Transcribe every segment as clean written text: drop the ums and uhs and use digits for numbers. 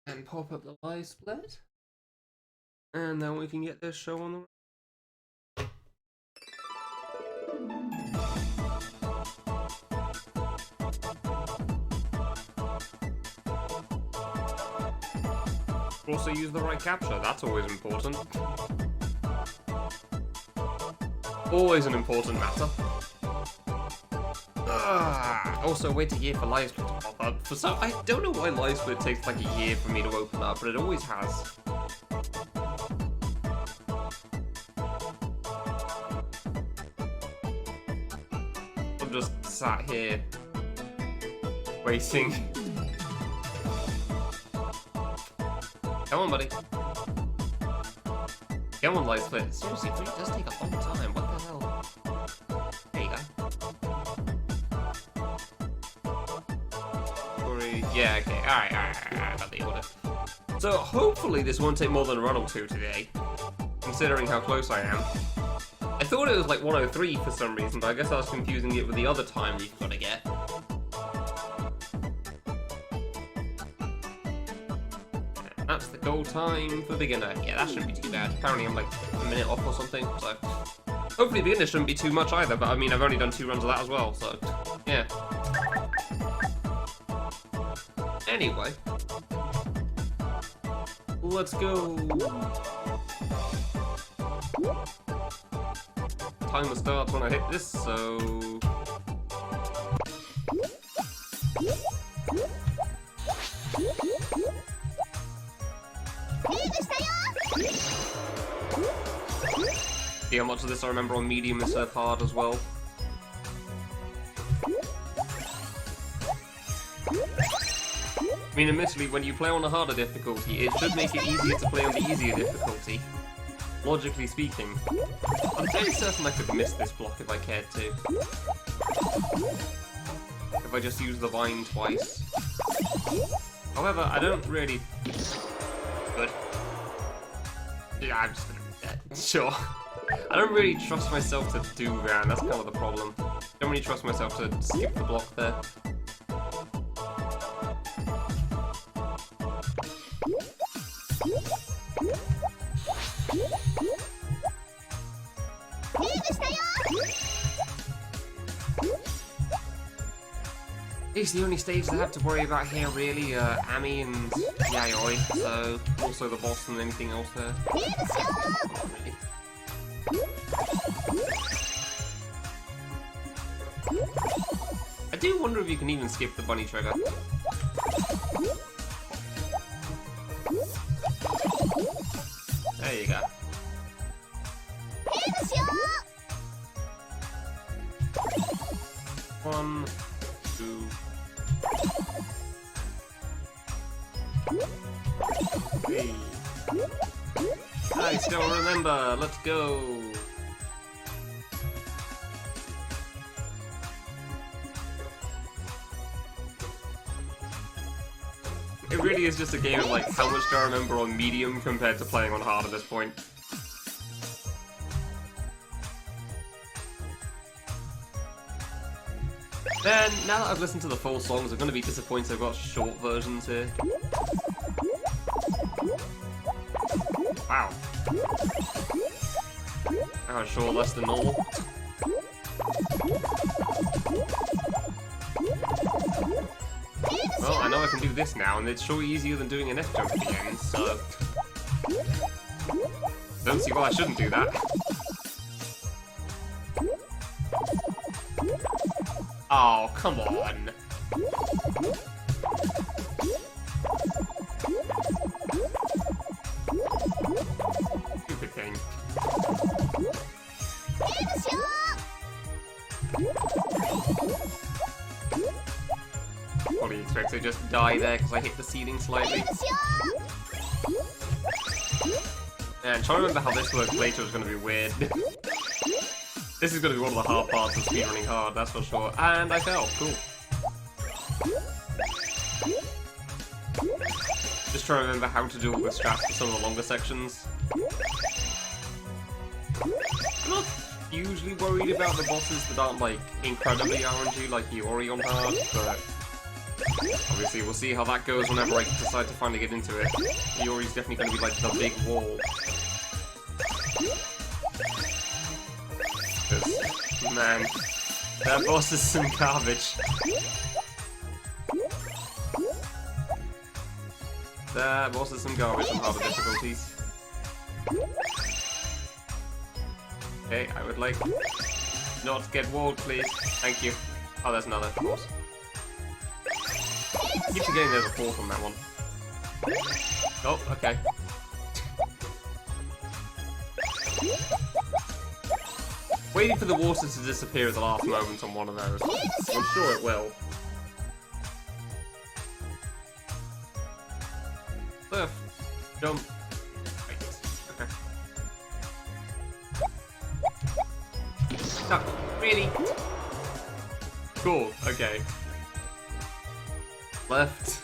And pop up the live split. And then we can get this show on the also use the right capture, that's always important. Always an important matter. Also, wait a year for live split to pop up. For some, I don't know why live split takes like a year for me to open up, but it always has. I'm just sat here waiting. Come on, buddy. Come on, live split. Seriously, it does take a long time. What the hell? There you go. Yeah, okay. Alright, I got the order. So, hopefully this won't take more than a run or two today, considering how close I am. I thought it was like 103 for some reason, but I guess I was confusing it with the other time you've got to get. That's the goal time for beginner. Yeah, that shouldn't be too bad. Apparently I'm like a minute off or something, so... Hopefully beginner shouldn't be too much either, but I mean, I've only done 2 runs of that as well, so... Yeah. Anyway. Let's go! Timer starts when I hit this, so... See how much of this I remember on medium instead of hard as well. I mean, admittedly, when you play on a harder difficulty, it should make it easier to play on the easier difficulty. Logically speaking. I'm fairly certain I could miss this block if I cared to. If I just use the vine twice. However, I don't really... Good. Yeah, I'm just gonna be dead. Sure. I don't really trust myself to do that, that's kind of the problem. I don't really trust myself to skip the block there. It's the only stage I have to worry about here, really. Ami and Yayoi, so also the boss and anything else there. Really. I do wonder if you can even skip the bunny trigger. There you go. One, two, three. I still remember. Let's go. It really is just a game of like, how much do I remember on medium compared to playing on hard at this point. Then, now that I've listened to the full songs, I'm going to be disappointed I've got short versions here. Wow. Oh, sure, less than normal. Well, I know I can do this now, and it's sure easier than doing an F jump at the end, so... Don't see why I shouldn't do that. Oh, come on. Stupid thing. What do you expect to just die there because I hit the ceiling slightly? And trying to remember how this works later is going to be weird. This is going to be one of the hard parts of speedrunning hard, that's for sure. And I fell. Cool. Just trying to remember how to do all the strats for some of the longer sections. I'm not usually worried about the bosses that aren't, like, incredibly RNG like Iori on hard, but Obviously, we'll see how that goes whenever I decide to finally get into it. Yori's definitely going to be like the big wall. 'Cause, man, that boss is some garbage. That boss is some garbage on harder difficulties. Okay, I would like not get walled, please. Thank you. Oh, there's another, of course. Keep forgetting there's a fourth on that one. Oh, okay. Waiting for the water to disappear at the last moment on one of those. I'm sure it will. Surf. Jump. Wait. Okay. No, really? Cool, okay. Left.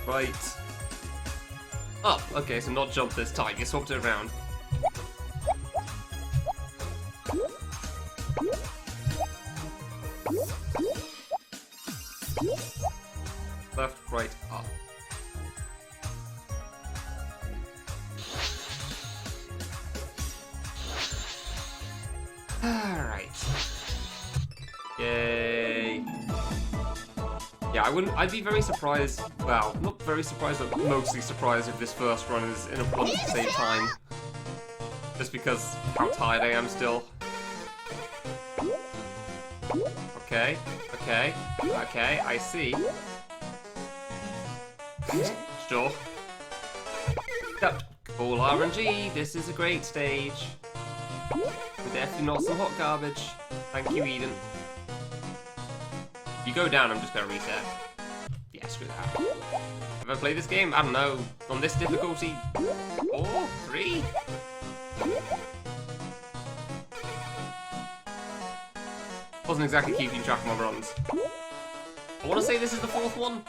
Right. Up. Okay, so not jump this time. You swapped it around. Left, right, up. Alright. Yay. Yeah, I'd be very surprised, well, not very surprised, but mostly surprised if this first run is in a bunch at the same time. Just because how tired I am still. Okay, okay, okay, I see. Sure. Yep. Cool RNG, this is a great stage. We're definitely not some hot garbage. Thank you, Eden. If you go down, I'm just gonna reset. Yeah, screw that. Have I played this game? I don't know. On this difficulty? 4? 3? Wasn't exactly keeping track of my runs. I want to say this is the 4th one.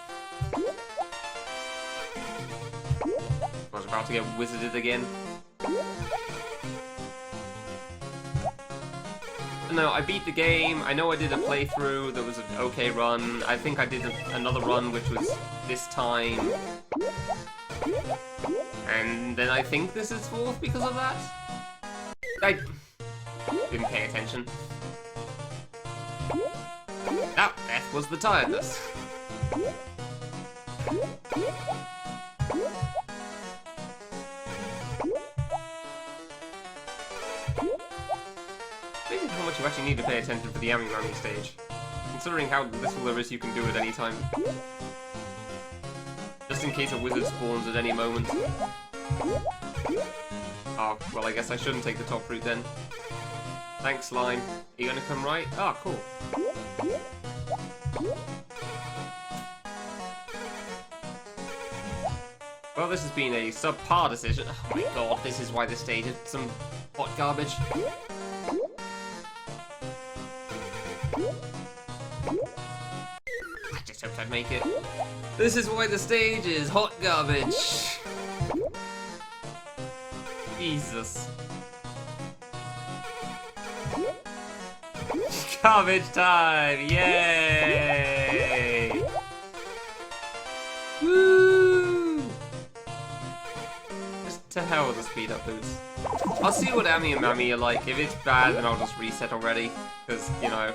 I was about to get wizarded again. No, I beat the game. I know I did a playthrough that was an okay run. I think I did another run which was this time. And then I think this is 4th because of that. I didn't pay attention. Ah, that was the tiredness. Amazing how much you actually need to pay attention for the Yummy Mummy stage, considering how little there is you can do at any time. Just in case a wizard spawns at any moment. Oh, well I guess I shouldn't take the top route then. Thanks, Slime. Are you gonna come right? Ah, cool. Well, this has been a subpar decision. Oh my god, this is why this stage is some hot garbage. I just hoped I'd make it. This is why the stage is hot garbage. Jesus. Garbage time! Yay! Woo! Just to hell with the speed up boost. I'll see what Ammy and Mammy are like. If it's bad, then I'll just reset already. Because, you know.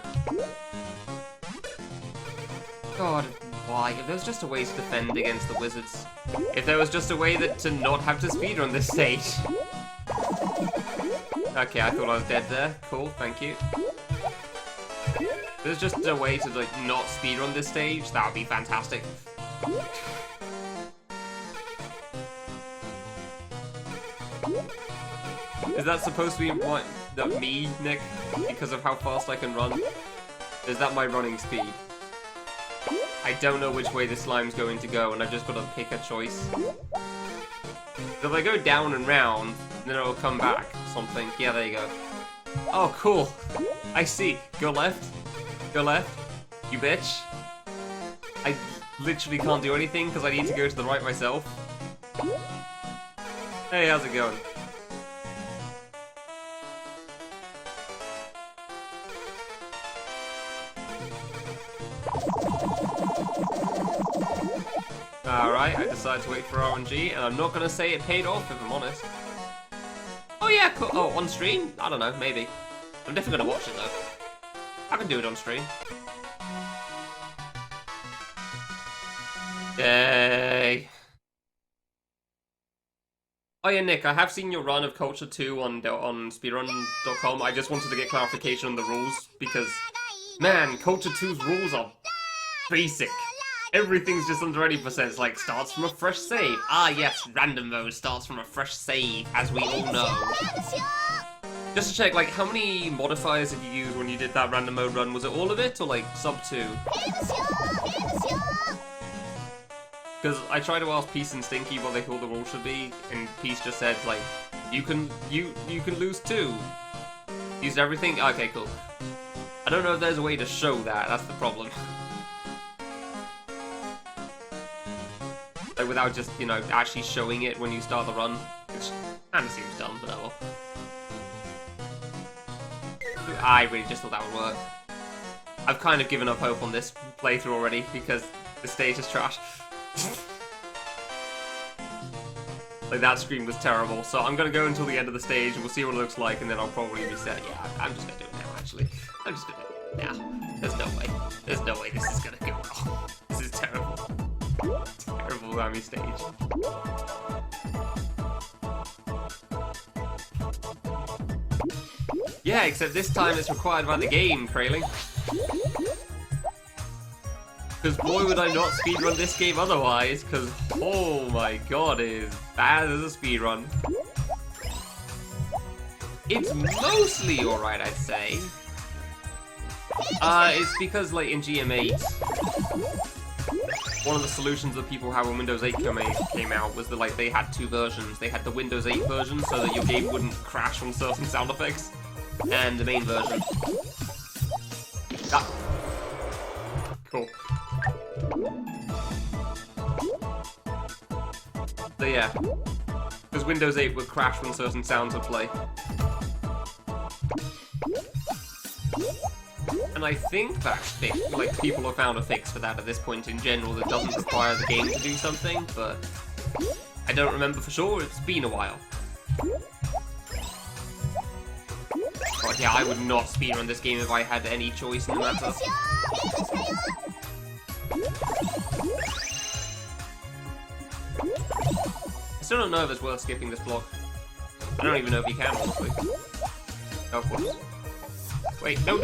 God, why? If there was just a way to defend against the wizards. If there was just a way to not have to speedrun this stage. Okay, I thought I was dead there. Cool, thank you. If there's just a way to, like, not speedrun this stage, that would be fantastic. Is that supposed to be what, me, Nick? Because of how fast I can run? Is that my running speed? I don't know which way the slime's going to go, and I've just got to pick a choice. If I go down and round, then it'll come back. Something. Yeah, there you go. Oh, cool. I see. Go left. Go left. You bitch. I literally can't do anything because I need to go to the right myself. Hey, how's it going? Alright, I decided to wait for RNG, and I'm not gonna say it paid off if I'm honest. Oh yeah, cool. Oh, on stream? I don't know, maybe. I'm definitely gonna watch it though. I can do it on stream. Yay. Oh yeah, Nick, I have seen your run of Culture 2 on speedrun.com. I just wanted to get clarification on the rules, because, man, Culture 2's rules are basic. Everything's just under 80%. It's like, starts from a fresh save. Ah yes, random mode starts from a fresh save, as we all know. Just to check, like, how many modifiers did you use when you did that random mode run? Was it all of it, or like, sub 2? Because I tried to ask Peace and Stinky what they thought the rules should be, and Peace just said, like, you can lose 2. Used everything? Okay, cool. I don't know if there's a way to show that, that's the problem. Like, without just, you know, actually showing it when you start the run. Which kinda seems dumb, but oh well. I really just thought that would work. I've kind of given up hope on this playthrough already, because the stage is trash. Like, that screen was terrible, so I'm gonna go until the end of the stage and we'll see what it looks like, and then I'll probably be set. Yeah, I'm just gonna do it now, actually. I'm just gonna do it now. There's no way. There's no way this is gonna go well. This is terrible. Terrible whammy stage. Yeah, except this time it's required by the game, Kraling. Because boy would I not speedrun this game otherwise, because oh my god, it is bad as a speedrun. It's mostly alright, I'd say. It's because, like, in GM8, one of the solutions that people had when Windows 8 came out was that, like, they had 2 versions. They had the Windows 8 version so that your game wouldn't crash from certain sound effects, and the main version. Ah. Cool. So yeah, because Windows 8 would crash when certain sounds would play. And I think that's fixed. Like, people have found a fix for that at this point in general that doesn't require the game to do something, but I don't remember for sure. It's been a while. God, yeah, I would not speedrun this game if I had any choice in the matter. I still don't know if it's worth skipping this block. I don't even know if you can, honestly. Oh, of course. Wait, no.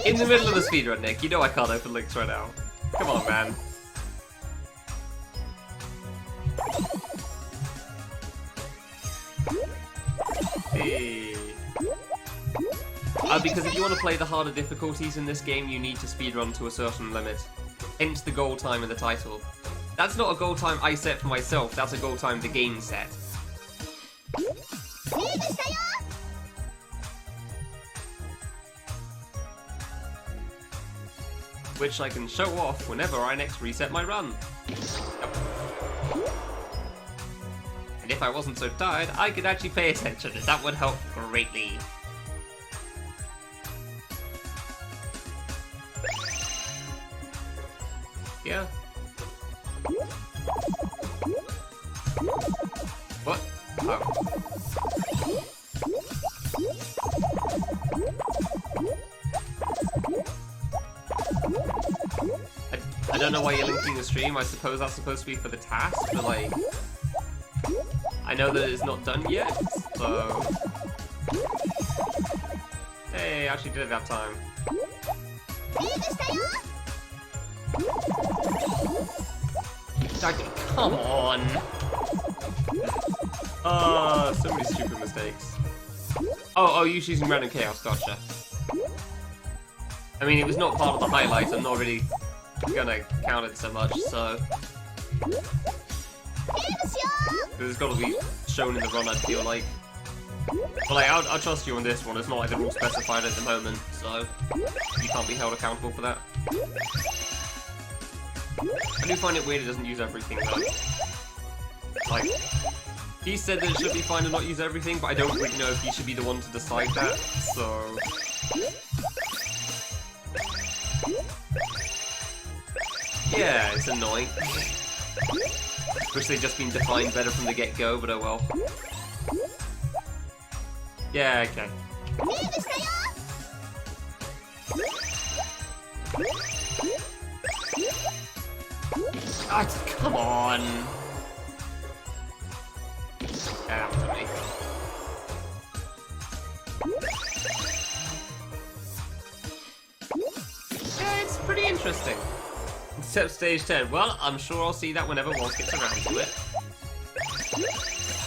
In the middle of the speedrun, Nick, you know I can't open links right now. Come on, man. Hey. Because if you want to play the harder difficulties in this game, you need to speedrun to a certain limit. Hence the goal time in the title. That's not a goal time I set for myself, that's a goal time the game set. Which I can show off whenever I next reset my run. Yep. And if I wasn't so tired, I could actually pay attention, and that would help greatly. Yeah. What? Oh. I don't know why you're linking the stream. I suppose that's supposed to be for the task, but like, I know that it's not done yet, so... Hey, I actually did it that time. Come on! So many stupid mistakes. Oh, you're using random chaos, gotcha. I mean, it was not part of the highlights, I'm not really gonna count it so much, so... It's gotta be shown in the run, I feel like. But like, I'll trust you on this one, it's not like they're all specified at the moment, so you can't be held accountable for that. I do find it weird it doesn't use everything though. Like, he said that it should be fine to not use everything, but I don't really know if he should be the one to decide that, so... Yeah, it's annoying. Wish they'd just been defined better from the get-go, but oh well. Yeah, okay. Oh, come on! Yeah, that was me. Yeah, it's pretty interesting. Except stage 10. Well, I'm sure I'll see that whenever Waltz gets around to it.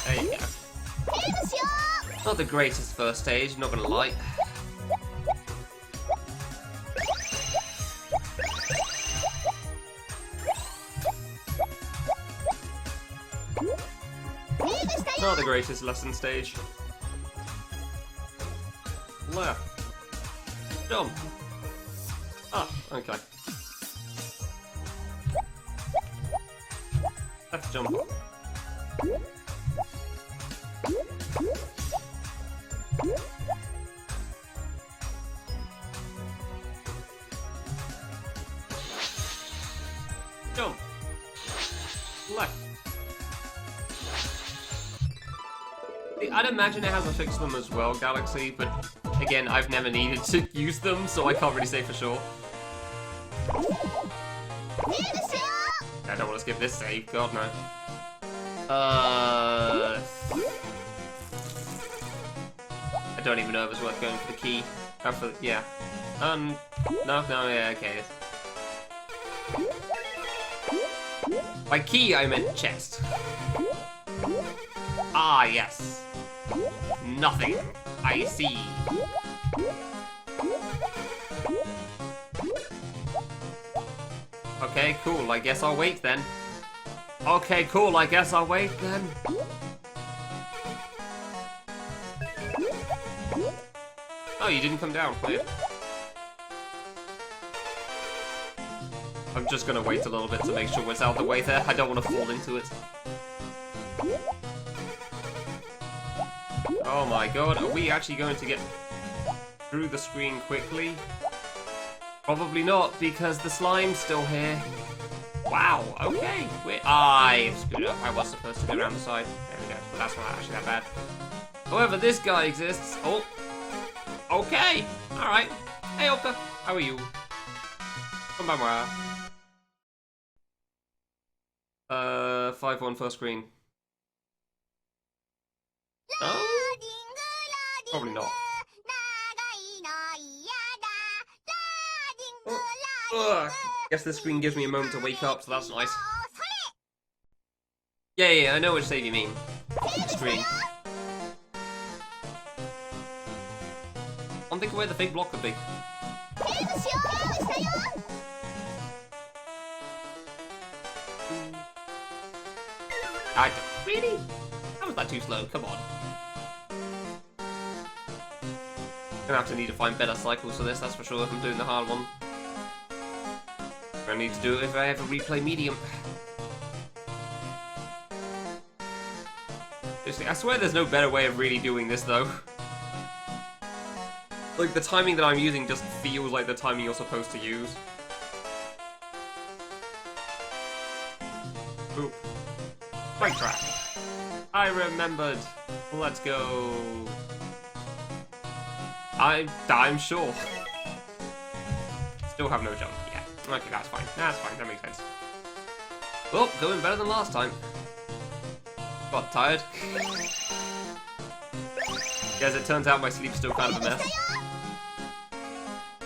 There you go. Not the greatest first stage, not gonna lie. Not the greatest lesson stage. Left. Jump. Ah, okay. Left jump. Jump. Left. I'd imagine it has a fix them as well, Galaxy, but again, I've never needed to use them, so I can't really say for sure. I don't want to skip this save, god no. I don't even know if it's worth going for the key. Yeah. No, yeah, okay. By key, I meant chest. Ah, yes. Nothing. I see. Okay, cool. I guess I'll wait then. Okay, cool. I guess I'll wait then. Oh, you didn't come down, weird. I'm just gonna wait a little bit to make sure it's out of the way there. I don't want to fall into it. Oh my god, are we actually going to get through the screen quickly? Probably not, because the slime's still here. Wow, okay. I screwed up. I was supposed to go around the side. There we go, but that's not actually that bad. However, this guy exists. Oh, okay. Alright. Hey, Oka. How are you? Konbanwa. 5-1 first screen. Oh? Probably not. Ugh. Guess this screen gives me a moment to wake up, so that's nice. Yeah, I know which save you mean. Screen. I'm thinking where the big block could be. I don't. Really? How was that too slow? Come on. Gonna have to need to find better cycles for this, that's for sure, if I'm doing the hard one. I need to do it if I ever replay medium. Seriously, I swear there's no better way of really doing this though. Like, the timing that I'm using just feels like the timing you're supposed to use. Boop. Right track. I remembered. Let's go. I'm sure. Still have no jump. Yeah. Okay, that's fine. That's fine. That makes sense. Well, going better than last time. Got tired. Yeah, as it turns out, my sleep's still kind of a mess.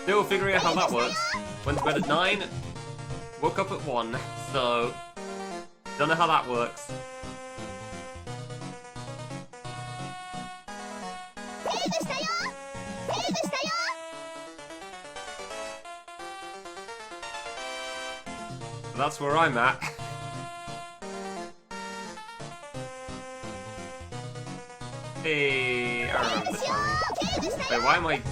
Still figuring out how that works. Went to bed at 9, woke up at 1, so don't know how that works. That's where I'm at. Hey, I remember this one. Wait,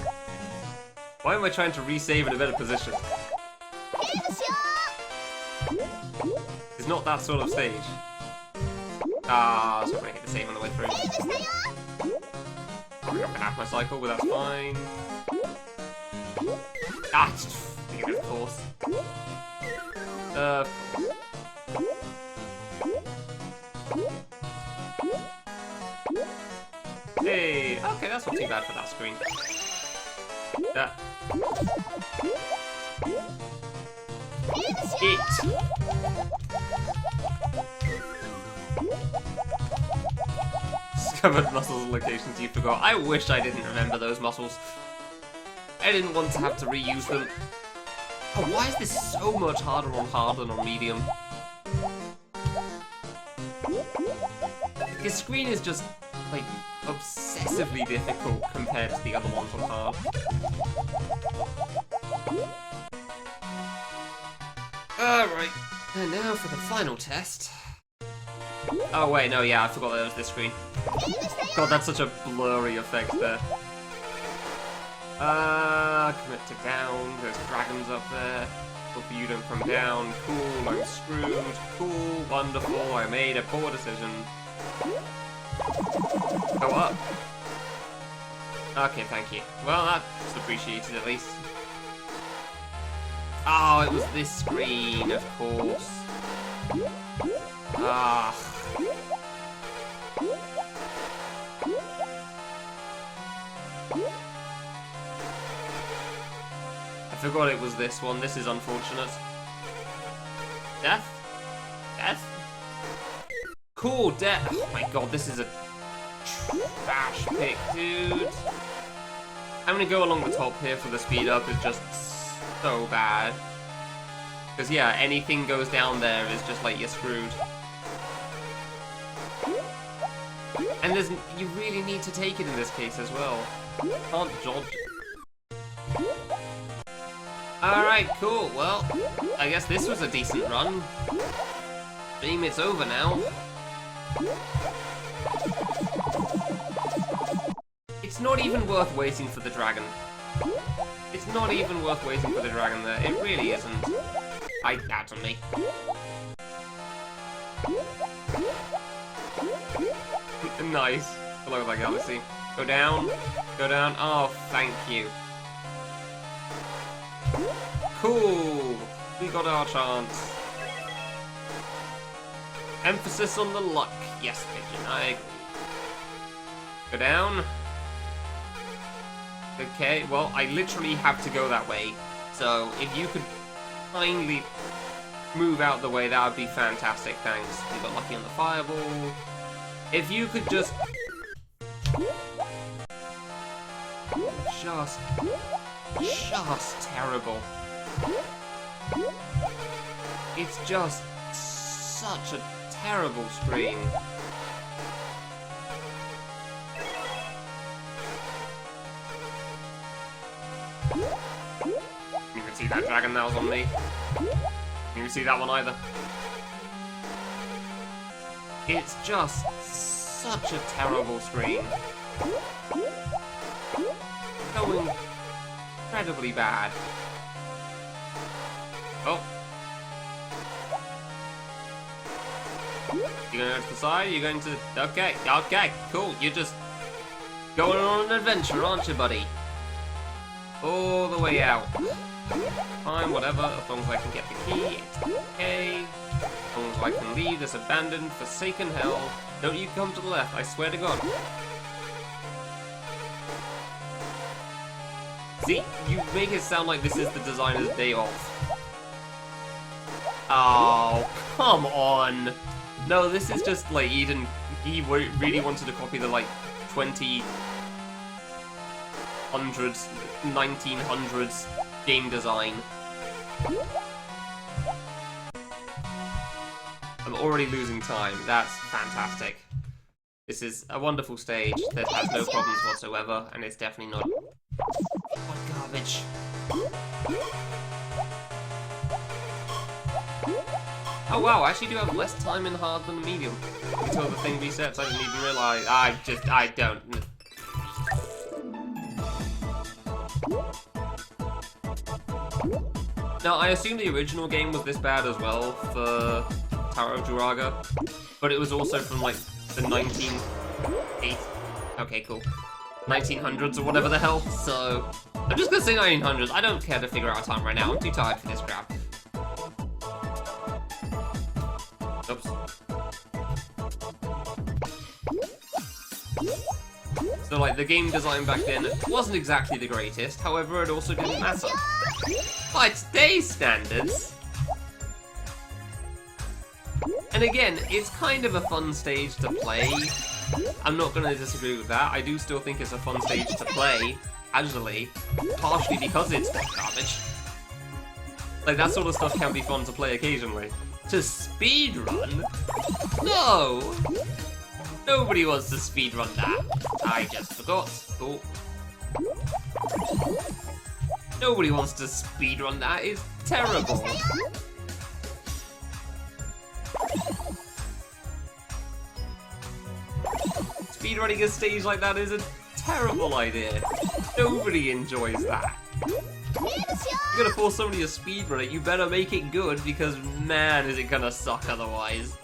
why am I trying to resave in a better position? It's not that sort of stage. Ah, so I'm gonna hit the save on the way through. Probably not gonna have my cycle, but that's fine. Ah, of course. Hey, okay, that's not too bad for that screen. Discovered muscles and locations you forgot. I wish I didn't remember those muscles. I didn't want to have to reuse them. Oh, why is this so much harder on hard than on medium? This screen is just, like, obsessively difficult compared to the other ones on hard. Alright, and now for the final test. Oh wait, no, yeah, I forgot that it was this screen. God, that's such a blurry effect there. Commit to down, there's dragons up there. Hope you don't come down. Cool, I'm screwed. Cool, wonderful, I made a poor decision. Go up. Okay, thank you. Well, that's appreciated at least. Oh, it was this screen, of course. Ah. I forgot it was this one. This is unfortunate. Death? Death? Cool, death. Oh my god, this is a trash pick, dude. I'm gonna go along the top here for the speed up. It's just so bad. Because yeah, anything goes down there is just like you're screwed. And you really need to take it in this case as well. You can't dodge. Alright, cool. Well, I guess this was a decent run. Beam, it's over now. It's not even worth waiting for the dragon. It's not even worth waiting for the dragon there. It really isn't. That's on me. Nice. Below that galaxy. Go down. Go down. Oh, thank you. Cool. We got our chance. Emphasis on the luck. Yes, Pigeon. I agree. Go down. Okay, well, I literally have to go that way. So, if you could kindly move out the way, that would be fantastic. Thanks. We got lucky on the fireball. If you could just terrible. It's just such a terrible screen. You can see that dragon that was on me. You can see that one either. It's just such a terrible screen. Going incredibly bad. Oh. You're going to go to the side? You're going to... Okay, okay, cool. You're just going on an adventure, aren't you, buddy? All the way out. Fine, whatever, as long as I can get the key, it's okay. As long as I can leave this abandoned, forsaken hell. Don't you come to the left, I swear to God. See, you make it sound like this is the designer's day off. Oh, come on. No, this is just like he really wanted to copy the like 2000s, 1900s game design. I'm already losing time. That's fantastic. This is a wonderful stage that has no problems whatsoever, and it's definitely not... What garbage. Oh wow, I actually do have less time in hard than medium. Until the thing resets, I didn't even realise. I don't. Now, I assume the original game was this bad as well for Taro Juraga, but it was also from like the 1900s or whatever the hell, so I'm just gonna say 1900s. I don't care to figure out time right now, I'm too tired for this crap. So, like, the game design back then wasn't exactly the greatest, however, it also didn't matter. By today's standards... And again, it's kind of a fun stage to play. I'm not going to disagree with that. I do still think it's a fun stage to play, casually, partially because it's hot garbage. Like, that sort of stuff can be fun to play occasionally. To speedrun? No! Nobody wants to speedrun that. I just forgot. Oh. Nobody wants to speedrun that. It's terrible. Speedrunning a stage like that is a terrible idea. Nobody enjoys that. You're gonna force somebody to speedrun it, you better make it good, because man, is it gonna suck otherwise.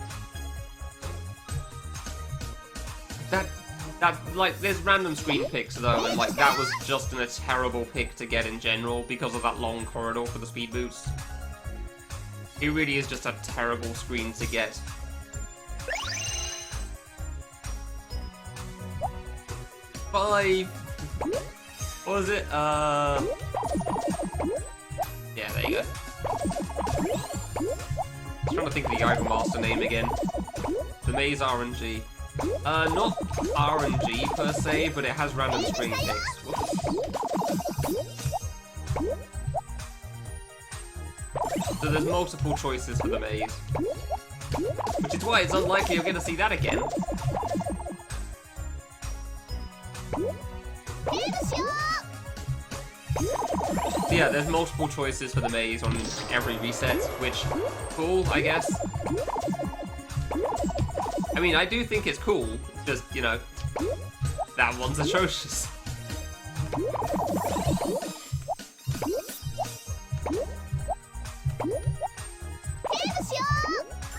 Like, there's random screen picks though, and like, that was just a terrible pick to get in general, because of that long corridor for the speed boost. It really is just a terrible screen to get. What was it? Yeah, there you go. I'm trying to think of the Idol Master name again. The Maze RNG. Not RNG per se, but it has random screen picks. Whoops. So there's multiple choices for the maze. Which is why it's unlikely you're going to see that again. So yeah, there's multiple choices for the maze on every reset, which, cool, I guess. I mean, I do think it's cool, just, you know, that one's atrocious.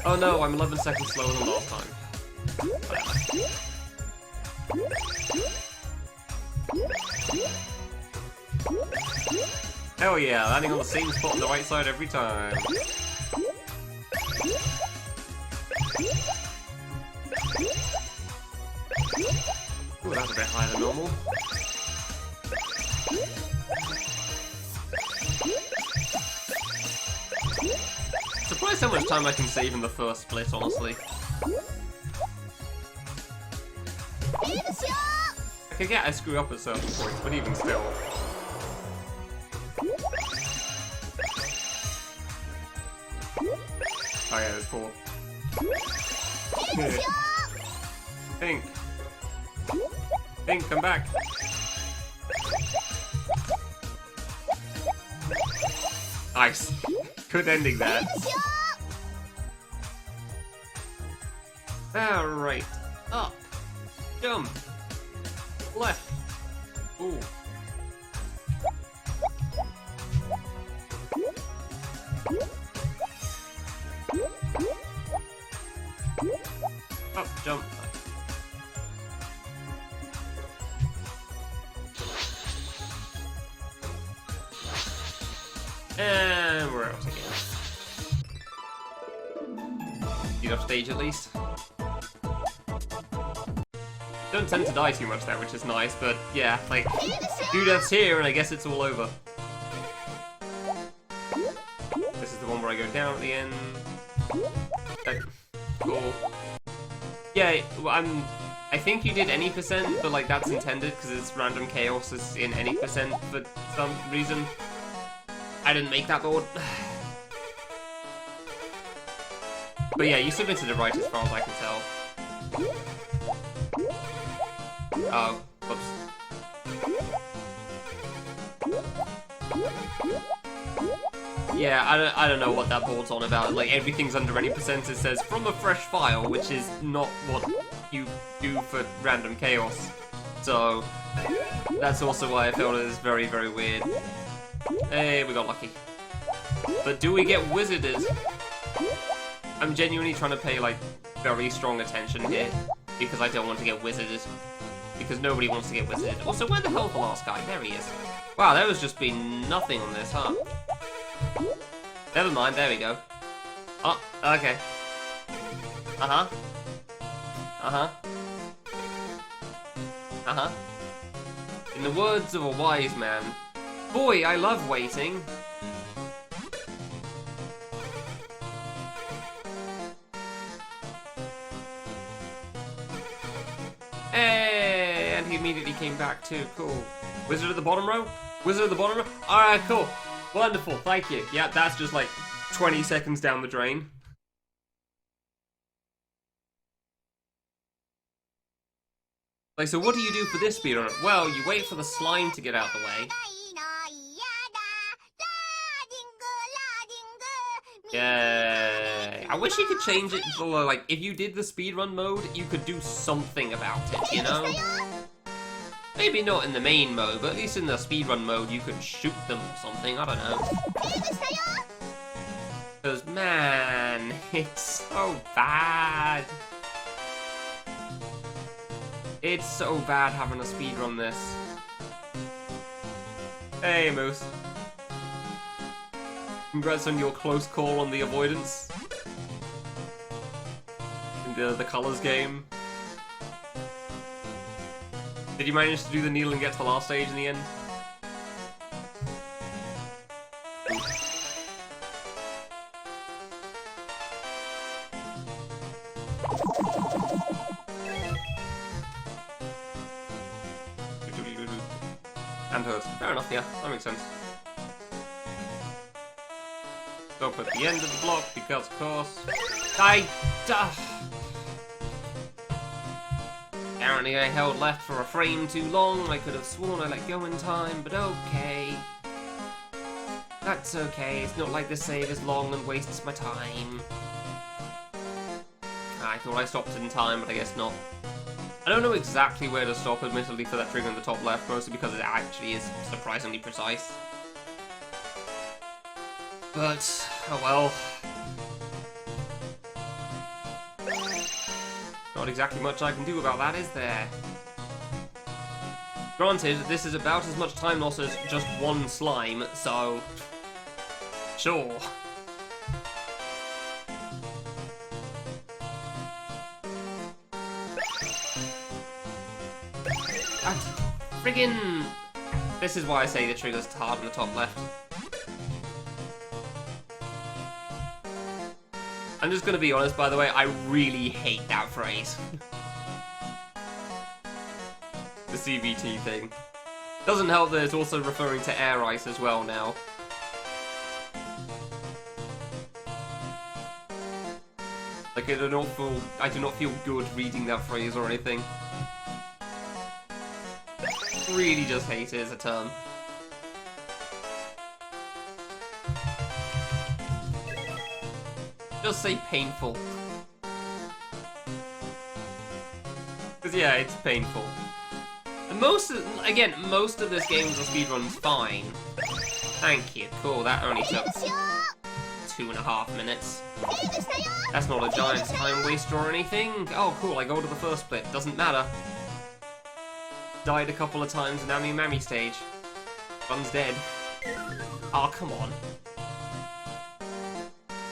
Oh no, I'm 11 seconds slower than last time. Whatever. Hell yeah, landing on the same spot on the right side every time. Ooh, that's a bit higher than normal. Surprised how much time I can save in the first split, honestly. I could get I screw up at certain points, but even still. Oh yeah, there's 4. Think. Think, come back. Nice. Good ending there. Alright. Up. Jump. Left. Ooh. Up, jump. And we're out again. Get off stage at least. Don't tend to die too much there, which is nice, but yeah, like, 2 deaths here and I guess it's all over. This is the one where I go down at the end. Cool. Yeah, well, I think you did any percent, but like that's intended because it's random chaos is in any percent for some reason. I didn't make that board. But yeah, you submitted it right as far as I can tell. Oh, whoops. Yeah, I don't know what that board's on about. Like, everything's under any percent. It says, from a fresh file, which is not what you do for random chaos. So, that's also why I felt it was very, very weird. Hey, we got lucky. But do we get wizarded? I'm genuinely trying to pay, like, very strong attention here. Because I don't want to get wizarded. Because nobody wants to get wizarded. Also, where the hell is the last guy? There he is. Wow, there has just been nothing on this, huh? Never mind, there we go. Oh, okay. Uh-huh. Uh-huh. Uh-huh. In the words of a wise man, boy, I love waiting. Hey, and he immediately came back too. Cool. Wizard of the bottom row? Wizard of the bottom row? Alright, cool. Wonderful, thank you. Yeah, that's just like 20 seconds down the drain. Like, so what do you do for this speedrun? Well, you wait for the slime to get out the way. Yay. I wish you could change it for, like, if you did the speedrun mode, you could do something about it, you know? Maybe not in the main mode, but at least in the speedrun mode, you could shoot them or something, I don't know. Because, man, it's so bad. It's so bad having to speedrun this. Hey, Moose. Congrats on your close call on the avoidance. In the colours game. Did you manage to do the kneel and get to the last stage in the end? And hurt. Fair enough, yeah, that makes sense. Stop at the end of the block because, of course, Apparently I held left for a frame too long. I could have sworn I let go in time, but okay. That's okay, it's not like the save is long and wastes my time. I thought I stopped in time, but I guess not. I don't know exactly where to stop, admittedly, for that trigger in the top left, mostly because it actually is surprisingly precise. But, oh well. Not exactly much I can do about that, is there? Granted, this is about as much time loss as just one slime, so... sure. Friggin'... This is why I say the trigger's hard on the top left. I'm just gonna be honest, by the way, I really hate that phrase. The CVT thing. Doesn't help that it's also referring to air ice as well now. Like, I do not feel good reading that phrase or anything. Really just hate it as a term. Just say painful. Because yeah, it's painful. And most of this game's speedrun's fine. Thank you. Cool, that only took 2.5 minutes. That's not a giant time waster or anything. Oh cool, I go to the first bit. Doesn't matter. Died a couple of times in Ami Mammy stage. One's dead. Oh, come on.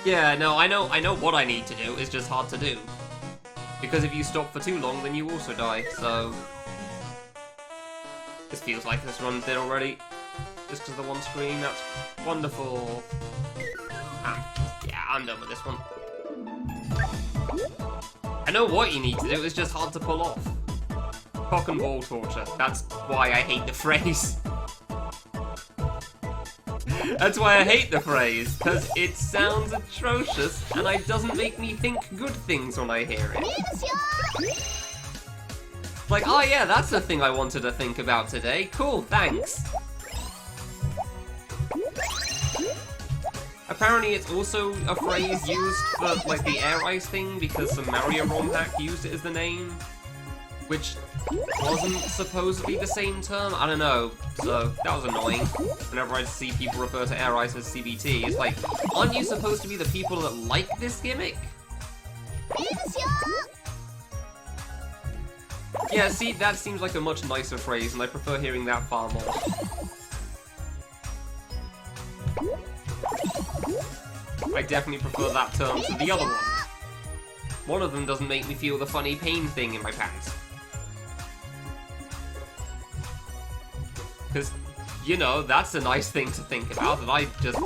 Yeah, no, I know what I need to do, it's just hard to do. Because if you stop for too long, then you also die, so... This feels like this run's dead already. Just because of the one screen, that's wonderful. Yeah, I'm done with this one. I know what you need to do, it's just hard to pull off. Cock and ball torture, that's why I hate the phrase. That's why I hate the phrase, because it sounds atrocious, and it doesn't make me think good things when I hear it. Like, oh yeah, that's the thing I wanted to think about today. Cool, thanks. Apparently it's also a phrase used for, like, the air ice thing, because some Mario ROM hack used it as the name. Which wasn't supposedly the same term, I don't know, so that was annoying. Whenever I see people refer to air ice as CBT, it's like, aren't you supposed to be the people that like this gimmick? Yeah, see, that seems like a much nicer phrase, and I prefer hearing that far more. I definitely prefer that term to the other one. One of them doesn't make me feel the funny pain thing in my pants. Because, you know, that's a nice thing to think about, and I just...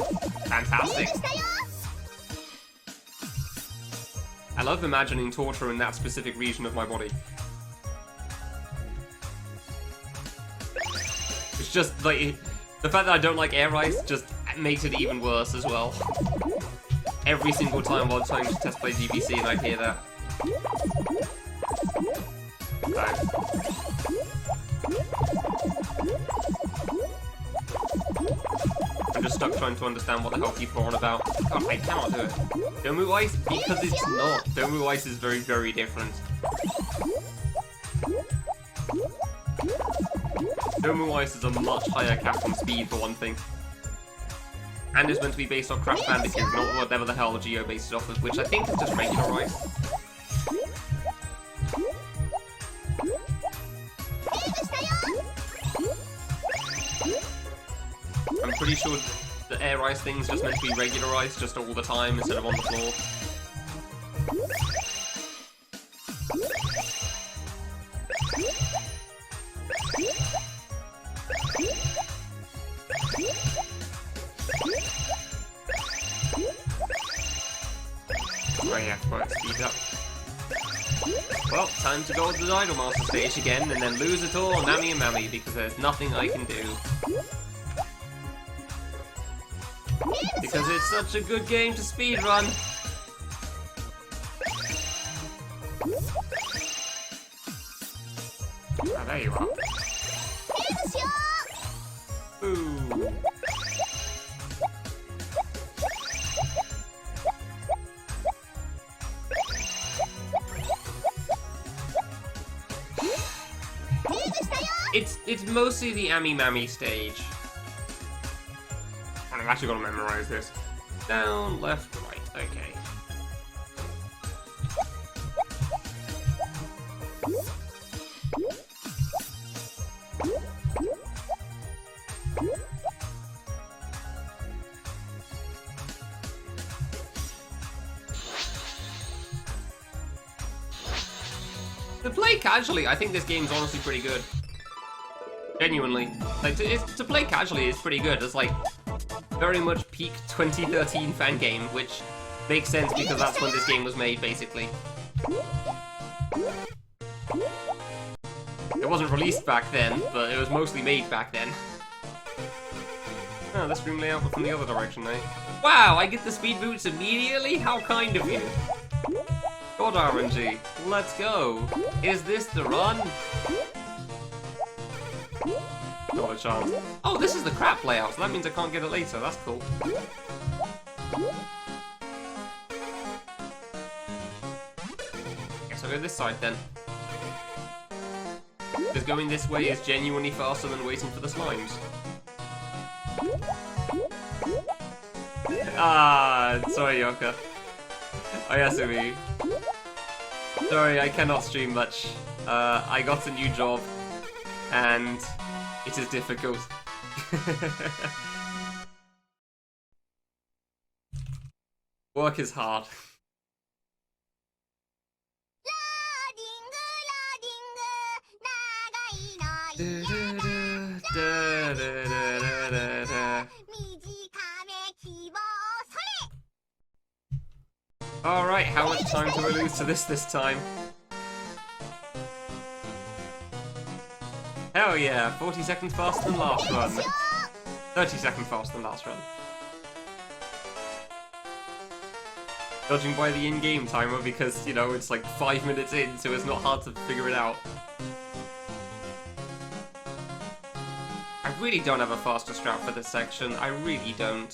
fantastic. I love imagining torture in that specific region of my body. It's just, like, the fact that I don't like air ice just makes it even worse as well. Every single time while trying to test play GBC and I hear that. I'm just stuck trying to understand what the hell people are on about. God, I cannot do it. Domu Ice? Because it's not. Domu Ice is very, very different. Domu Ice is a much higher cap on speed, for one thing. And it's meant to be based on Crash Bandicoot, not whatever the hell Geo bases off of, which I think is just regular ice. I'm pretty sure the air ice thing's just meant to be regular ice, just all the time, instead of on the floor. Oh yeah, right, speed up. Well, time to go to the Idol Master stage again, and then lose it all, Mammy and Mammy, because there's nothing I can do. Because it's such a good game to speedrun. Ah, there you are. Ooh. It's mostly the Ammy Mammy stage. I've actually got to memorize this. Down, left, right. Okay. To play casually, I think this game's honestly pretty good. Genuinely. Like, to play casually is pretty good. It's like very much peak 2013 fan game, which makes sense because that's when this game was made, basically. It wasn't released back then, but it was mostly made back then. Oh, this room layout from the other direction, eh? Wow, I get the speed boots immediately? How kind of you. God, RNG. Let's go. Is this the run? Not a chance. Oh, this is the crap layout, so that means I can't get it later. That's cool. Guess I'll go this side then. Because going this way is genuinely faster than waiting for the slimes. Ah, sorry, Yoka. Oyasumi. Sorry, I cannot stream much. I got a new job, and it is difficult. Work is hard. Alright, how much time do we lose to this time? Hell yeah, 40 seconds faster than last run. 30 seconds faster than last run. Judging by the in-game timer because, you know, it's like 5 minutes in, so it's not hard to figure it out. I really don't have a faster strat for this section, I really don't.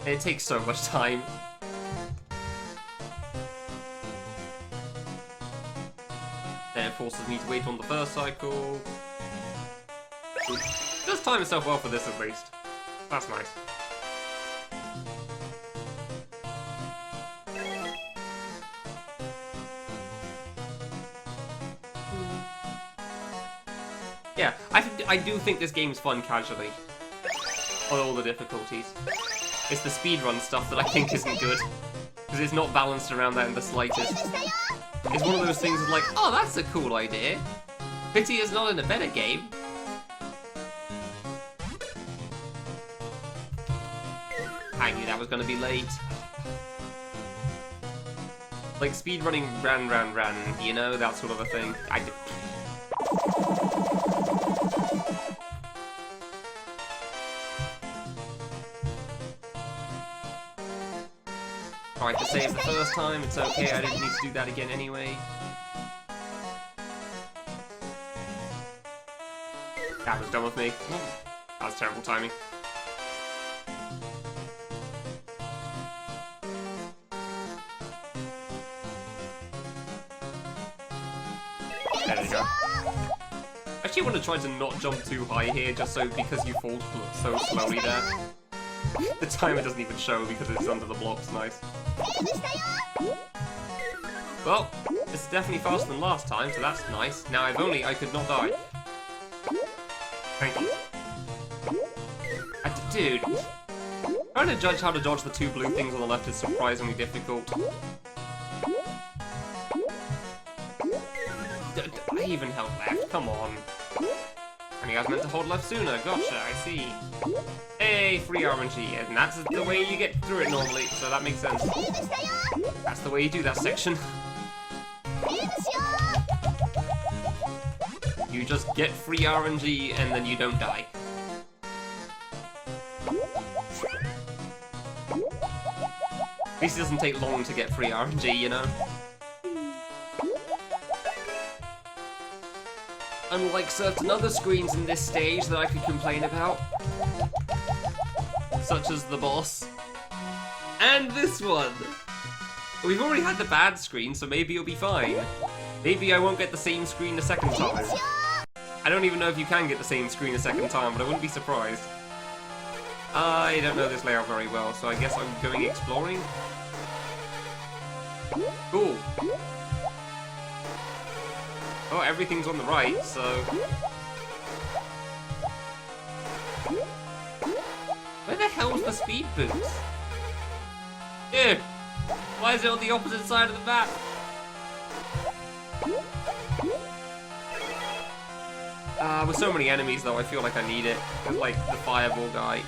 It takes so much time. Then it forces me to wait on the first cycle. It does time itself well for this at least. That's nice. Yeah, I do think this game's fun casually. On all the difficulties. It's the speedrun stuff that I think isn't good. Because it's not balanced around that in the slightest. It's one of those things that's like, oh, that's a cool idea. Pity it's not in a better game. I knew that was gonna be late. Like speedrunning ran, you know, that sort of a thing. Alright, to save the first time, it's okay, I didn't need to do that again anyway. That was done with me. That was terrible timing. There you go. I actually want to try to not jump too high here, just so because you fall so slowly there. The timer doesn't even show because it's under the blocks. Nice. Well, this is definitely faster than last time, so that's nice. Now if only I could not die. Thank you. Dude, trying to judge how to dodge the two blue things on the left is surprisingly difficult. I even held left, come on. And you guys meant to hold left sooner, gotcha, I see. Hey, free RNG, and that's the way you get through it normally, so that makes sense. That's the way you do that section. You just get free RNG and then you don't die. At least it doesn't take long to get free RNG, you know? Unlike certain other screens in this stage that I could complain about. Such as the boss. And this one! We've already had the bad screen, so maybe it'll be fine. Maybe I won't get the same screen a second time. I don't even know if you can get the same screen a second time, but I wouldn't be surprised. I don't know this layout very well, so I guess I'm going exploring. Cool. Oh, everything's on the right, so... Where the hell's the speed boost? Dude! Why is it on the opposite side of the map? With so many enemies though, I feel like I need it. With like the fireball guy.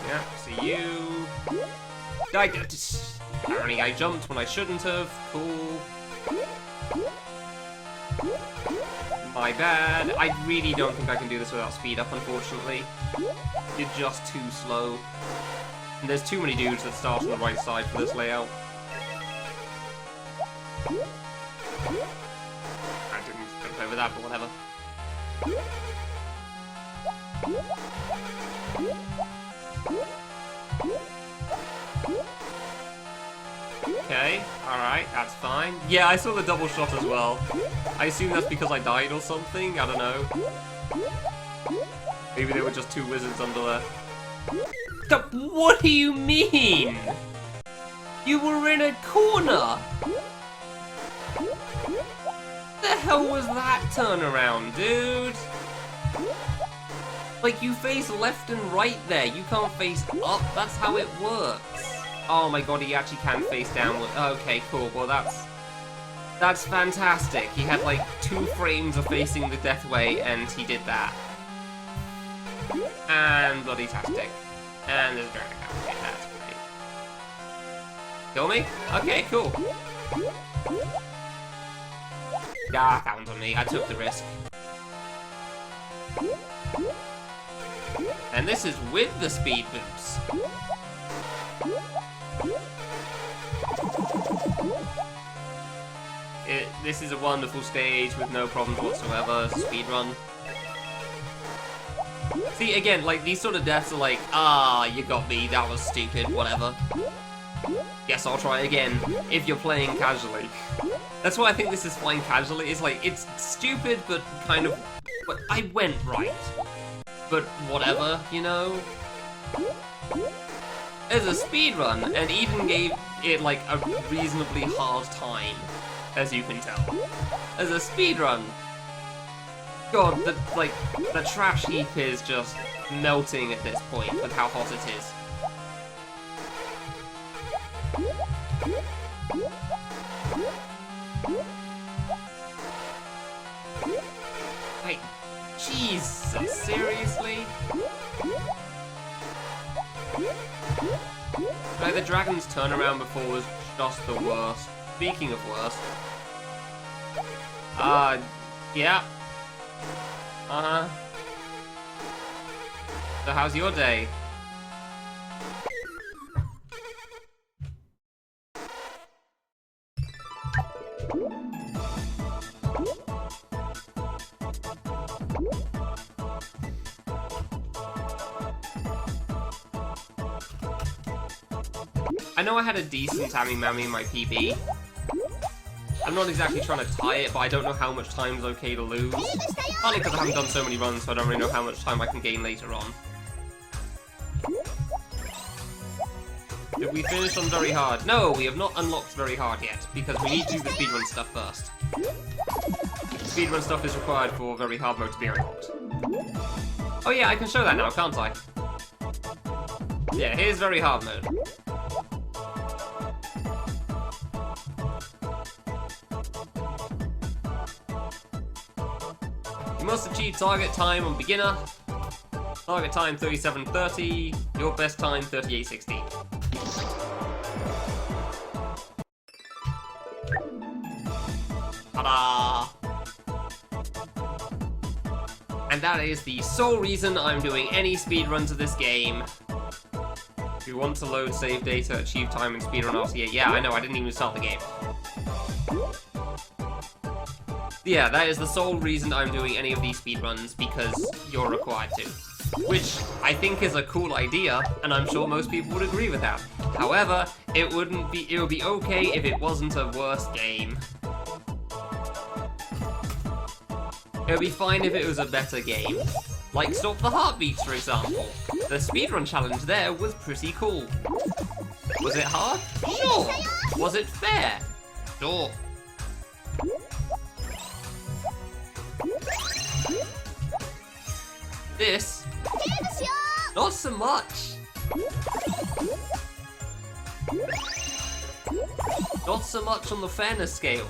Yeah, see you. Apparently I jumped when I shouldn't have. Cool. My bad. I really don't think I can do this without speed up, unfortunately. You're just too slow. And there's too many dudes that start on the right side for this layout. I didn't jump over that, but whatever. Okay, alright, that's fine. Yeah, I saw the double shot as well. I assume that's because I died or something, I don't know. Maybe there were just two wizards under there. What do you mean? You were in a corner! What the hell was that turnaround, dude? Like, you face left and right there, you can't face up, that's how it works. Oh my god, he actually can face downward. Okay, cool, well that's fantastic. He had like 2 frames of facing the death way, and he did that. And bloody-tastic. And there's a dragon. Okay, that's great. Kill me? Okay, cool. Ah, that one's on me. I took the risk. And this is with the speed boots. This is a wonderful stage with no problems whatsoever. Speedrun. See, again, like, these sort of deaths are like, ah, you got me, that was stupid, whatever. Guess I'll try again, if you're playing casually. That's why I think this is fine casually. It's like, it's stupid, but kind of, but I went right. But whatever, you know? As a speedrun, and Eden gave it, like, a reasonably hard time, as you can tell. As a speedrun, God, the trash heap is just melting at this point with how hot it is. Like, Jesus, seriously? the dragon's turnaround before was just the worst. Speaking of worst. Yeah. Uh-huh. So how's your day? I know I had a decent Tammy Mammy in my PB. I'm not exactly trying to tie it, but I don't know how much time is okay to lose. Partly because I haven't done so many runs, so I don't really know how much time I can gain later on. Did we finish on very hard? No, we have not unlocked very hard yet, because we need to do the speedrun stuff first. Speedrun stuff is required for very hard mode to be unlocked. Oh yeah, I can show that now, can't I? Yeah, here's very hard mode. You must achieve target time on beginner. Target time 37:30. Your best time 38:16. Ta-da! And that is the sole reason I'm doing any speedruns of this game. If you want to load save data, achieve time and speedrun RTA. Yeah, I know, I didn't even start the game. Yeah, that is the sole reason I'm doing any of these speedruns, because you're required to. Which I think is a cool idea, and I'm sure most people would agree with that. However, it would be okay if it wasn't a worse game. It would be fine if it was a better game. Like Stop the Heartbeats, for example. The speedrun challenge there was pretty cool. Was it hard? Sure. Was it fair? Sure. This? Not so much. Not so much on the fairness scale.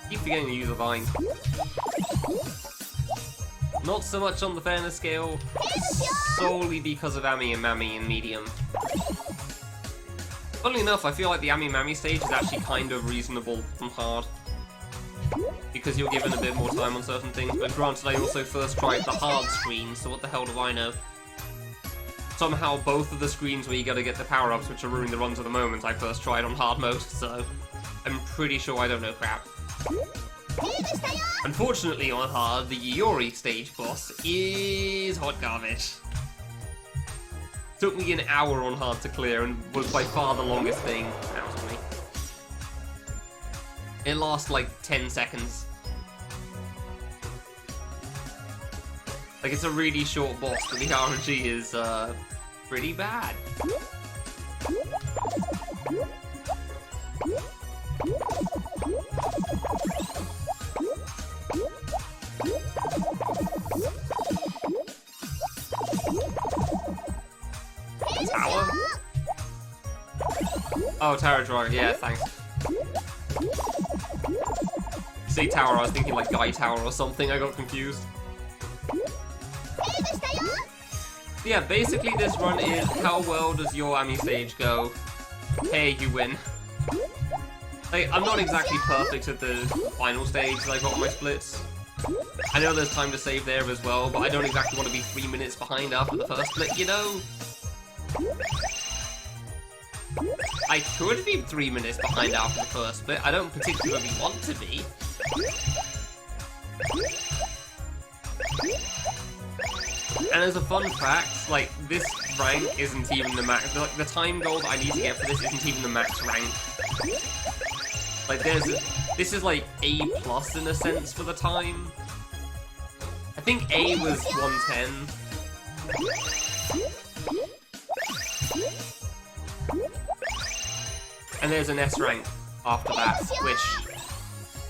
Keep forgetting to use the vine. Not so much on the fairness scale, solely because of Ami and Mammy in medium. Funnily enough, I feel like the Ami Mammy stage is actually kind of reasonable and hard. Because you're given a bit more time on certain things, but granted I also first tried the hard screen, so what the hell do I know? Somehow both of the screens where you gotta get the power-ups, which are ruining the runs at the moment, I first tried on hard mode, so I'm pretty sure I don't know crap. Unfortunately on hard, the Iori stage boss is hot garbage. Took me an hour on hard to clear and was by far the longest thing out of me. It lasts like 10 seconds. Like, it's a really short boss, but the RNG is, pretty bad. Tower? Oh, Tower Dragon, yeah, thanks. Say tower, I was thinking like Guy Tower or something, I got confused. Yeah, basically this run is how well does your Ami stage go? Hey, you win. Like, I'm not exactly perfect at the final stage that I got on my splits. I know there's time to save there as well, but I don't exactly want to be 3 minutes behind after the first split, you know? I could be 3 minutes behind after the first split, I don't particularly want to be. And as a fun fact, like, this rank isn't even the max, like, the time goal that I need to get for this isn't even the max rank. Like, this is like A+ in a sense for the time. I think A was 110. And there's an S rank after that, which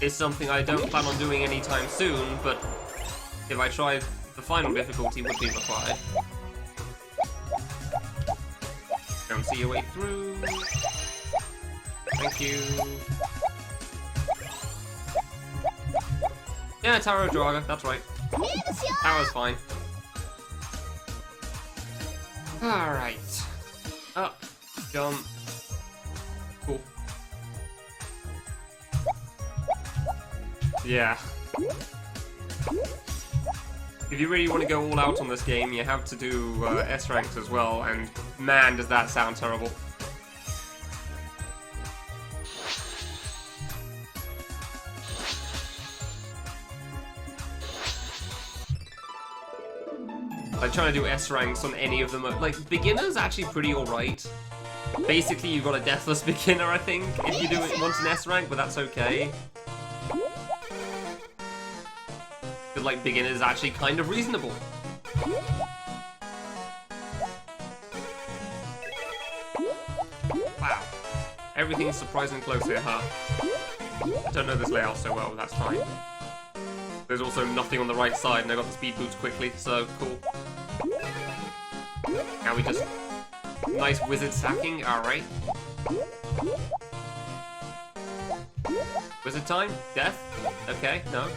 is something I don't plan on doing anytime soon, but if I tried, the final difficulty would be required. Don't see your way through. Thank you. Yeah, Taro Draga, that's right. Tower's fine. Alright. Up, jump. Cool. Yeah. If you really want to go all out on this game, you have to do S ranks as well, and man, does that sound terrible. Like trying to do S ranks on any of them, like beginner's actually pretty alright. Basically, you've got a deathless beginner, I think, if you do it once an S rank, but that's okay. But like beginner's actually kind of reasonable. Wow, everything's surprisingly close here, huh? I don't know this layout so well, but that's fine. There's also nothing on the right side, and I got the speed boots quickly, so cool. Now we just... Nice wizard stacking, alright. Wizard time? Death? Okay, no.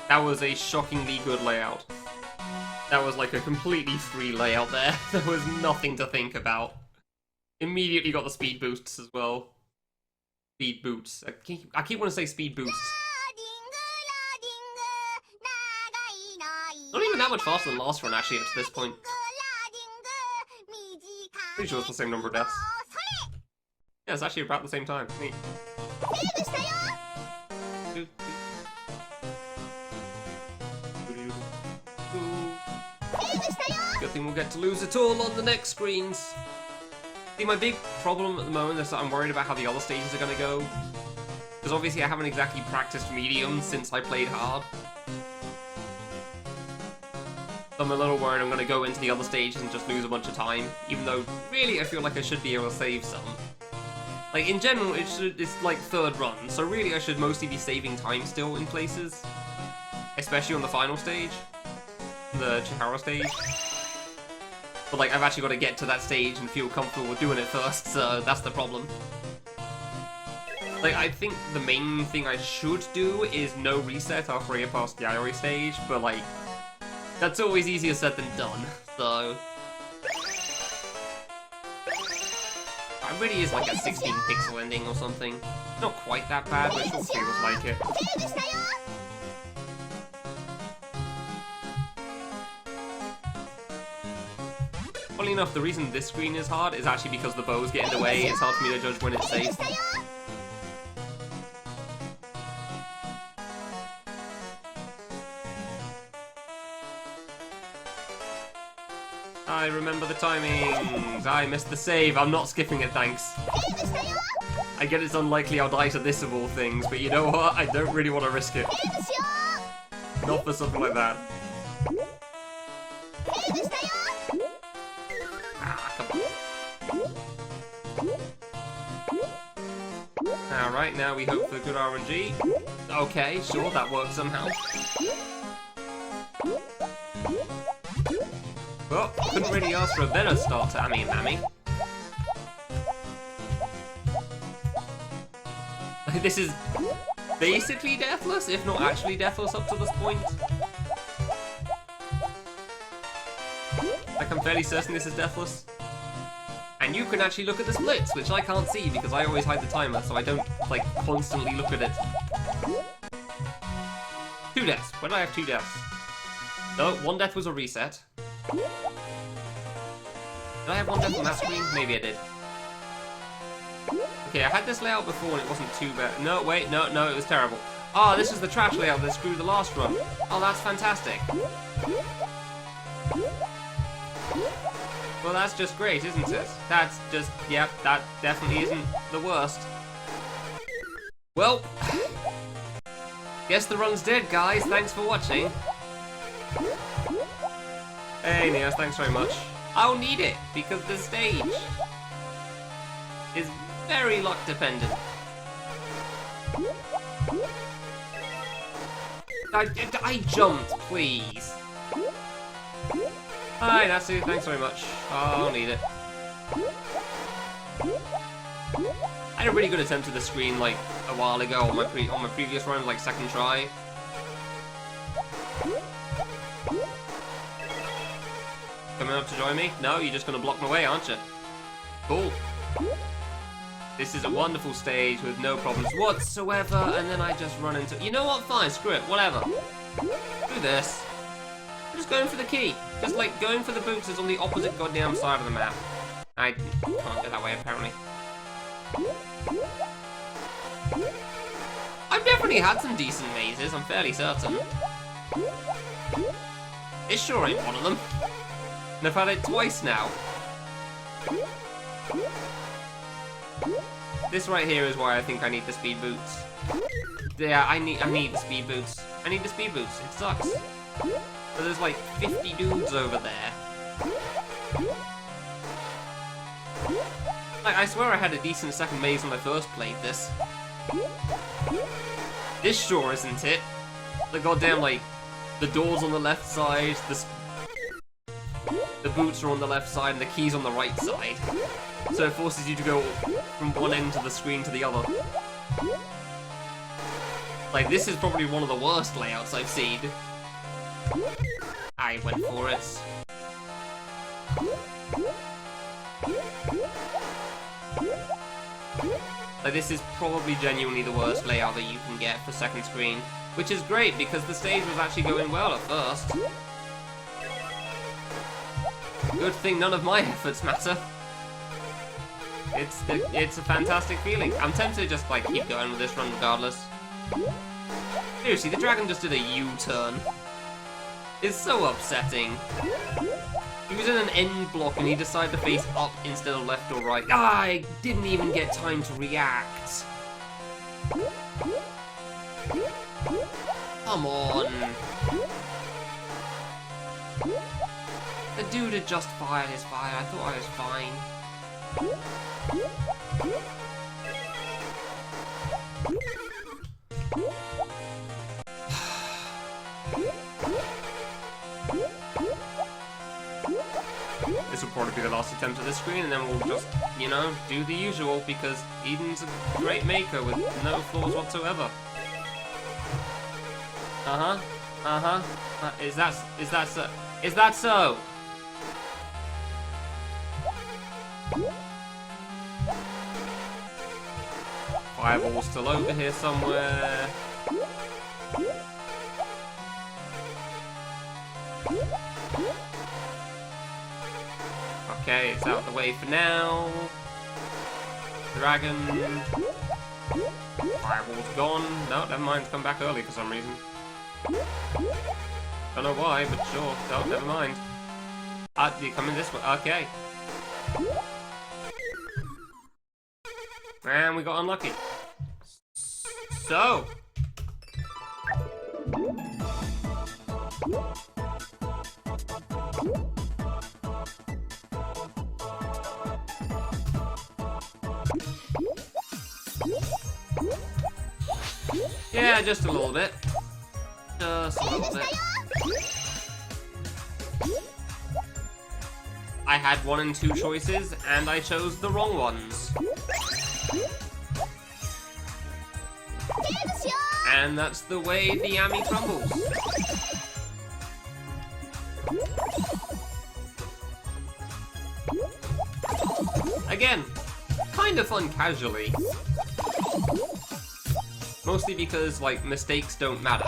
That was a shockingly good layout. That was like a completely free layout there. There was nothing to think about. Immediately got the speed boosts as well. Speed boots. I keep wanting to say speed boosts. Not even that much faster than last run, actually, up to this point. Pretty sure it's the same number of deaths. Yeah, it's actually about the same time. Neat. Good thing we'll get to lose it all on the next screens. See, my big problem at the moment is that I'm worried about how the other stages are going to go. Because obviously I haven't exactly practiced medium since I played hard. So I'm a little worried I'm going to go into the other stages and just lose a bunch of time. Even though, really, I feel like I should be able to save some. Like, in general, it's like third run, so really I should mostly be saving time still in places. Especially on the final stage. The Chihara stage. But like, I've actually got to get to that stage and feel comfortable with doing it first, so that's the problem. Like, I think the main thing I should do is no reset after I get past the Iori stage, but like, that's always easier said than done, so... It really is like a 16 pixel ending or something. Not quite that bad, but it still feels like it. Funnily enough, the reason this screen is hard is actually because the bows get in the way. It's hard for me to judge when it's safe. I remember the timings. I missed the save. I'm not skipping it, thanks. I get it's unlikely I'll die to this of all things, but you know what? I don't really want to risk it. Not for something like that. Alright, now we hope for good RNG. Okay, sure, that works somehow. Well, couldn't really ask for a better start to Ami and Mammy. This is basically deathless, if not actually deathless up to this point. Like, I'm fairly certain this is deathless. And you can actually look at the splits, which I can't see because I always hide the timer, so I don't, like, constantly look at it. 2 deaths. Why did I have 2 deaths? No, 1 death was a reset. Did I have 1 death on that screen? Maybe I did. Okay, I had this layout before and it wasn't too bad. No, wait, no, it was terrible. Oh, this is the trash layout that screwed the last run. Oh, that's fantastic. Well, that's just great, isn't it? That's just, yep, that definitely isn't the worst. Well, guess the run's dead, guys. Thanks for watching. Hey, Neos, thanks very much. I'll need it, because the stage is very luck dependent. I jumped, please. Hi, Natsu, thanks very much. I'll need it. I had a really good attempt at the screen like a while ago on my previous run, like second try. Coming up to join me? No, you're just gonna block my way, aren't you? Cool. This is a wonderful stage with no problems whatsoever, and then I just run into... You know what? Fine, screw it, whatever. Do this. I'm just going for the key. Just like going for the boots is on the opposite goddamn side of the map. I can't get that way, apparently. I've definitely had some decent mazes, I'm fairly certain. This sure ain't one of them. And I've had it twice now. This right here is why I think I need the speed boots. Yeah, I need the speed boots. I need the speed boots. It sucks. But there's like 50 dudes over there. Like, I swear I had a decent second maze when I first played this. This sure isn't it. The goddamn, like, the door's on the left side, the boots are on the left side, and the key's on the right side. So it forces you to go from one end of the screen to the other. Like, this is probably one of the worst layouts I've seen. I went for it. Like, this is probably genuinely the worst layout that you can get for second screen. Which is great, because the stage was actually going well at first. Good thing none of my efforts matter. It's a fantastic feeling. I'm tempted to just, like, keep going with this run regardless. Seriously, the dragon just did a U-turn. It's so upsetting. He was in an end block and he decided to face up instead of left or right. Ah, I didn't even get time to react. Come on. The dude had just fired his fire. I thought I was fine. This will probably be the last attempt at this screen, and then we'll just, you know, do the usual, because Eden's a great maker with no flaws whatsoever. Is that so? Is that so? Fireball's still over here somewhere. Okay, it's out of the way for now. Dragon. Fireball's gone. No, never mind, it's come back early for some reason. Don't know why, but sure. No, never mind. You're coming this way. Okay. And we got unlucky. So. Yeah, just a little bit. Just a little bit. I had 1 and 2 choices, and I chose the wrong ones. And that's the way the Ami crumbles. Again, kind of fun casually. Mostly because, like, mistakes don't matter.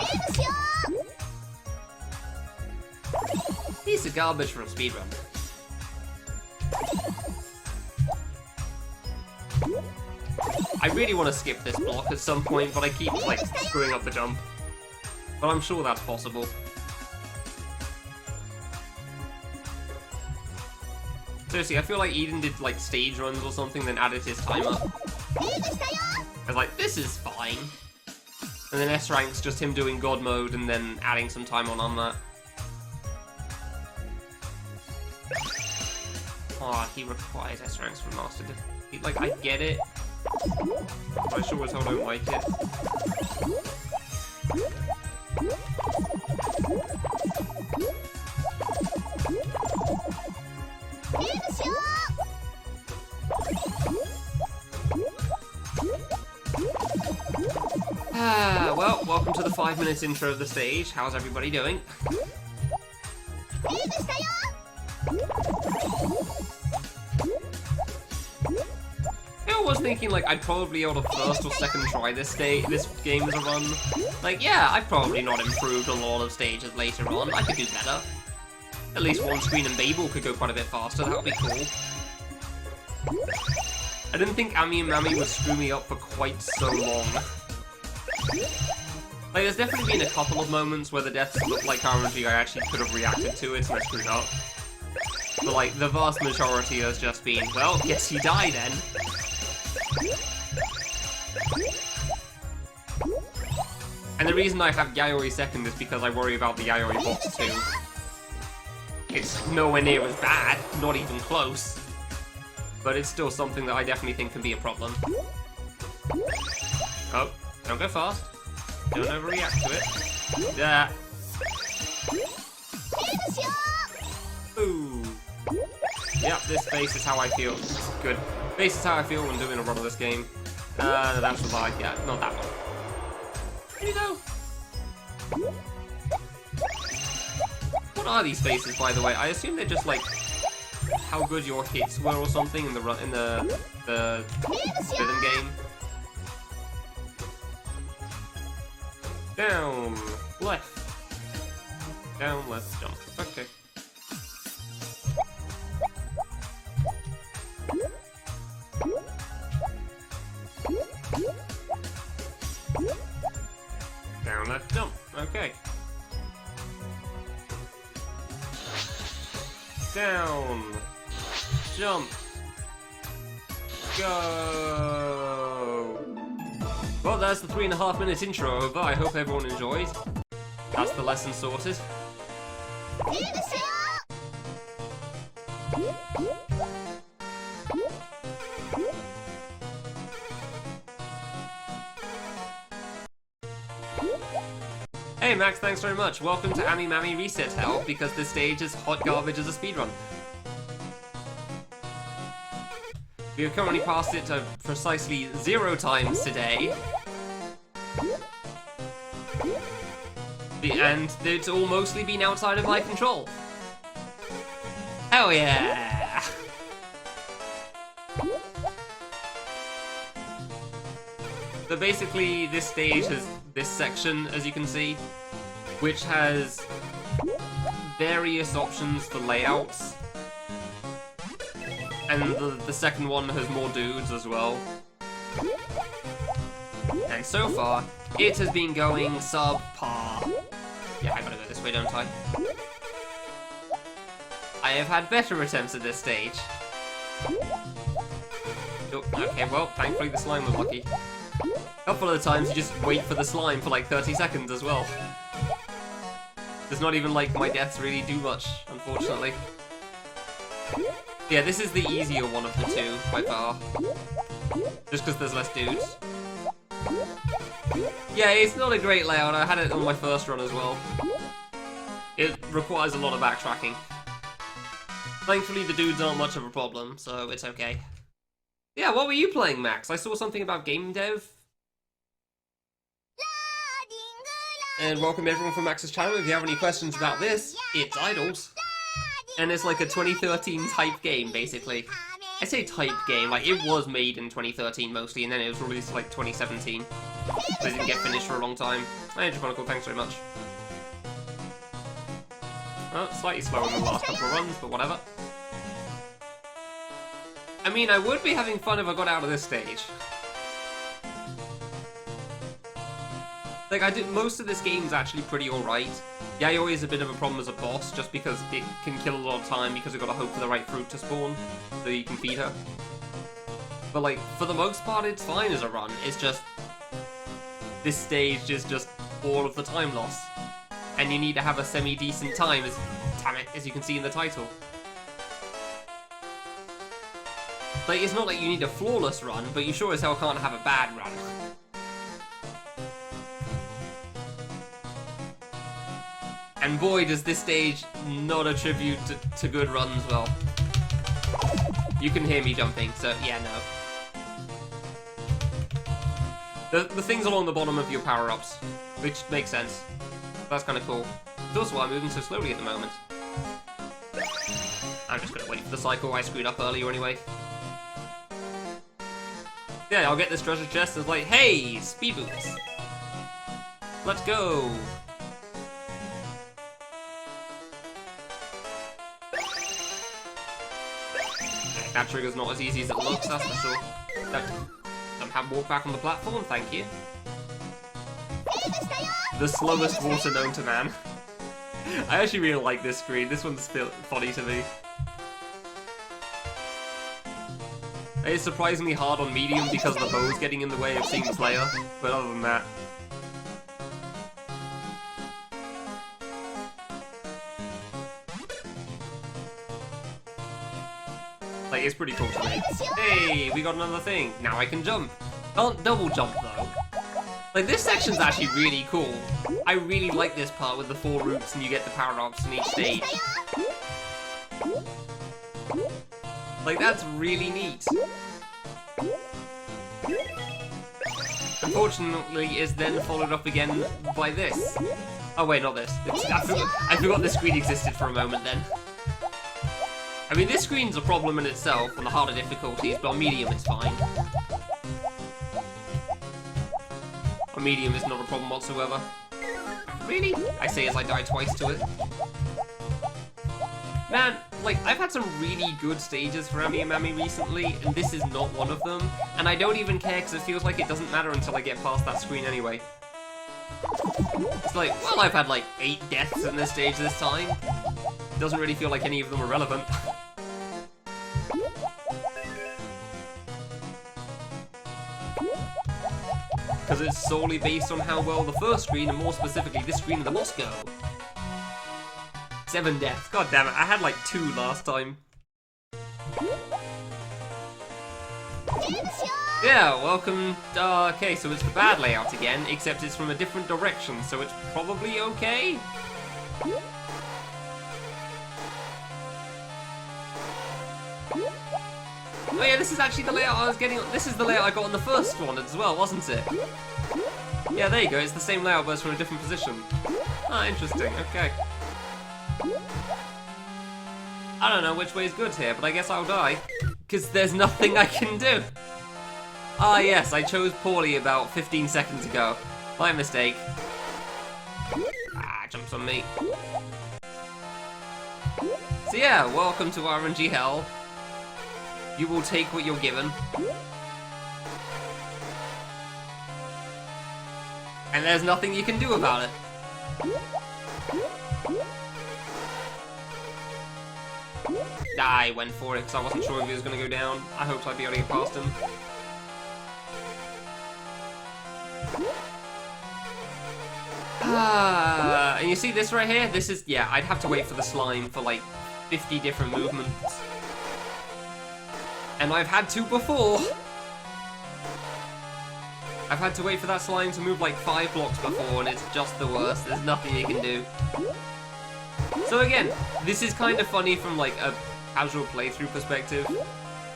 Piece of garbage from speedrun. I really want to skip this block at some point, but I keep, like, screwing up the jump. But I'm sure that's possible. Seriously, I feel like Eden did, like, stage runs or something, then added his timer. I was like, this is fine. And then S rank's just him doing God mode and then adding some time on that. Oh, he requires S ranks for master. Like, I get it. But I sure as hell don't like it. Well, welcome to the 5-minute intro of the stage. How's everybody doing? I was thinking like I'd probably be able to first or second try this game as a run. Like, yeah, I've probably not improved a lot of stages later on. I could do better. At least One Screen and Babel could go quite a bit faster. That would be cool. I didn't think Ami and Mami would screw me up for quite so long. Like, there's definitely been a couple of moments where the deaths looked like currently I actually could have reacted to it and I screwed up. But like, the vast majority has just been, well, guess you die then. And the reason I have Yayoi second is because I worry about the Yayoi box too. It's nowhere near as bad, not even close. But it's still something that I definitely think can be a problem. Oh, don't go fast. Don't overreact to it. Yeah. Ooh. Yep, this face is how I feel. Good. Face is how I feel when doing a run of this game. That's what I get. Not that one. Here you go. What are these faces, by the way? I assume they're just like how good your hits were or something in the rhythm game. Down, left, jump. Okay. Down, left, jump. Okay. Down, jump, go. Well, that's the 3.5-minute intro over. I hope everyone enjoyed. That's the lesson sorted. Hey Max, thanks very much. Welcome to Ami Mami Reset Hell, because this stage is hot garbage as a speedrun. We have currently passed it precisely 0 times today. And it's all mostly been outside of my control. Hell yeah! So basically, this stage has this section, as you can see, which has various options for layouts. And the second one has more dudes as well. And so far, it has been going subpar. Yeah, I gotta go this way, don't I? I have had better attempts at this stage. Oh, okay, well, thankfully the slime was lucky. A couple of the times you just wait for the slime for like 30 seconds as well. There's not even like my deaths really do much, unfortunately. Yeah, this is the easier one of the two, by far. Just because there's less dudes. Yeah, it's not a great layout. I had it on my first run as well. It requires a lot of backtracking. Thankfully, the dudes aren't much of a problem, so it's okay. Yeah, what were you playing, Max? I saw something about game dev. And welcome everyone from Max's channel. If you have any questions about this, it's Idols. And it's like a 2013 type game, basically. I say type game, like it was made in 2013 mostly, and then it was released like 2017. So it didn't get finished for a long time. Hey, Chronicle, thanks very much. Well, slightly slower than the last couple of runs, but whatever. I mean, I would be having fun if I got out of this stage. Like, most of this game's actually pretty alright. Yayoi is a bit of a problem as a boss, just because it can kill a lot of time because you've got to hope for the right fruit to spawn, so you can feed her. But like, for the most part, it's fine as a run. It's just, this stage is just all of the time loss. And you need to have a semi-decent time, as you can see in the title. Like, it's not like you need a flawless run, but you sure as hell can't have a bad run. And boy, does this stage not attribute to good runs well. You can hear me jumping, so yeah, no. The things along the bottom of your power-ups. which makes sense. That's kind of cool. It's also why I'm moving so slowly at the moment. I'm just gonna wait for the cycle. I screwed up earlier anyway. Yeah, I'll get this treasure chest and it's like, hey, speed boots. Let's go. That trigger's not as easy as it looks, that's for sure. Somehow walk back on the platform, thank you. The slowest water known to man. I actually really like this screen. This one's funny to me. It's surprisingly hard on medium because the bow's getting in the way of seeing the player, but other than that. Like, it's pretty cool to me. Hey, we got another thing. Now I can jump. Can't double jump though. Like, this section's actually really cool. I really like this part with the 4 routes and you get the power-ups in each stage. Like, that's really neat. Unfortunately, it's then followed up again by this. Oh wait, not this. I forgot this screen existed for a moment then. I mean, this screen's a problem in itself on the harder difficulties, but on medium it's fine. On medium it's not a problem whatsoever. Really? I say as I die twice to it. Man, like, I've had some really good stages for Ami and Mami recently, and this is not one of them. And I don't even care, because it feels like it doesn't matter until I get past that screen anyway. It's like, well, I've had like 8 deaths in this stage this time. It doesn't really feel like any of them are relevant. Because it's solely based on how well the first screen, and more specifically this screen and the boss go. 7 deaths. God damn it, I had like 2 last time. Yeah, welcome. Okay, so it's the bad layout again, except it's from a different direction, so it's probably okay? Oh yeah, this is actually the layout I was getting. This is the layout I got on the first one as well, wasn't it? Yeah, there you go, it's the same layout but it's from a different position. Ah, interesting, okay. I don't know which way is good here, but I guess I'll die. Because there's nothing I can do. Ah yes, I chose poorly about 15 seconds ago. My mistake. Ah, jumps on me. So yeah, welcome to RNG Hell. You will take what you're given. And there's nothing you can do about it. I went for it because I wasn't sure if he was going to go down. I hoped I'd be able to get past him. And you see this right here? This is, yeah, I'd have to wait for the slime for like 50 different movements. And I've had to before. I've had to wait for that slime to move like 5 blocks before, and it's just the worst. There's nothing you can do. So again, this is kind of funny from like a casual playthrough perspective.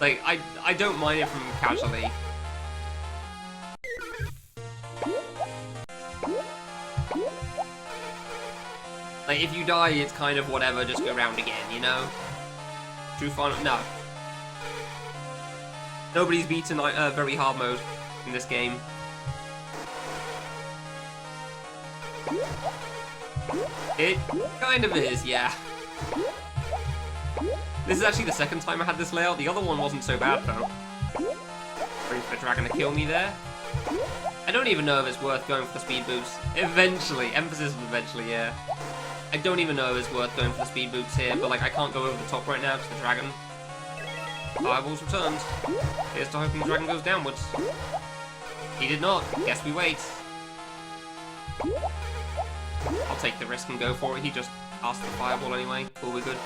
Like, I don't mind it from casually. Like, if you die, it's kind of whatever, just go round again, you know? True fun? No. Nobody's beaten very hard mode in this game. It kind of is, yeah. This is actually the second time I had this layout. The other one wasn't so bad, though. Waiting for the dragon to kill me there. I don't even know if it's worth going for the speed boots. Eventually. Emphasis on eventually, yeah. I don't even know if it's worth going for the speed boots here, but like I can't go over the top right now because the dragon. Fireball's returned. Here's to hoping the dragon goes downwards. He did not. Guess we wait. I'll take the risk and go for it. He just cast the fireball anyway. Cool, we're good.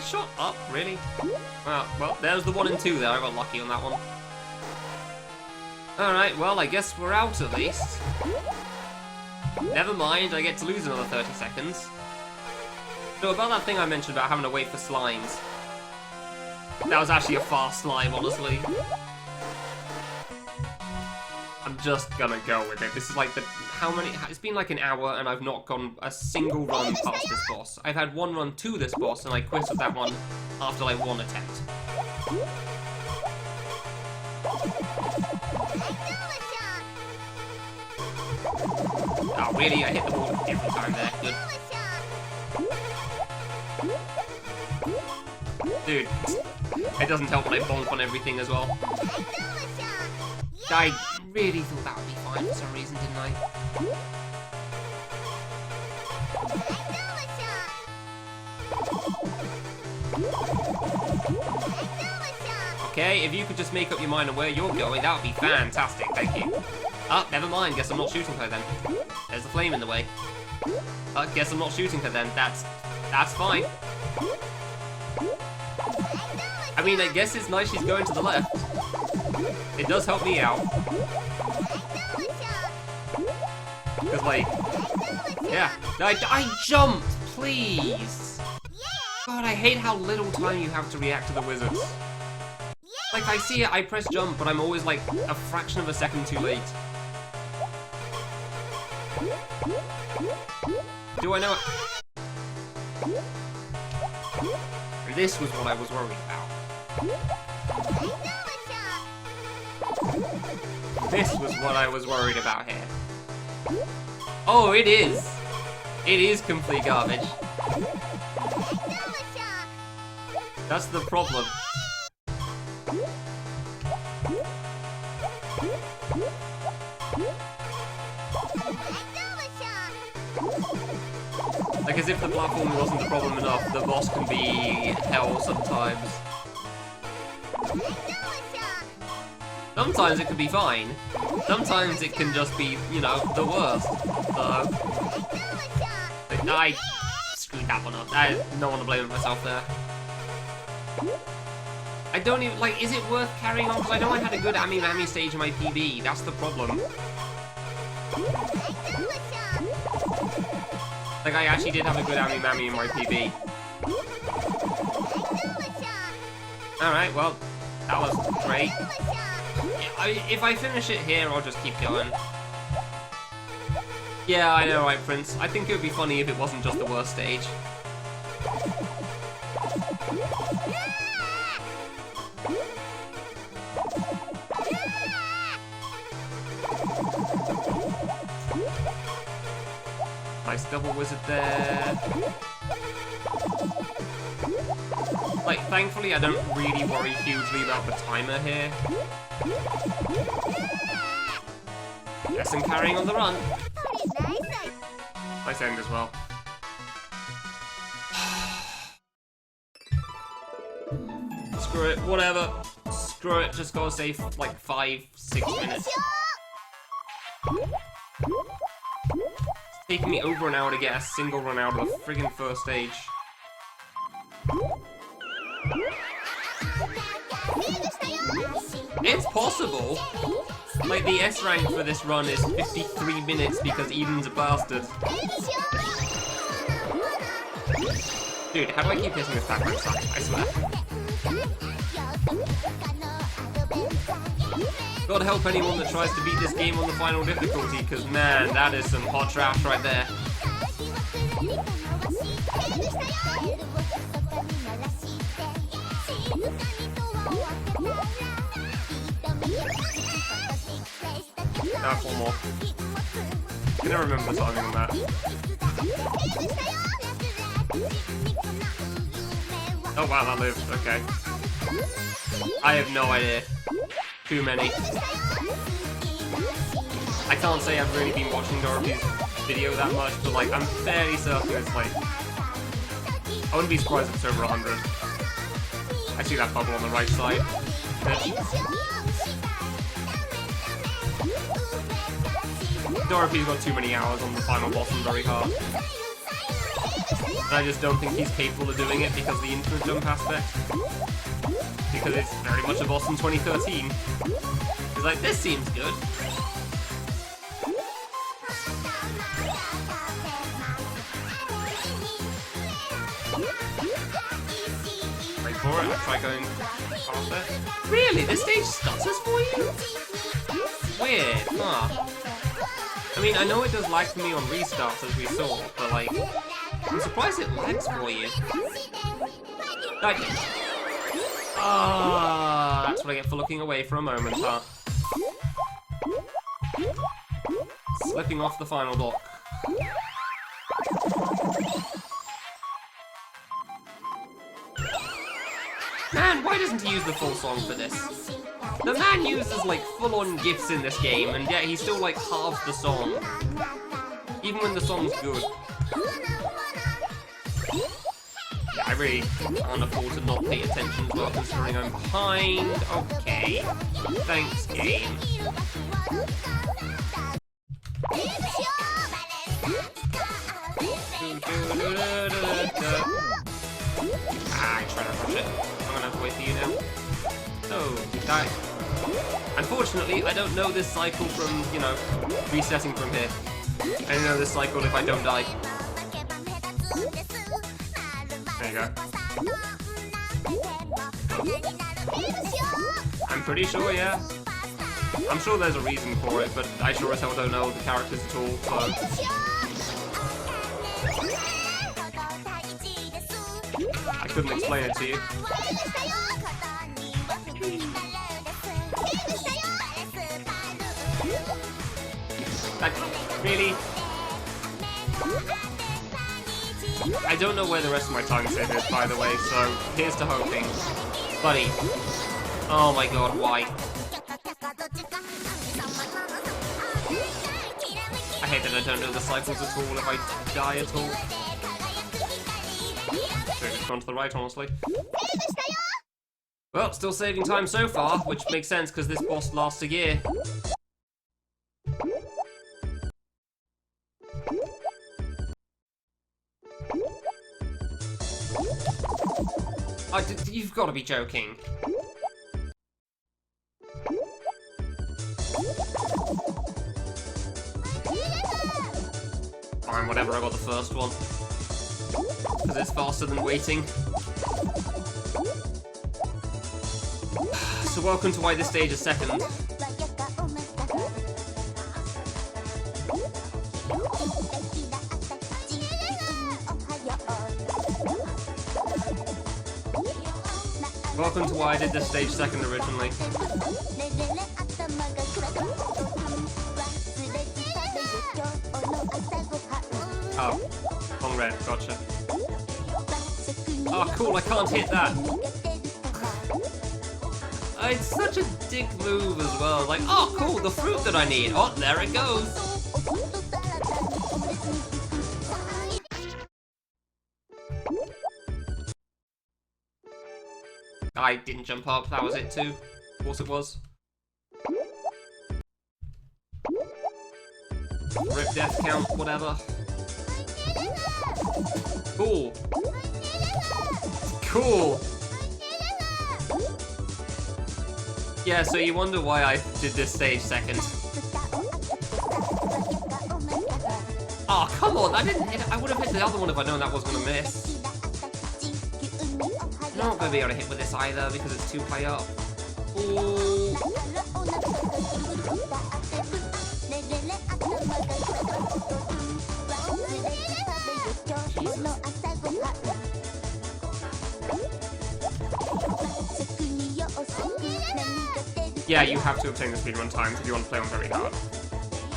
Shut up, really? Well, there's the 1 and 2 there. I got lucky on that one. Alright, well, I guess we're out at least. Never mind, I get to lose another 30 seconds. So about that thing I mentioned about having to wait for slimes. That was actually a fast slime, honestly. I'm just gonna go with it. This is like the... How many... It's been like an hour and I've not gone a single run past this boss. I've had one run to this boss and I quit at that one after like one attempt. Oh, really? I hit the wall every time there. Good. Dude, it doesn't help when I bonk on everything as well. I really thought that would be fine for some reason, didn't I? Okay, if you could just make up your mind on where you're going, that would be fantastic, thank you. Oh, never mind, guess I'm not shooting her then. There's the flame in the way. Guess I'm not shooting her then, that's fine. I mean, I guess it's nice she's going to the left. It does help me out. Because, like, yeah. I jumped, please. God, I hate how little time you have to react to the wizards. Like, I see it, I press jump, but I'm always, like, a fraction of a second too late. Do I know it? This was what I was worried about. This was what I was worried about here. Oh, it is! It is complete garbage. That's the problem. Like, as if the platform wasn't the problem enough, the boss can be hell sometimes. Sometimes it can be fine. Sometimes it can just be, you know, the worst. So... I screwed that one up. I don't want to blame myself there. I don't even, like, is it worth carrying on? Because I know I had a good Ami-Mami stage in my PB. That's the problem. Like, I actually did have a good Ami-Mami in my PB. Alright, well, that was great. If I finish it here, I'll just keep going. Yeah, I know, right, Prince? I think it would be funny if it wasn't just the worst stage. Nice double wizard there. Like, thankfully I don't really worry hugely about the timer here. Yes, I'm carrying on the run. Nice end as well. Screw it, whatever. Screw it, just gotta save like 5-6 minutes. It's taking me over an hour to get a single run out of the friggin' first stage. It's possible! Like, the S rank for this run is 53 minutes because Eden's a bastard. Dude, how do I keep hitting this backward side? I swear. God help anyone that tries to beat this game on the final difficulty, because man, that is some hot trash right there. One more. I can never remember the timing on that. Oh wow, that lived. Okay. I have no idea. Too many. I can't say I've really been watching Dorothy's video that much, but like, I'm fairly certain it's like... I wouldn't be surprised if it's over 100. I see that bubble on the right side. Dorothy's got too many hours on the final boss and very hard. And I just don't think he's capable of doing it because of the infinite jump aspect. Because it's very much a boss in 2013. He's like, this seems good. for it. I try going past it. Really? This stage stutters for you? Weird, huh? I mean, I know it does lag for me on restarts, as we saw, but like, I'm surprised it lags for you. Like, that's what I get for looking away for a moment, huh? Slipping off the final block. Man, why doesn't he use the full song for this? The man uses like full-on gifts in this game, and yet he still like halves the song. Even when the song's good. Yeah, I really can't afford to not pay attention as well, considering I'm behind. Okay. Thanks, game. I try to rush it. I'm gonna have to wait for you now. Oh, die. Unfortunately, I don't know this cycle from, you know, resetting from here. I don't know this cycle if I don't die. There you go. I'm pretty sure, yeah. I'm sure there's a reason for it, but I sure as hell don't know the characters at all, so... I couldn't explain it to you. Really? I don't know where the rest of my time save is, by the way, so here's to hoping. Buddy. Oh my god, why? I hate that I don't know the cycles at all if I die at all. Should have just gone to the right, honestly. Well, still saving time so far, which makes sense because this boss lasts a year. You've got to be joking. Fine, whatever, I got the first one. Because it's faster than waiting. So welcome to why this stage is second. Welcome to why I did this stage second originally. Oh, wrong red, gotcha. Oh cool, I can't hit that. It's such a dick move as well. Like, oh cool, the fruit that I need. Oh, there it goes. I didn't jump up, that was it too. Of course it was. Rip death count, whatever. Cool. Cool. Yeah, so you wonder why I did this stage second. Oh, come on, I didn't hit it. I would have hit the other one if I'd known that was gonna miss. I'm not going to be able to hit with this either because it's too high up. Ooh. Yeah, you have to obtain the speedrun times if you want to play on very hard.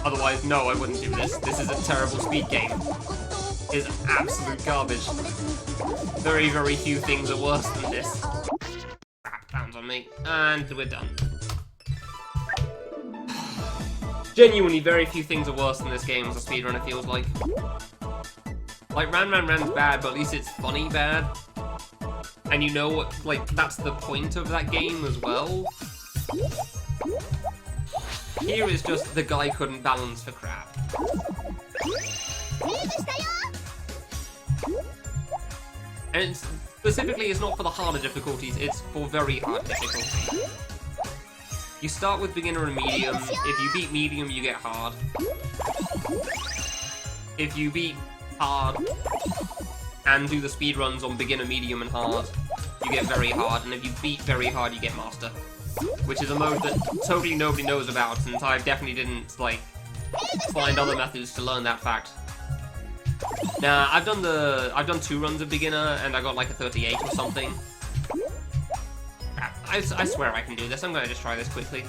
Otherwise, no, I wouldn't do this. This is a terrible speed game. It's absolute garbage. Very, very few things are worse than this. Crap, pounds on me. And we're done. Genuinely, very few things are worse than this game as a speedrun, it feels like. Like, Ran's bad, but at least it's funny bad. And you know what, like, that's the point of that game as well. Here is just the guy couldn't balance for crap. And specifically, it's not for the harder difficulties, it's for very hard difficulty. You start with beginner and medium. If you beat medium, you get hard. If you beat hard and do the speedruns on beginner, medium, and hard, you get very hard, and if you beat very hard, you get master. Which is a mode that totally nobody knows about, since I definitely didn't, like, find other methods to learn that fact. Now, I've done 2 runs of beginner, and I got like a 38 or something. I swear I can do this. I'm gonna just try this quickly.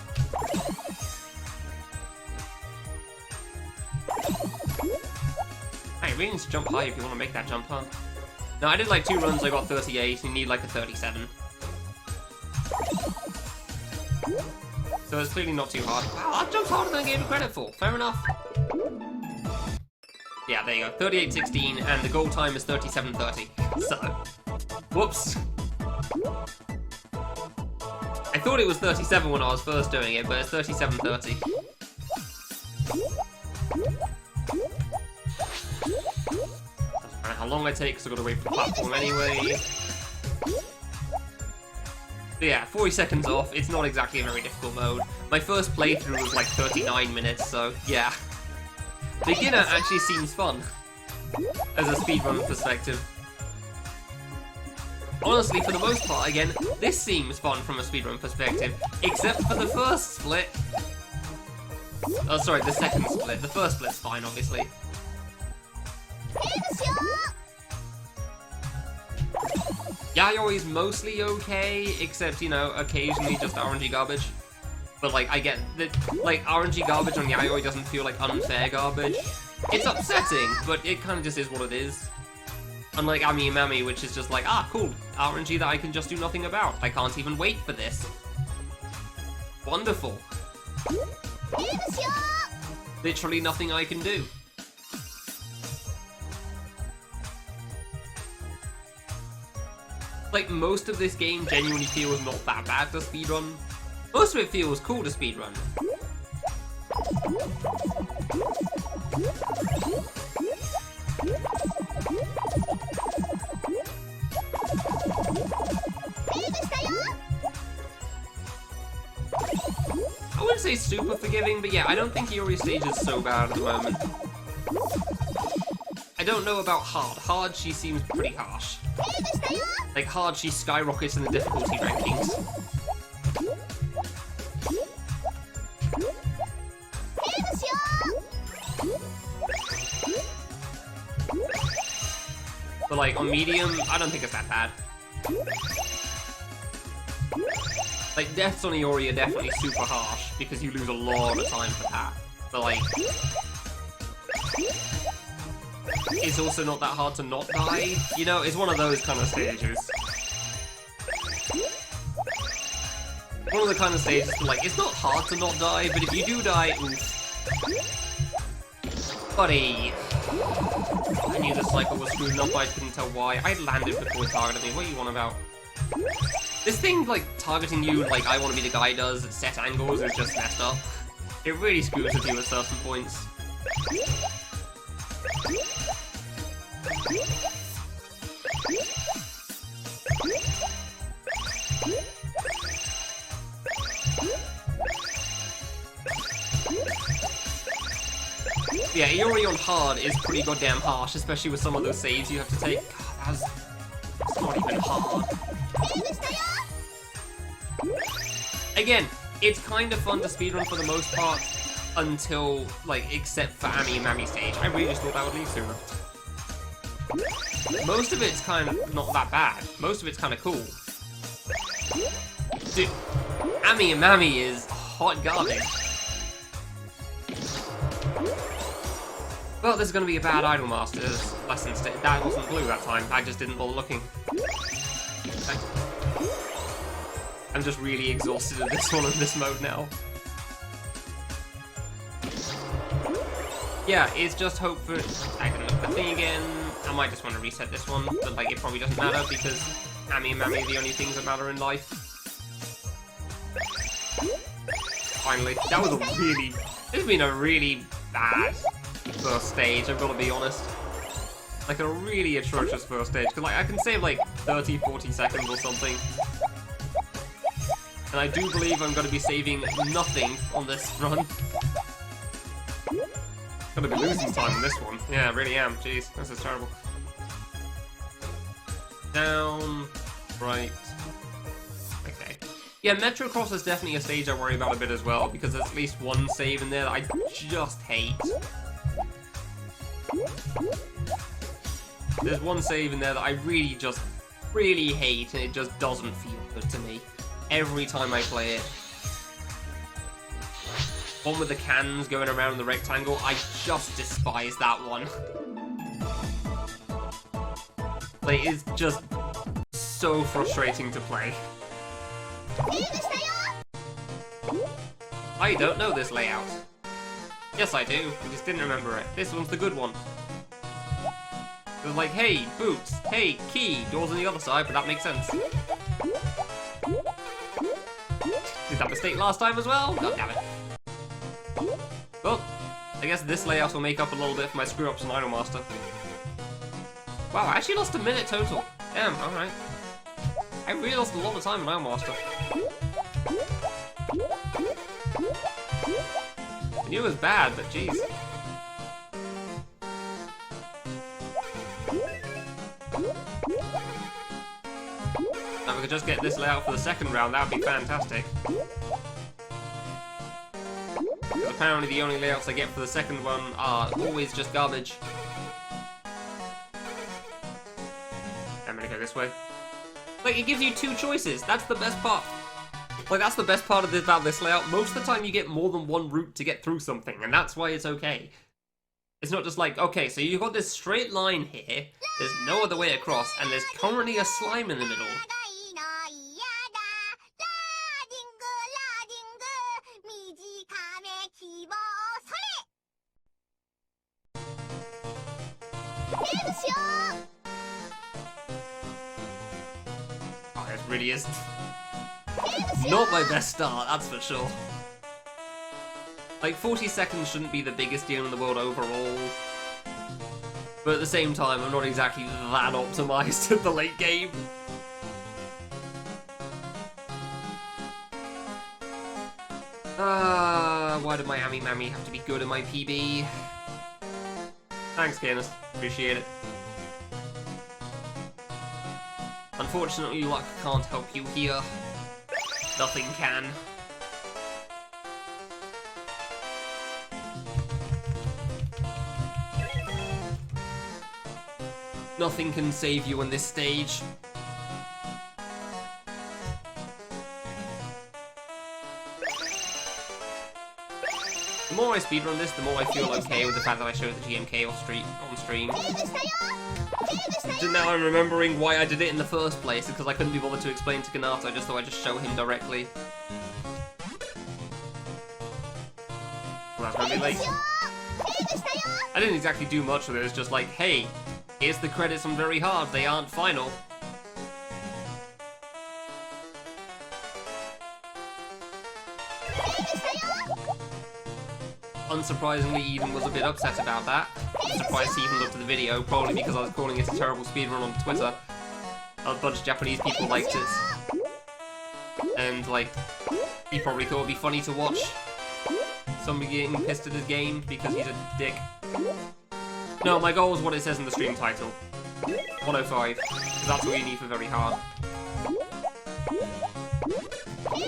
Hey, you really need to jump high if you want to make that jump, huh? No, I did like 2 runs, I got 38, and you need like a 37. So it's clearly not too hard. Wow, I've jumped harder than I gave it credit for. Fair enough. Yeah, there you go. 38.16, and the goal time is 37.30. So, whoops. I thought it was 37 when I was first doing it, but it's 37.30. Doesn't matter how long I take, because I've got to wait for the platform anyway. But yeah, 40 seconds off. It's not exactly a very difficult mode. My first playthrough was like 39 minutes, so yeah. Beginner actually seems fun, as a speedrun perspective. Honestly, for the most part, again, this seems fun from a speedrun perspective, except for the first split. Oh, sorry, the second split. The first split's fine, obviously. Yayoi's mostly okay, except, you know, occasionally just RNG garbage. But, like, I get that, like, RNG garbage on Yayoi doesn't feel like unfair garbage. It's upsetting, but it kind of just is what it is. Unlike Ami and Mami, which is just like, ah, cool, RNG that I can just do nothing about. I can't even wait for this. Wonderful. Literally nothing I can do. Like, most of this game genuinely feels not that bad to speedrun. Most of it feels cool to speedrun. I wouldn't say super forgiving, but yeah, I don't think Iori's stage is so bad at the moment. I don't know about hard. Hard, she seems pretty harsh. Like, hard, she skyrockets in the difficulty rankings. But, like, on medium, I don't think it's that bad. Like, deaths on Iori are definitely super harsh, because you lose a lot of time for that. But, like, it's also not that hard to not die. You know, it's one of those kind of stages. One of the kind of stages where, like, it's not hard to not die, but if you do die, oof. Buddy. I knew the cycle was screwed up, I couldn't tell why. I landed before it targeted me. What are you on about? This thing, like, targeting you like I Want to Be The Guy does at set angles is just messed up. It really screws with you at certain points. Yeah, Iori on hard is pretty goddamn harsh, especially with some of those saves you have to take. God, that's not even hard. Again, it's kind of fun to speedrun for the most part, until, like, except for Ami and Mami stage. I really just thought that would leave sooner. Most of it's kind of not that bad. Most of it's kind of cool. Dude, Ami and Mami is hot garbage. Well, this is going to be a bad Idol Masters lesson. That wasn't blue that time. I just didn't bother looking. I'm just really exhausted at this one in this mode now. Yeah, it's just hope for... I can look at the thing again. I might just want to reset this one, but, like, it probably doesn't matter because Ami and Mami are the only things that matter in life. Finally. That was a really... This has been a really bad first stage, I've got to be honest. Like, a really atrocious first stage, because, like, I can save, like, 30, 40 seconds or something. And I do believe I'm going to be saving nothing on this run. Gonna be losing time on this one. Yeah, I really am. Jeez, this is terrible. Down, right, Yeah, Metro Cross is definitely a stage I worry about a bit as well, because there's at least one save in there that I just hate. There's one save in there that I really hate, and it just doesn't feel good to me every time I play it. One with the cans going around the rectangle, I just despise that one. Like, it's just so frustrating to play. I don't know this layout. Yes, I do. I just didn't remember it. This one's the good one. It was like, hey, boots. Hey, key. Doors on the other side, but that makes sense. Did that mistake last time as well? God damn it. Well, I guess this layout will make up a little bit for my screw-ups in Idolmaster. Wow, I actually lost a minute total. Damn, alright. I really lost a lot of time in Idolmaster. I knew it was bad, but jeez. Now we could just get this layout for the second round, that would be fantastic. Because apparently the only layouts I get for the second one are always just garbage. I'm gonna go this way. Like, it gives you two choices, that's the best part. Like, that's the best part of this, about this layout. Most of the time you get more than one route to get through something, and that's why it's okay. It's not just like, okay, so you've got this straight line here, there's no other way across, and there's currently a slime in the middle. Oh, this really is not my best start, that's for sure. Like, 40 seconds shouldn't be the biggest deal in the world overall. But at the same time, I'm not exactly that optimized in the late game. Why did my Ami Mammy have to be good in my PB? Thanks, Canis. Appreciate it. Unfortunately, luck can't help you here. Nothing can. Nothing can save you on this stage. The more I speedrun this, the more I feel okay with the fact that I showed the GMK on stream. Now I'm remembering why I did it in the first place, because I couldn't be bothered to explain to Ganato, I just thought I'd just show him directly. Well, that's gonna be late. I didn't exactly do much with it, it was just like, hey, here's the credits on Very Hard, they aren't final. Unsurprisingly, Eden was a bit upset about that. I'm surprised he even looked at the video, probably because I was calling it a terrible speedrun on Twitter. A bunch of Japanese people liked it. And, like, he probably thought it'd be funny to watch somebody getting pissed at his game because he's a dick. No, my goal is what it says in the stream title. 105, because that's all you need for Very Hard.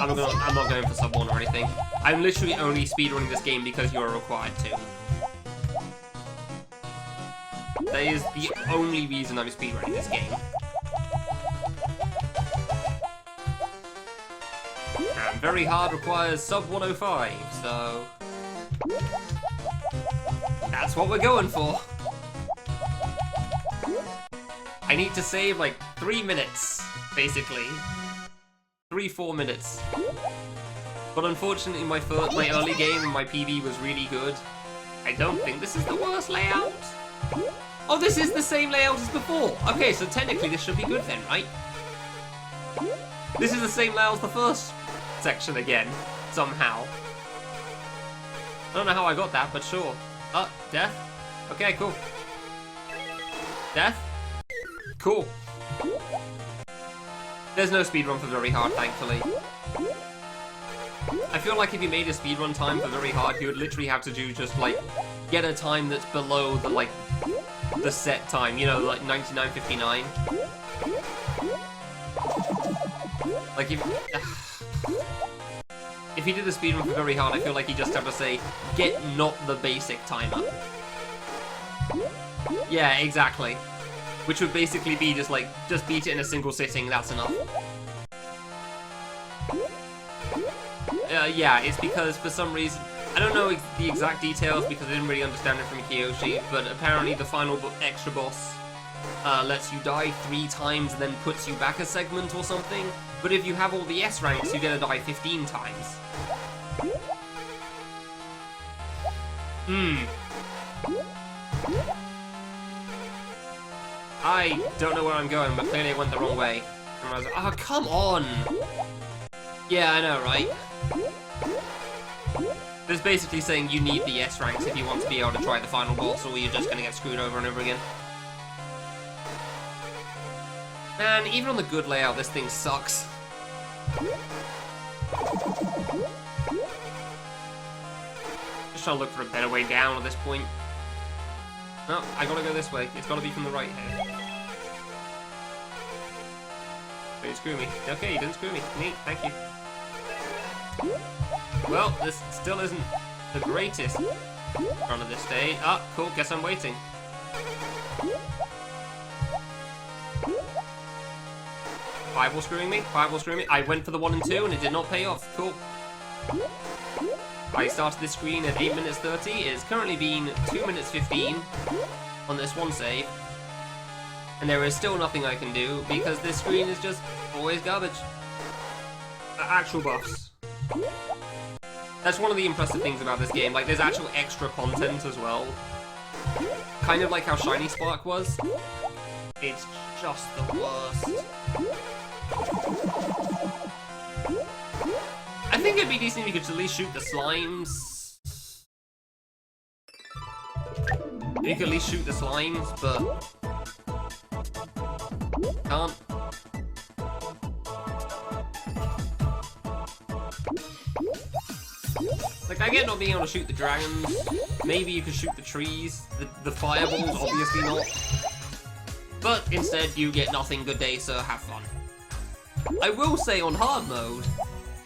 I'm not going for sub 1 or anything. I'm literally only speedrunning this game because you are required to. That is the only reason I'm speedrunning this game. And Very Hard requires sub 105, so... that's what we're going for. I need to save like 3 minutes, basically. 3-4 minutes. But unfortunately my early game and my PB was really good. I don't think this is the worst layout. Oh, this is the same layout as before. Okay, so technically this should be good then, right? This is the same layout as the first section again, somehow. I don't know how I got that, but sure. Oh, death? Okay, cool. Death? Cool. There's no speedrun for Very Hard, thankfully. I feel like if you made a speedrun time for Very Hard, you would literally have to do just, like, get a time that's below the, like, the set time, you know, like 99.59. Like, if... If he did the speedrun for very hard, I feel like he just had to say, get not the basic timer. Yeah, exactly. Which would basically be just like, just beat it in a single sitting, that's enough. Yeah, it's because for some reason, I don't know the exact details because I didn't really understand it from Kiyoshi, but apparently the final extra boss lets you die 3 times and then puts you back a segment or something. But if you have all the S ranks, you get to die 15 times. I don't know where I'm going, but clearly I went the wrong way. And I was like, oh, come on! Yeah, I know, right? It's basically saying you need the S ranks if you want to be able to try the final boss, or you're just gonna get screwed over and over again. Man, even on the good layout, this thing sucks. Just trying to look for a better way down at this point. No, I gotta go this way. It's gotta be from the right here. Don't screw me. Okay, you didn't screw me. Neat, thank you. Well, this still isn't the greatest run of this stage. Ah, cool, guess I'm waiting. Fireball screwing me, fireball screwing me. I went for the 1 and 2 and it did not pay off. Cool. I started this screen at 8 minutes 30. It's currently been 2 minutes 15 on this one save. And there is still nothing I can do because this screen is just always garbage. Actual buffs. That's one of the impressive things about this game. Like, there's actual extra content as well. Kind of like how Shiny Spark was. It's just the worst. I think it'd be decent if you could at least shoot the slimes. You could at least shoot the slimes, but can't. Like, I get not being able to shoot the dragons. Maybe you could shoot the trees. The fireballs, obviously not. But instead, you get nothing. Good day, sir. Have fun. I will say on hard mode,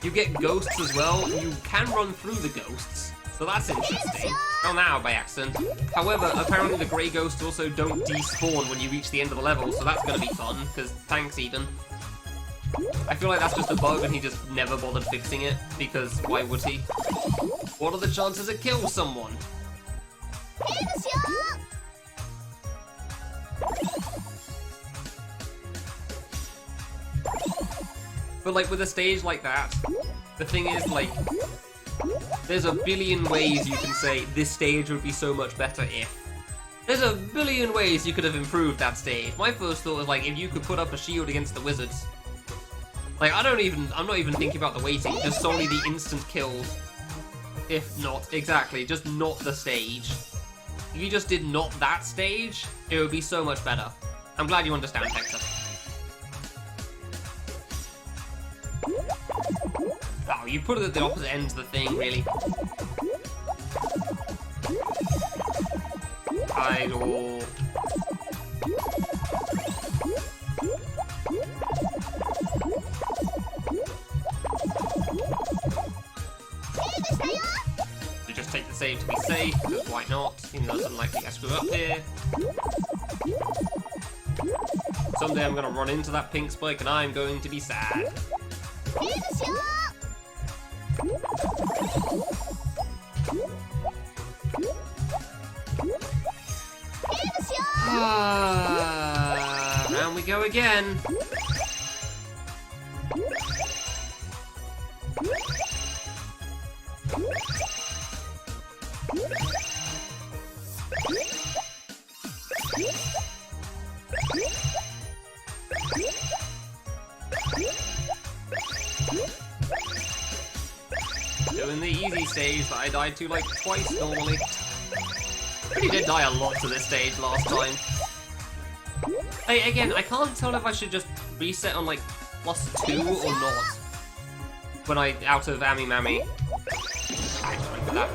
you get ghosts as well. You can run through the ghosts, so that's interesting. Oh, now by accident. However, apparently the grey ghosts also don't despawn when you reach the end of the level, so that's gonna be fun, because thanks, Eden. I feel like that's just a bug and he just never bothered fixing it, because why would he? What are the chances it kills someone? But like with a stage like that, the thing is like, there's a billion ways you can say this stage would be so much better if. There's a billion ways you could have improved that stage. My first thought was like, if you could put up a shield against the wizards. Like, I'm not even thinking about the waiting, just solely the instant kills. If not, exactly, just not the stage. If you just did not that stage, it would be so much better. I'm glad you understand, Hector. Oh, you put it at the opposite ends of the thing, really. Idol. You just take the save to be safe, because why not? Even though it's unlikely I screw up here. Someday I'm gonna run into that pink spike and I'm going to be sad. Round we go again. Doing the easy stage that I died to like twice normally. I really did die a lot to this stage last time. Hey, again, I can't tell if I should just reset on like +2 or not. When I out of Ami Mami. I just went for that.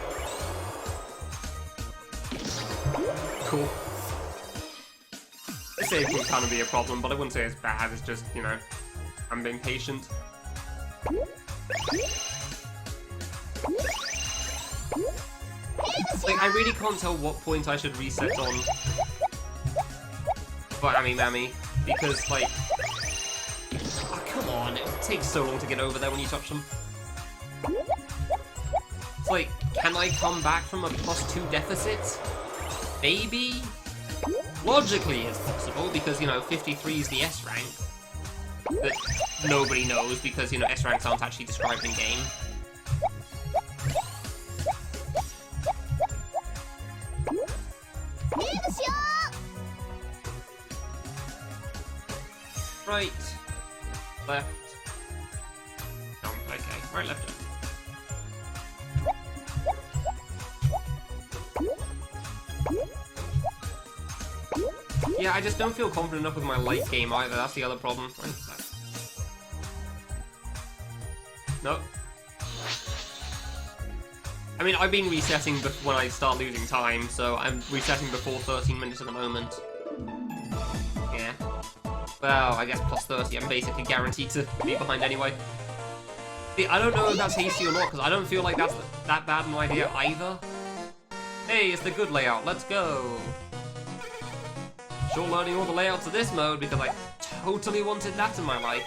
Cool. This save can kind of be a problem, but I wouldn't say it's bad. It's just, you know, I'm being patient. Like, I really can't tell what point I should reset on Wanna Mammy, because, like... Oh, come on, it takes so long to get over there when you touch them. It's like, can I come back from a +2 deficit? Maybe? Logically it's possible, because, you know, 53 is the S rank. But nobody knows, because, you know, S ranks aren't actually described in-game. Right. Left. Oh, okay. Right, left. Yeah, I just don't feel confident enough with my late game either, that's the other problem. Nope. I mean, I've been resetting when I start losing time, so I'm resetting before 13 minutes at the moment. Yeah. Well, I guess +30, I'm basically guaranteed to be behind anyway. See, I don't know if that's hasty or not, because I don't feel like that's that bad an idea either. Hey, it's the good layout, let's go! Sure learning all the layouts of this mode, because I totally wanted that in my life.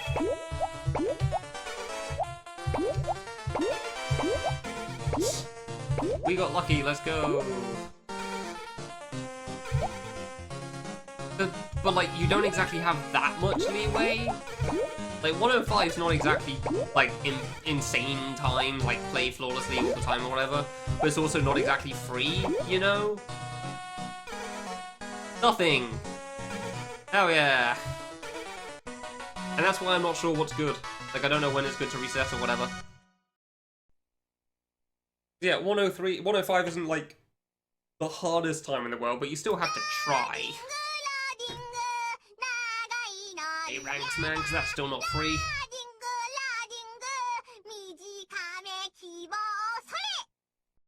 We got lucky, let's go! But like, you don't exactly have that much leeway. Like, 105 is not exactly, like, insane time, like, play flawlessly all the time or whatever, but it's also not exactly free, you know? Nothing! Hell yeah! And that's why I'm not sure what's good. Like, I don't know when it's good to reset or whatever. Yeah, 105 isn't, like, the hardest time in the world, but you still have to try. Hey, ranks, man, because that's still not free.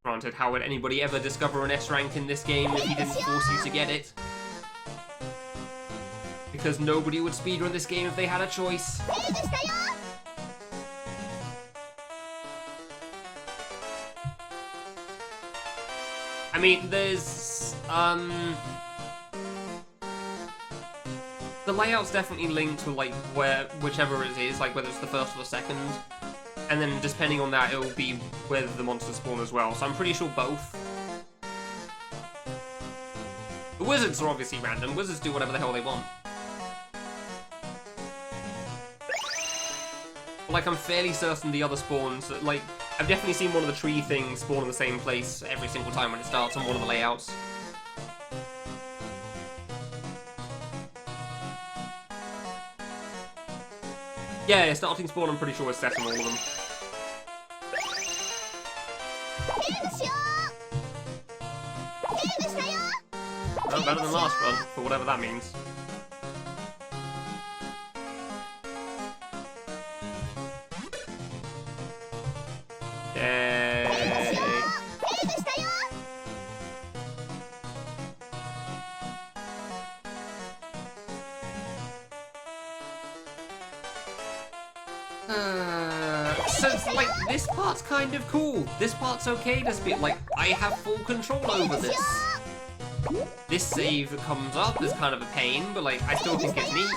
Granted, how would anybody ever discover an S rank in this game if he didn't force you to get it? Because nobody would speedrun this game if they had a choice. I mean, there's, the layout's definitely linked to, like, whichever it is, like, whether it's the first or the second. And then, depending on that, it'll be whether the monsters spawn as well, so I'm pretty sure both. The wizards are obviously random. Wizards do whatever the hell they want. But, like, I'm fairly certain the other spawns, like, I've definitely seen one of the tree things spawn in the same place every single time when it starts on one of the layouts. Yeah, starting spawn I'm pretty sure is set on all of them. Well, better than last run, for whatever that means. Yay! So, like, this part's kind of cool. This part's okay to speed. Like, I have full control over this. This save that comes up is kind of a pain, but, like, I still think it's neat.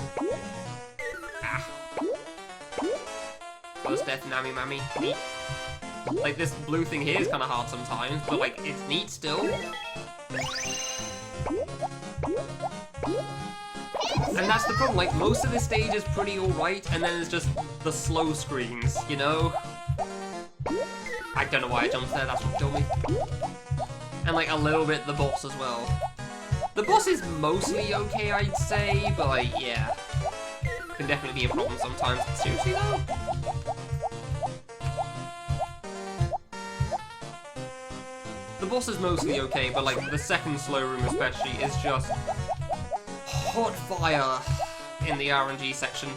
Ah. First death, Nami Mammy. Neat. Like, this blue thing here is kind of hard sometimes, but, like, it's neat still. And that's the problem, like, most of this stage is pretty alright, and then it's just the slow screens, you know? I don't know why I jumped there, that's what killed me. And, like, a little bit the boss as well. The boss is mostly okay, I'd say, but, like, yeah. Can definitely be a problem sometimes. Seriously, though? The boss is mostly okay, but, like, the second slow room especially is just hot fire in the RNG section.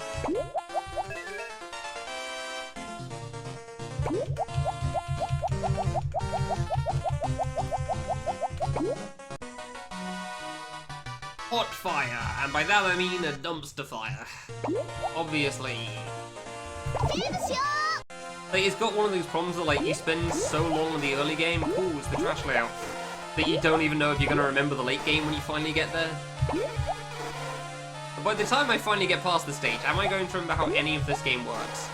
Hot fire, and by that I mean a dumpster fire. Obviously. Like, it's got one of those problems that, like, you spend so long in the early game, cool, it's the trash layout, that you don't even know if you're going to remember the late game when you finally get there. By the time I finally get past the stage, am I going to remember how any of this game works?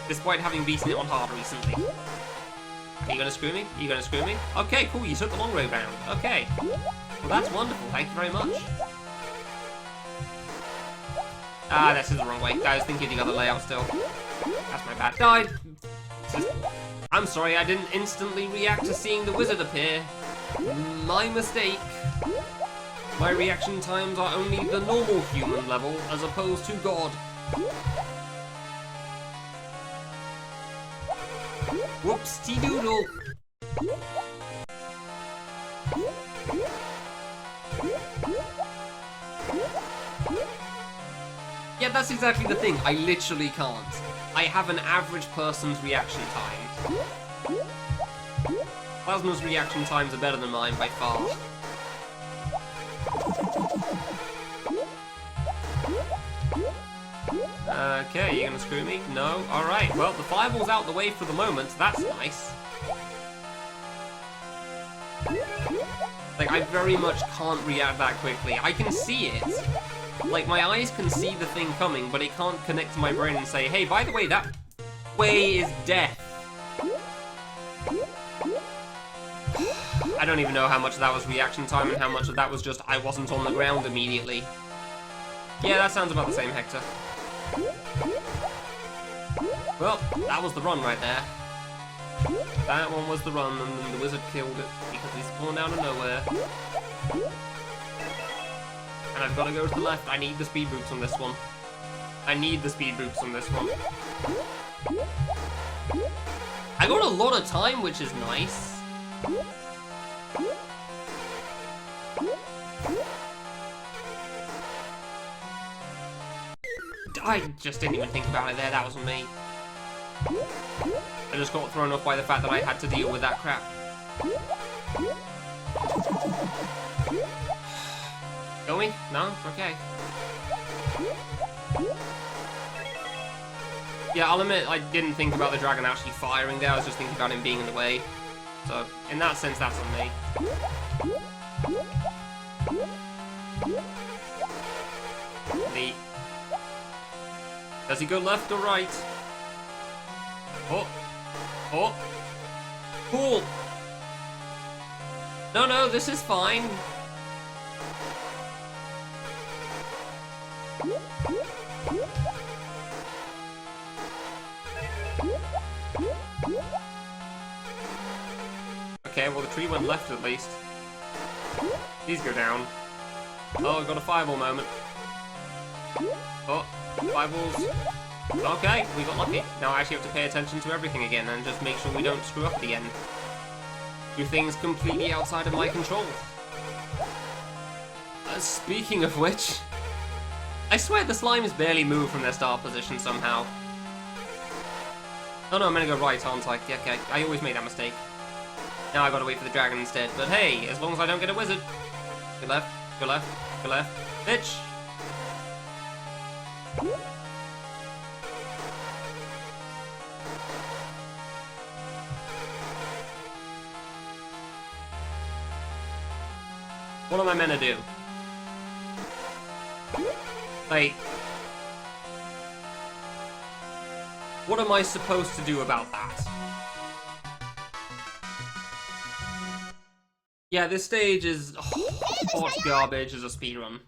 Despite having beaten it on hard recently. Are you gonna screw me? Are you gonna screw me? Okay, cool, you took the long way round. Okay. Well, that's wonderful, thank you very much. Ah, this is the wrong way. I was thinking of the other layout still. That's my bad. Died! I'm sorry, I didn't instantly react to seeing the wizard appear. My mistake. My reaction times are only the normal human level, as opposed to God. Whoops-de-doodle. Yeah, that's exactly the thing. I literally can't. I have an average person's reaction time. Plasma's reaction times are better than mine by far. Okay, you gonna screw me? No? Alright, well, the fireball's out the way for the moment. That's nice. Like, I very much can't react that quickly. I can see it. Like, my eyes can see the thing coming, but it can't connect to my brain and say, hey, by the way, that way is death. I don't even know how much of that was reaction time and how much of that was just I wasn't on the ground immediately. Yeah, that sounds about the same, Hector. Well, that was the run right there. That one was the run, and then the wizard killed it because he spawned out of nowhere. And I've got to go to the left. I need the speed boots on this one. I need the speed boots on this one. I got a lot of time, which is nice. I just didn't even think about it there, that wasn't me. I just got thrown off by the fact that I had to deal with that crap. Go we? No? Okay. Yeah, I'll admit I didn't think about the dragon actually firing there, I was just thinking about him being in the way. So, in that sense, that's on me. Neat. Does he go left or right? Oh. Oh. Cool. No, no, this is fine. Okay, well the tree went left at least. These go down. Oh, I've got a fireball moment. Oh, fireballs. Okay, we got lucky. Now I actually have to pay attention to everything again and just make sure we don't screw up at the end. Do things completely outside of my control. Speaking of which, I swear the slimes barely move from their start position somehow. Oh no, I'm gonna go right, aren't I? Yeah, okay, I always make that mistake. Now I gotta wait for the dragon instead. But hey, as long as I don't get a wizard. Go left, go left, go left. Bitch! What am I meant to do? Like, what am I supposed to do about that? Yeah, this stage is hot garbage as a speedrun.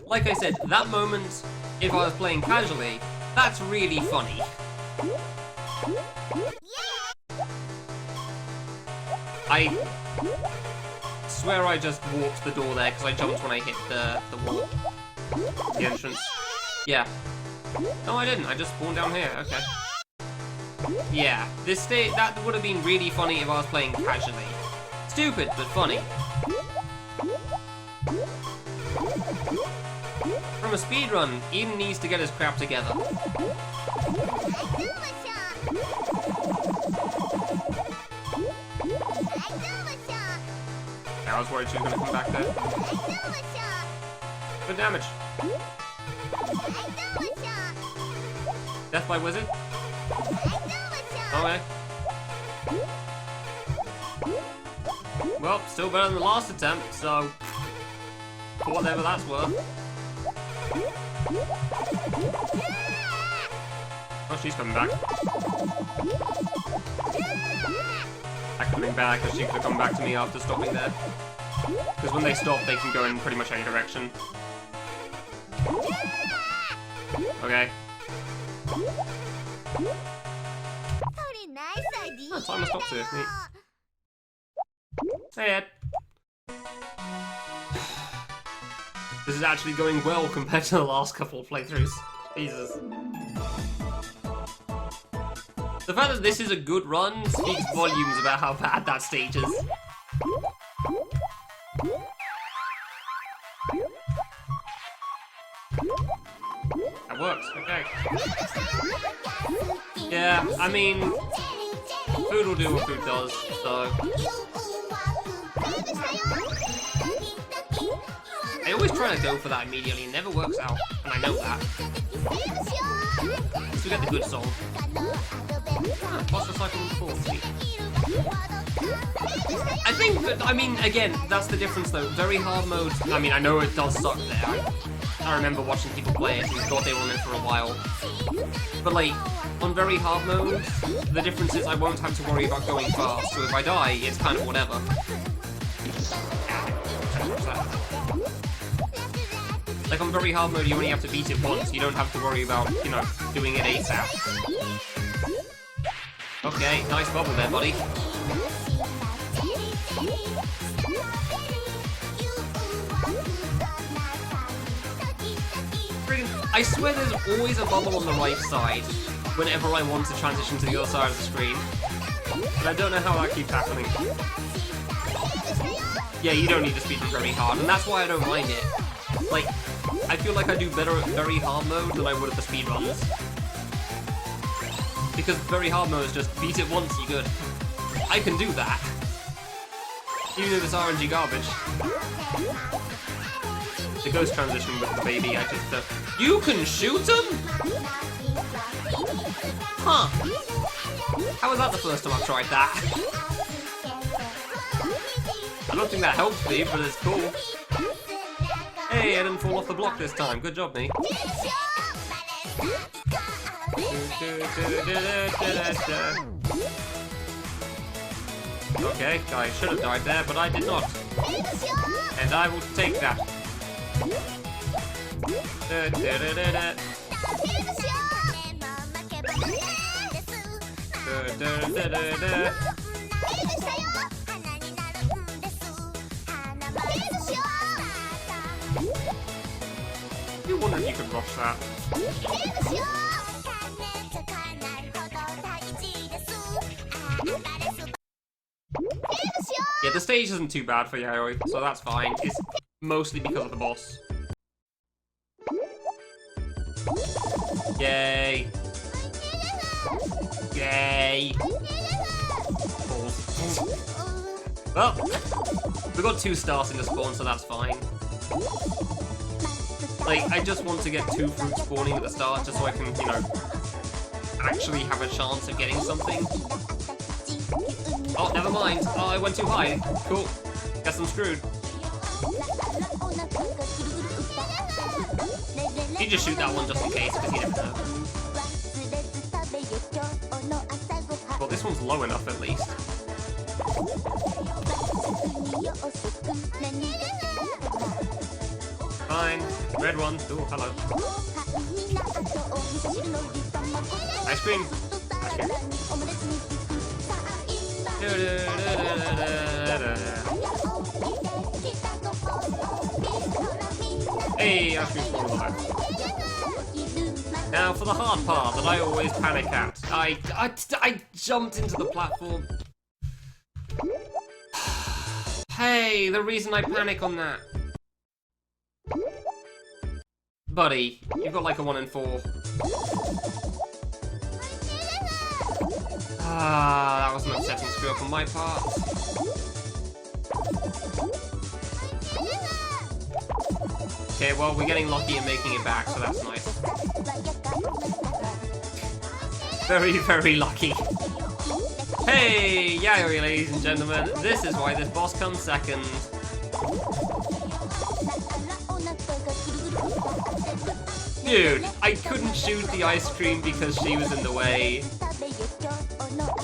Like I said, that moment, if I was playing casually, that's really funny. I swear I just walked the door there because I jumped when I hit the wall. The entrance. Yeah. No, I didn't. I just spawned down here. Okay. Yeah, this stage, that would have been really funny if I was playing casually. Stupid, but funny. From a speedrun, Eden needs to get his crap together. I was worried she was going to come back there. Good damage. Death by Wizard? Okay. Well, still better than the last attempt, so... for whatever that's worth. Oh, she's coming back. That could have been bad, because she could have come back to me after stopping there. Because when they stop, they can go in pretty much any direction. Okay. Oh, timer stops here. Neat. Hey, Ed. This is actually going well compared to the last couple of playthroughs. Jesus. The fact that this is a good run speaks volumes about how bad that stage is. That works, okay. Yeah, I mean, food will do what food does, so... I always try to go for that immediately, it never works out, and I know that. So we get the good song. Ah, boss recycling before, sweet. I think that, I mean, again, that's the difference though. Very hard mode, I mean, I know it does suck there. I remember watching people play it and thought they were on it for a while. But like, on very hard mode, the difference is I won't have to worry about going fast, so if I die, it's kind of whatever. Like on very hard mode, you only have to beat it once, you don't have to worry about, you know, doing it ASAP. Okay, nice bubble there, buddy. I swear there's always a bubble on the right side whenever I want to transition to the other side of the screen. And I don't know how that keeps happening. Yeah, you don't need to speedrun very hard, and that's why I don't mind it. Like, I feel like I do better at very hard mode than I would at the speedruns. Because very hard mode is just beat it once, you're good. I can do that. Even though this RNG garbage. The ghost transition with the baby, I just you can shoot him? Huh. How was that the first time I've tried that? I don't think that helps me, but it's cool. Hey, I didn't fall off the block this time. Good job, me. Okay, I should have died there, but I did not. And I will take that. You wonder if you could rush that. Yeah, the stage isn't too bad for Yayoi, so that's fine. It's mostly because of the boss. Yay! Yay! Balls. Well, we got 2 stars in the spawn, so that's fine. Like, I just want to get 2 fruits spawning at the start, just so I can, you know, actually have a chance of getting something. Oh, never mind. Oh, I went too high. Cool. Guess I'm screwed. You just shoot that one just in case, because you never know. Well, this one's low enough at least. Fine. Red one. Ooh, hello. Ice cream. Ice cream. Hey, ice cream for alive. Now for the hard part that I always panic at. I jumped into the platform. Hey, the reason I panic on that. Buddy, you've got like a 1 in 4. Ah, that was an upsetting screw up on my part. Okay, well, we're getting lucky and making it back, so that's nice. Very, very lucky. Hey, Yayoi, ladies and gentlemen. This is why this boss comes second. Dude, I couldn't shoot the ice cream because she was in the way.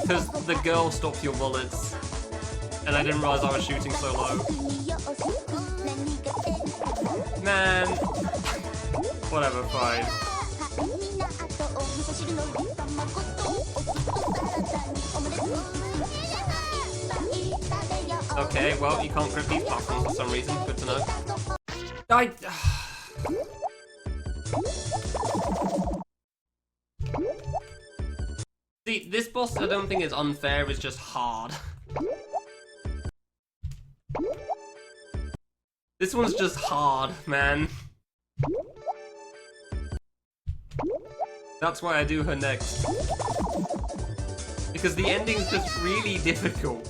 Because the girl stopped your bullets. And I didn't realize I was shooting so low. Man. Whatever, fine. Okay, well, you can't grip these platforms for some reason. Good to know. See, this boss I don't think is unfair, it's just hard. This one's just hard, man. That's why I do her next. Because the ending's just really difficult.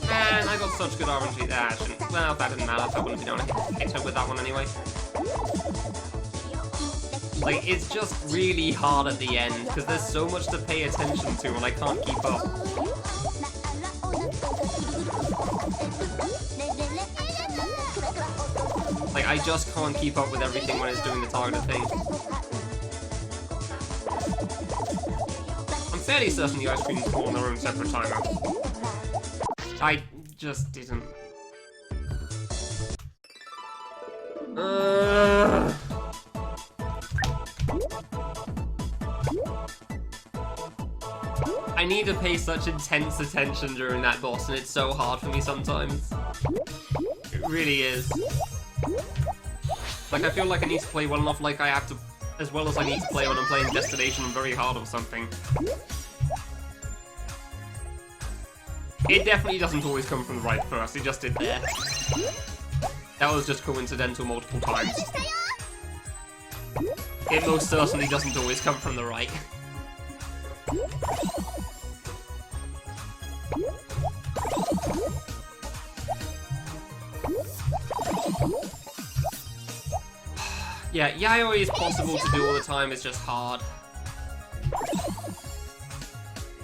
Man, I got such good RNG there. Well, that didn't matter. I wouldn't be down a hit her with that one anyway. Like, it's just really hard at the end, because there's so much to pay attention to and I can't keep up. Like, I just can't keep up with everything when it's doing the targeted thing. I'm fairly certain the ice creams fall on their own separate timer. I just didn't. I need to pay such intense attention during that boss, and it's so hard for me sometimes. It really is. Like, I feel like I need to play well enough like I have to, as well as I need to play when I'm playing Destination very hard or something. It definitely doesn't always come from the right first, it just did there. That was just coincidental multiple times. It most certainly doesn't always come from the right. Yeah, Yayoi is possible to do all the time, it's just hard.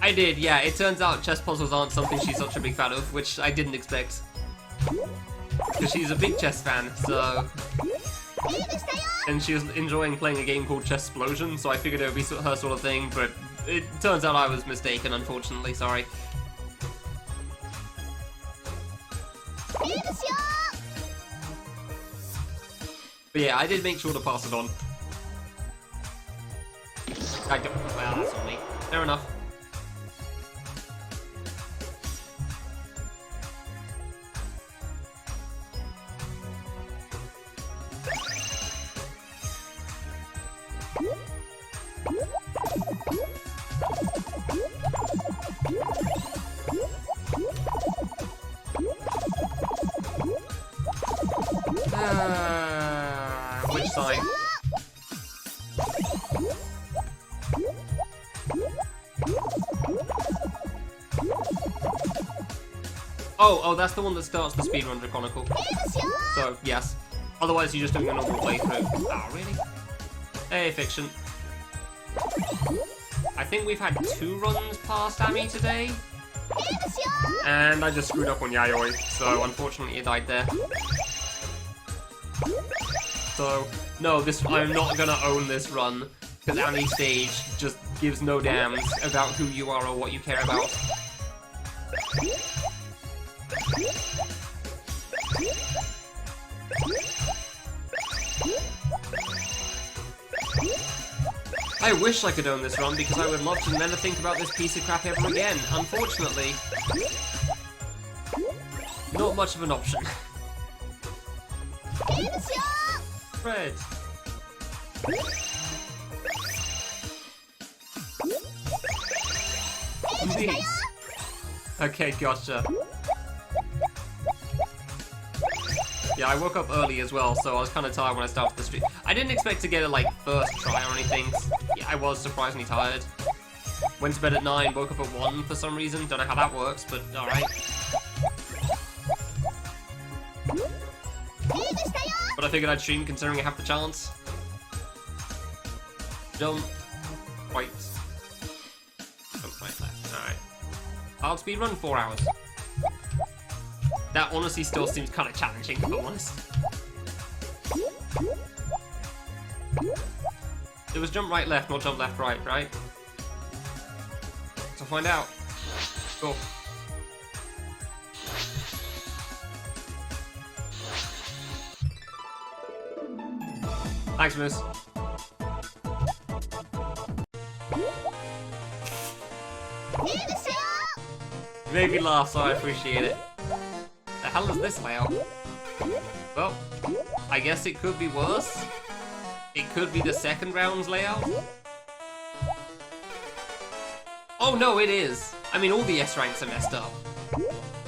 I did, yeah, it turns out chess puzzles aren't something she's such a big fan of, which I didn't expect. Because she's a big chess fan, so... And she was enjoying playing a game called Chessplosion, so I figured it would be her sort of thing, but it turns out I was mistaken, unfortunately, sorry. But yeah, I did make sure to pass it on. I don't... Well, that's on me. Fair enough. Which side? Oh, that's the one that starts the speedrun chronicle. So, yes. Otherwise, you're just doing a normal playthrough. Oh, really? Hey, Fiction. I think we've had 2 runs past Amy today. And I just screwed up on Yayoi, so unfortunately it died there. So, no, I'm not gonna own this run, because Amy stage just gives no damns about who you are or what you care about. I wish I could own this run because I would love to never think about this piece of crap ever again. Unfortunately, not much of an option. Red. These. Okay, gotcha. Yeah, I woke up early as well, so I was kind of tired when I started the stream. I didn't expect to get it, like, first try or anything. Yeah, I was surprisingly tired. Went to bed at 9, woke up at 1 for some reason. Don't know how that works, but alright. But I figured I'd stream considering I have the chance. Jump. Right. Jump right left. Alright. Hard speedrun, 4 hours. That honestly still seems kind of challenging, if I'm honest. It was jump right left, not jump left right, right? So find out. Cool. Thanks, Moose. You made me laugh, so I appreciate it. The hell is this layout? Well, I guess it could be worse. It could be the second round's layout. Oh no, it is. I mean, all the S ranks are messed up.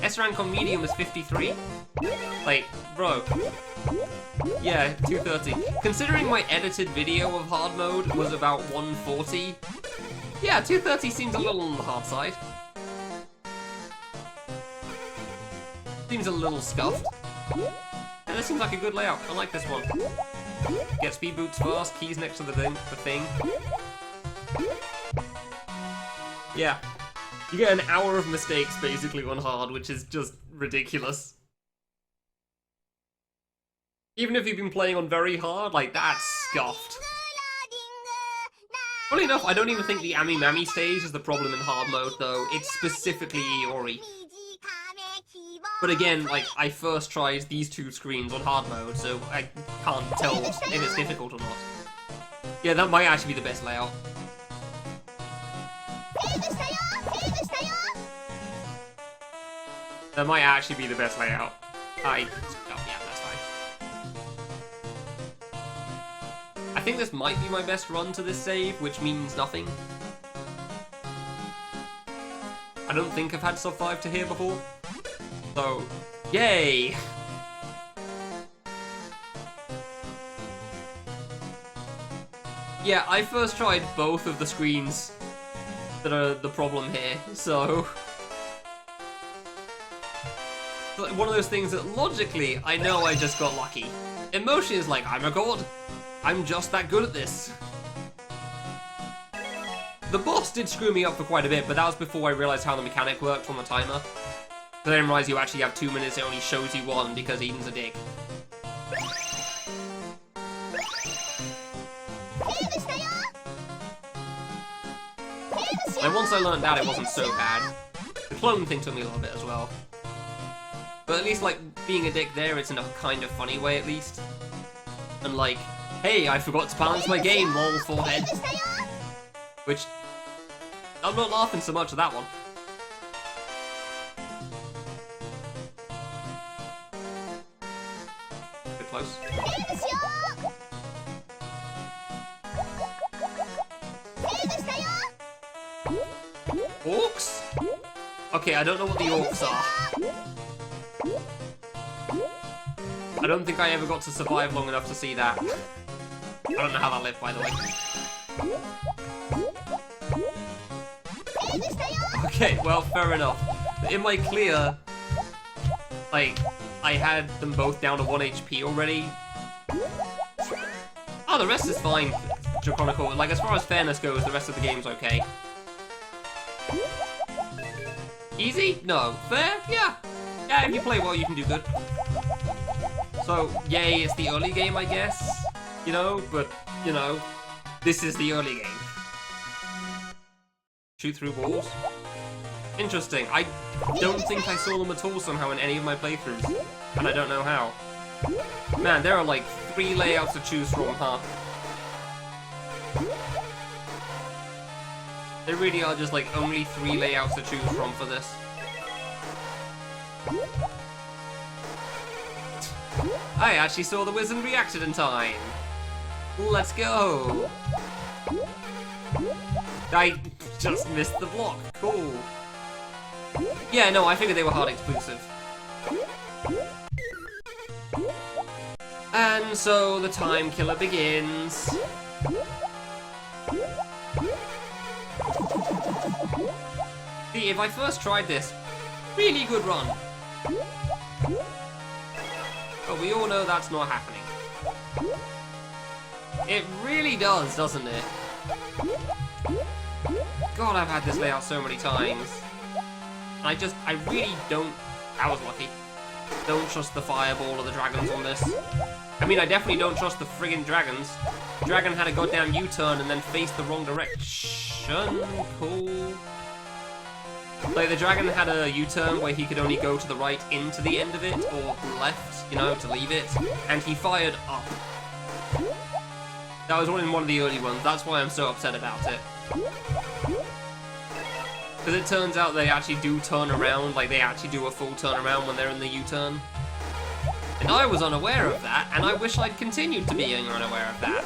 S rank on medium is 53. Like, bro. Yeah, 230. Considering my edited video of hard mode was about 140, yeah, 230 seems a little on the hard side. Seems a little scuffed. And this seems like a good layout. I like this one. Get speed boots fast, keys next to the thing. Yeah. You get an hour of mistakes basically on hard, which is just ridiculous. Even if you've been playing on very hard, like, that's scuffed. Funny enough, I don't even think the Ami Mami stage is the problem in hard mode, though. It's specifically Iori. But again, like, I first tried these two screens on hard mode, so I can't tell if it's difficult or not. Yeah, that might actually be the best layout. That might actually be the best layout. Oh, yeah, that's fine. I think this might be my best run to this save, which means nothing. I don't think I've had sub 5 to here before. So, yay! Yeah, I first tried both of the screens that are the problem here, so... One of those things that logically, I know I just got lucky. Emotion is like, I'm a god. I'm just that good at this. The boss did screw me up for quite a bit, but that was before I realized how the mechanic worked on the timer. I didn't realize you actually have 2 minutes, it only shows you 1 because Eden's a dick. And once I learned that, it wasn't so bad. The clone thing took me a little bit as well. But at least, like, being a dick there, it's in a kind of funny way, at least. And like, hey, I forgot to balance my game, lol, forehead. Which, I'm not laughing so much at that one. Bit close. Orcs? Okay, I don't know what the orcs are. I don't think I ever got to survive long enough to see that. I don't know how that lived, by the way. Okay, well, fair enough. In my clear, like, I had them both down to 1 HP already. Oh, the rest is fine, Draconical. Like, as far as fairness goes, the rest of the game's okay. Easy? No. Fair? Yeah. Yeah, if you play well, you can do good. So, yay, it's the early game, I guess. You know, but, you know, this is the early game. Shoot through walls? Interesting. I don't think I saw them at all somehow in any of my playthroughs. And I don't know how. Man, there are like 3 layouts to choose from, huh? There really are just like only 3 layouts to choose from for this. I actually saw the wizard reacted in time. Let's go. I just missed the block. Cool. Yeah, no, I figured they were hard exclusive. And so the time killer begins. See, if I first tried this, really good run. But we all know that's not happening. It really does, doesn't it? God, I've had this layout so many times. I really don't... I was lucky. Don't trust the fireball or the dragons on this. I mean, I definitely don't trust the friggin' dragons. The dragon had a goddamn U-turn and then faced the wrong direction. Cool. Like, the dragon had a U-turn where he could only go to the right into the end of it, or left, you know, to leave it, and he fired up. That was in one of the early ones, that's why I'm so upset about it. Because it turns out they actually do turn around, like they actually do a full turn around when they're in the U-turn. And I was unaware of that, and I wish I'd continued to be unaware of that.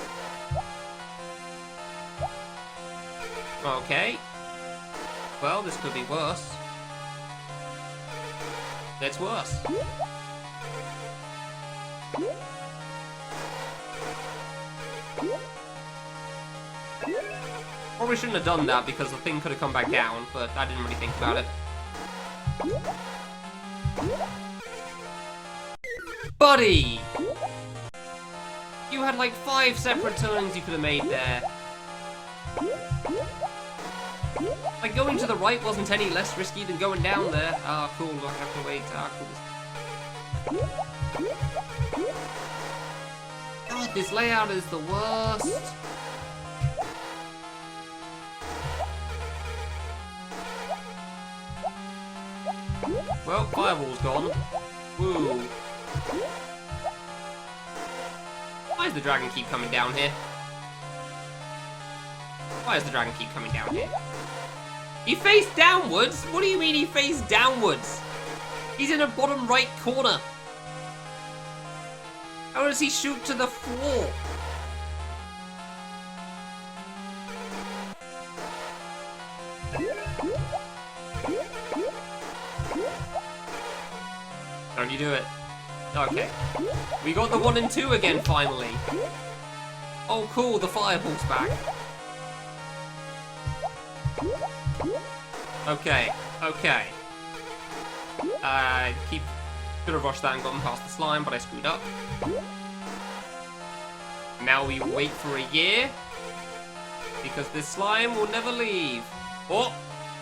Okay. Well, this could be worse. It's worse. Probably shouldn't have done that because the thing could have come back down, but I didn't really think about it. Buddy! You had like 5 separate turns you could have made there. Like, going to the right wasn't any less risky than going down there. Ah, cool, I have to wait. Ah, cool. God, this layout is the worst. Well, fireball's gone. Woo. Why does the dragon keep coming down here? Why does the dragon keep coming down here? He faced downwards? What do you mean he faced downwards? He's in a bottom right corner. How does he shoot to the floor? Don't you do it. Okay. We got the 1 and 2 again, finally. Oh, cool, the fireball's back. Okay, okay. Could have rushed that and gotten past the slime, but I screwed up. Now we wait for a year, because this slime will never leave. Oh,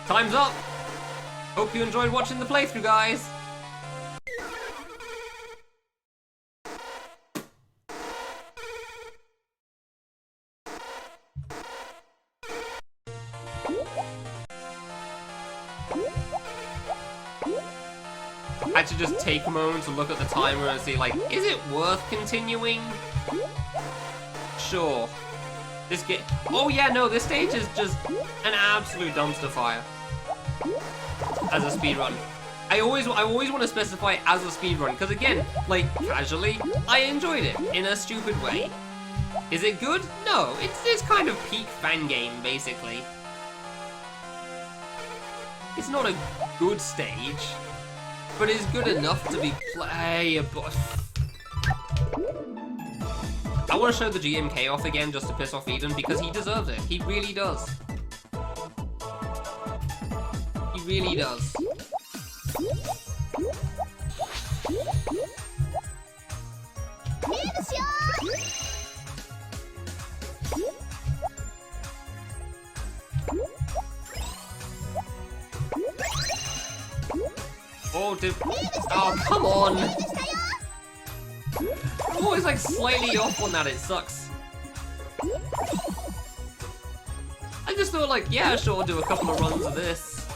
time's up. Hope you enjoyed watching the playthrough, guys. I should just take a moment to look at the timer and see, like, is it worth continuing? Sure. This game... Oh yeah, no, this stage is just an absolute dumpster fire. As a speedrun. I always want to specify as a speedrun, because again, like, casually, I enjoyed it in a stupid way. Is it good? No, it's kind of peak fan game, basically. It's not a good stage, but it's good enough to be playable. I want to show the GMK off again just to piss off Eden because he deserves it. He really does. He really does. Oh, oh, come on! I'm always like slightly off on that, it sucks. I just thought like, yeah, sure, do a couple of runs of this,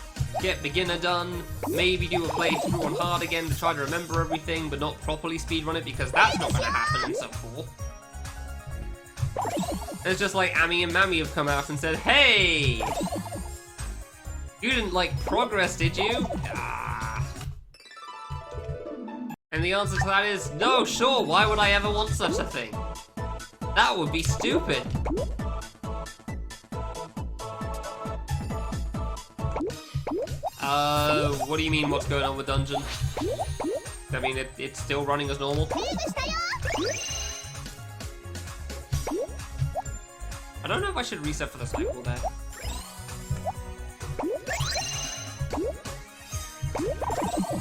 get beginner done, maybe do a playthrough on hard again to try to remember everything, but not properly speedrun it because that's not going to happen in Sub 4. And it's just like Amy and Mammy have come out and said, hey! You didn't like progress, did you? And the answer to that is, no, sure, why would I ever want such a thing? That would be stupid. What do you mean, what's going on with Dungeon? I mean, it's still running as normal. I don't know if I should reset for the cycle there.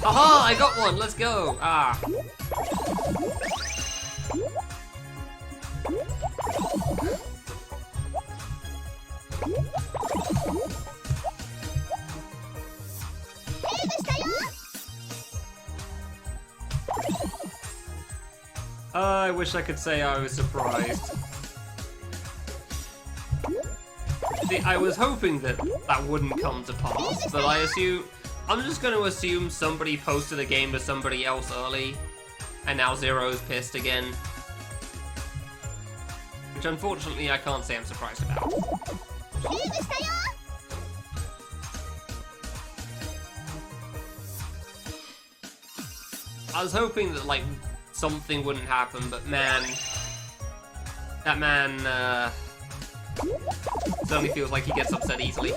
Aha! I got one! Let's go! Ah. I wish I could say I was surprised. See, I was hoping that that wouldn't come to pass, but I'm just going to assume somebody posted a game to somebody else early, and now Zero's pissed again. Which unfortunately I can't say I'm surprised about. I was hoping that, like, something wouldn't happen, but man, that man, certainly feels like he gets upset easily.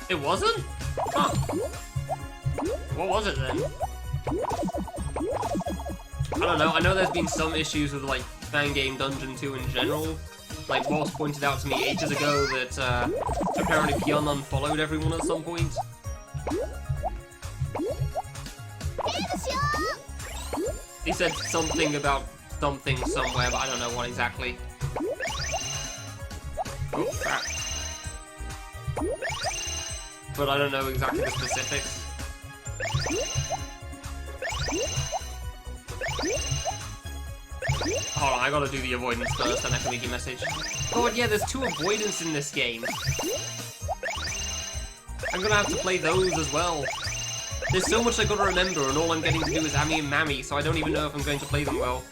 It wasn't? Huh. What was it then? I don't know, I know there's been some issues with, like, Fan Game Dungeon 2 in general. Like, Ross pointed out to me ages ago that, apparently Pion unfollowed everyone at some point. He said something about something somewhere, but I don't know what exactly. Oh, crap. But I don't know exactly the specifics. Hold on, I gotta do the avoidance first, then I can read your message. God, yeah, there's 2 avoidance in this game. I'm gonna have to play those as well. There's so much I gotta remember, and all I'm getting to do is Ami and Mammy, so I don't even know if I'm going to play them well.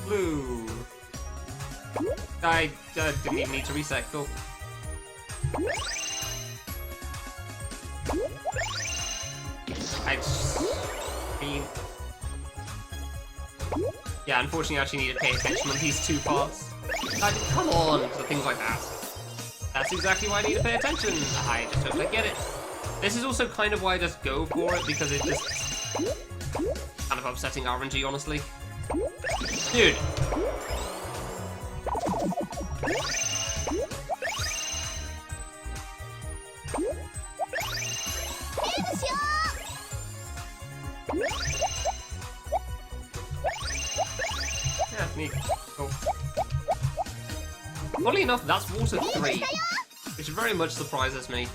Blue. I didn't even need to reset, cool. Yeah, unfortunately I actually need to pay attention on these 2 parts. Come on, for things like that. That's exactly why I need to pay attention. I just hope I get it. This is also kind of why I just go for it, because it's just kind of upsetting RNG, honestly. Dude. Yeah, neat. Cool. Funnily enough, that's water 3, which very much surprises me.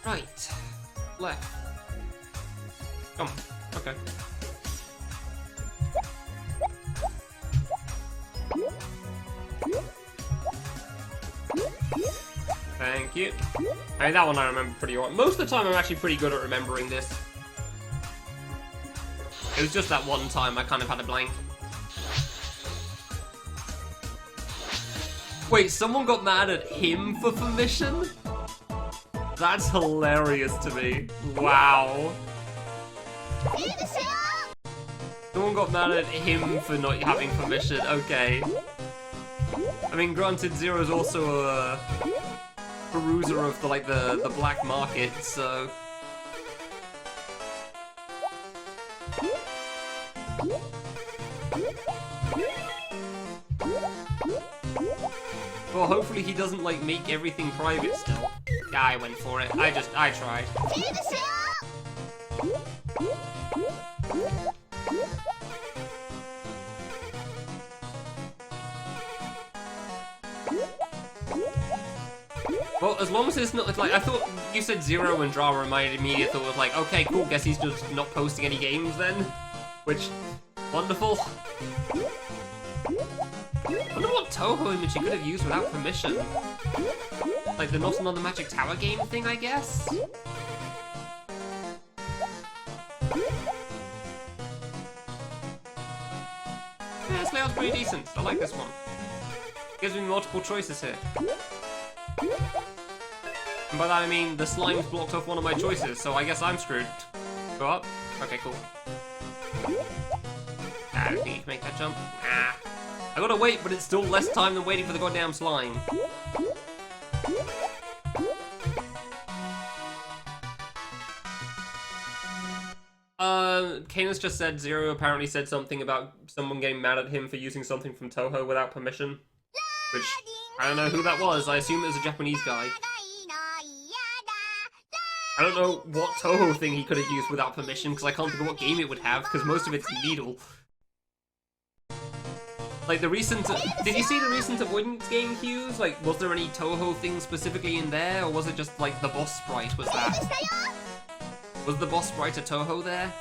Right. Left. Come on. Okay. Thank you. I mean, that one I remember pretty well. Most of the time I'm actually pretty good at remembering this. It was just that one time I kind of had a blank. Wait, someone got mad at him for permission? That's hilarious to me. Wow. Someone got mad at him for not having permission, okay. I mean, granted, Zero's also a peruser of the, like, the black market, so... Well, hopefully he doesn't, like, make everything private still. Yeah, I went for it. I tried. Well, as long as it's not, like, I thought you said Zero and Drama, and my immediate thought was like, okay, cool, guess he's just not posting any games then. Which, wonderful. I wonder what Toho image he could have used without permission. Like the Not Another Magic Tower game thing, I guess? Yeah, this layout's pretty decent. I like this one. Gives me multiple choices here. And by that I mean the slime's blocked off one of my choices, so I guess I'm screwed. Go up? Okay, cool. I don't think you can make that jump. Nah. I gotta wait, but it's still less time than waiting for the goddamn slime. Canis just said Zero apparently said something about someone getting mad at him for using something from Toho without permission. Which I don't know who that was. I assume it was a Japanese guy. I don't know what Toho thing he could have used without permission, because I can't think of what game it would have, because most of it's Needle. Like, the recent... Did you see the recent avoidance game cues? Like, was there any Toho thing specifically in there, or was it just, like, the boss sprite was that? Was the boss sprite a Toho there?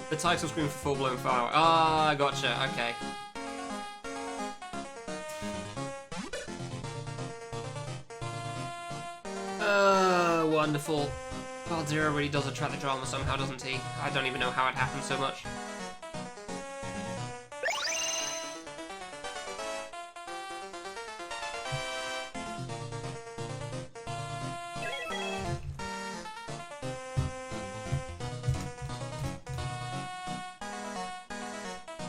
The title screen for Full Blown Fire. Ah, gotcha, okay. Wonderful. God, Zero really does attract the drama somehow, doesn't he? I don't even know how it happens so much.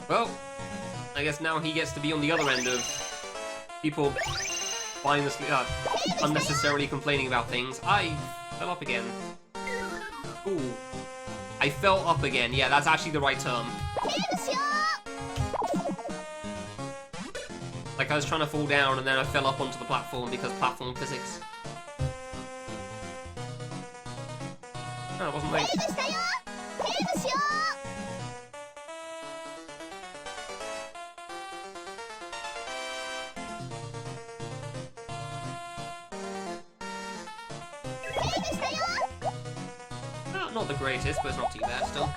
Well, I guess now he gets to be on the other end of people mindlessly, unnecessarily complaining about things. I fell up again. Ooh. I fell up again. Yeah, that's actually the right term. Like, I was trying to fall down and then I fell up onto the platform because platform physics. Oh, it wasn't late. Not the greatest, but it's not too bad still.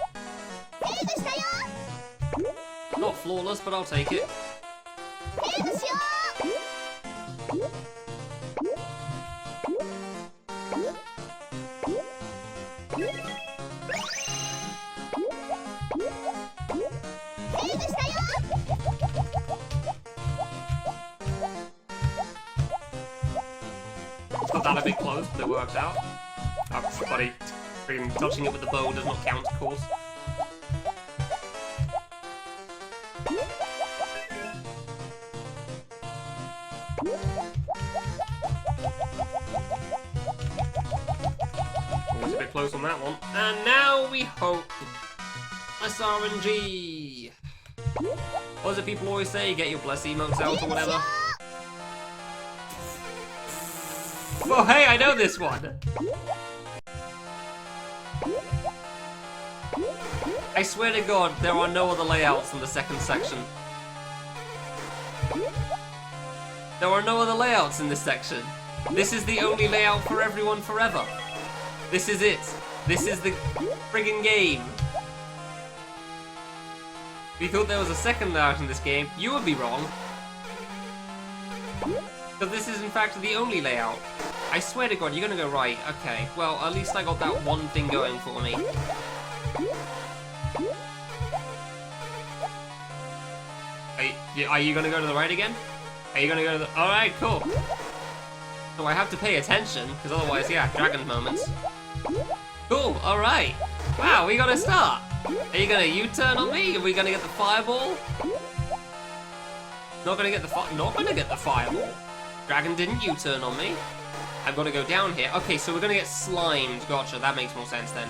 Not flawless, but I'll take it. Not that a bit close, but it worked out. Oh, buddy. Touching it with the bow does not count, of course. Always a bit close on that one. And now we hope. SRNG. What does it people always say? Get your bless emotes out or whatever. Oh, hey, I know this one. I swear to God, there are no other layouts in the second section. There are no other layouts in this section. This is the only layout for everyone forever. This is it. This is the friggin' game. If you thought there was a second layout in this game, you would be wrong. Because this is in fact the only layout. I swear to God, you're gonna go right. Okay, well, at least I got that one thing going for me. Are you gonna go to the right again? Are you gonna go to the... Alright, cool. So I have to pay attention, because otherwise, yeah, dragon moments. Cool, alright. Wow, we got a start. Are you gonna U-turn on me? Are we gonna get the fireball? Not gonna get the fireball. Dragon didn't U-turn on me. I've got to go down here. Okay, so we're gonna get slimed. Gotcha, that makes more sense then.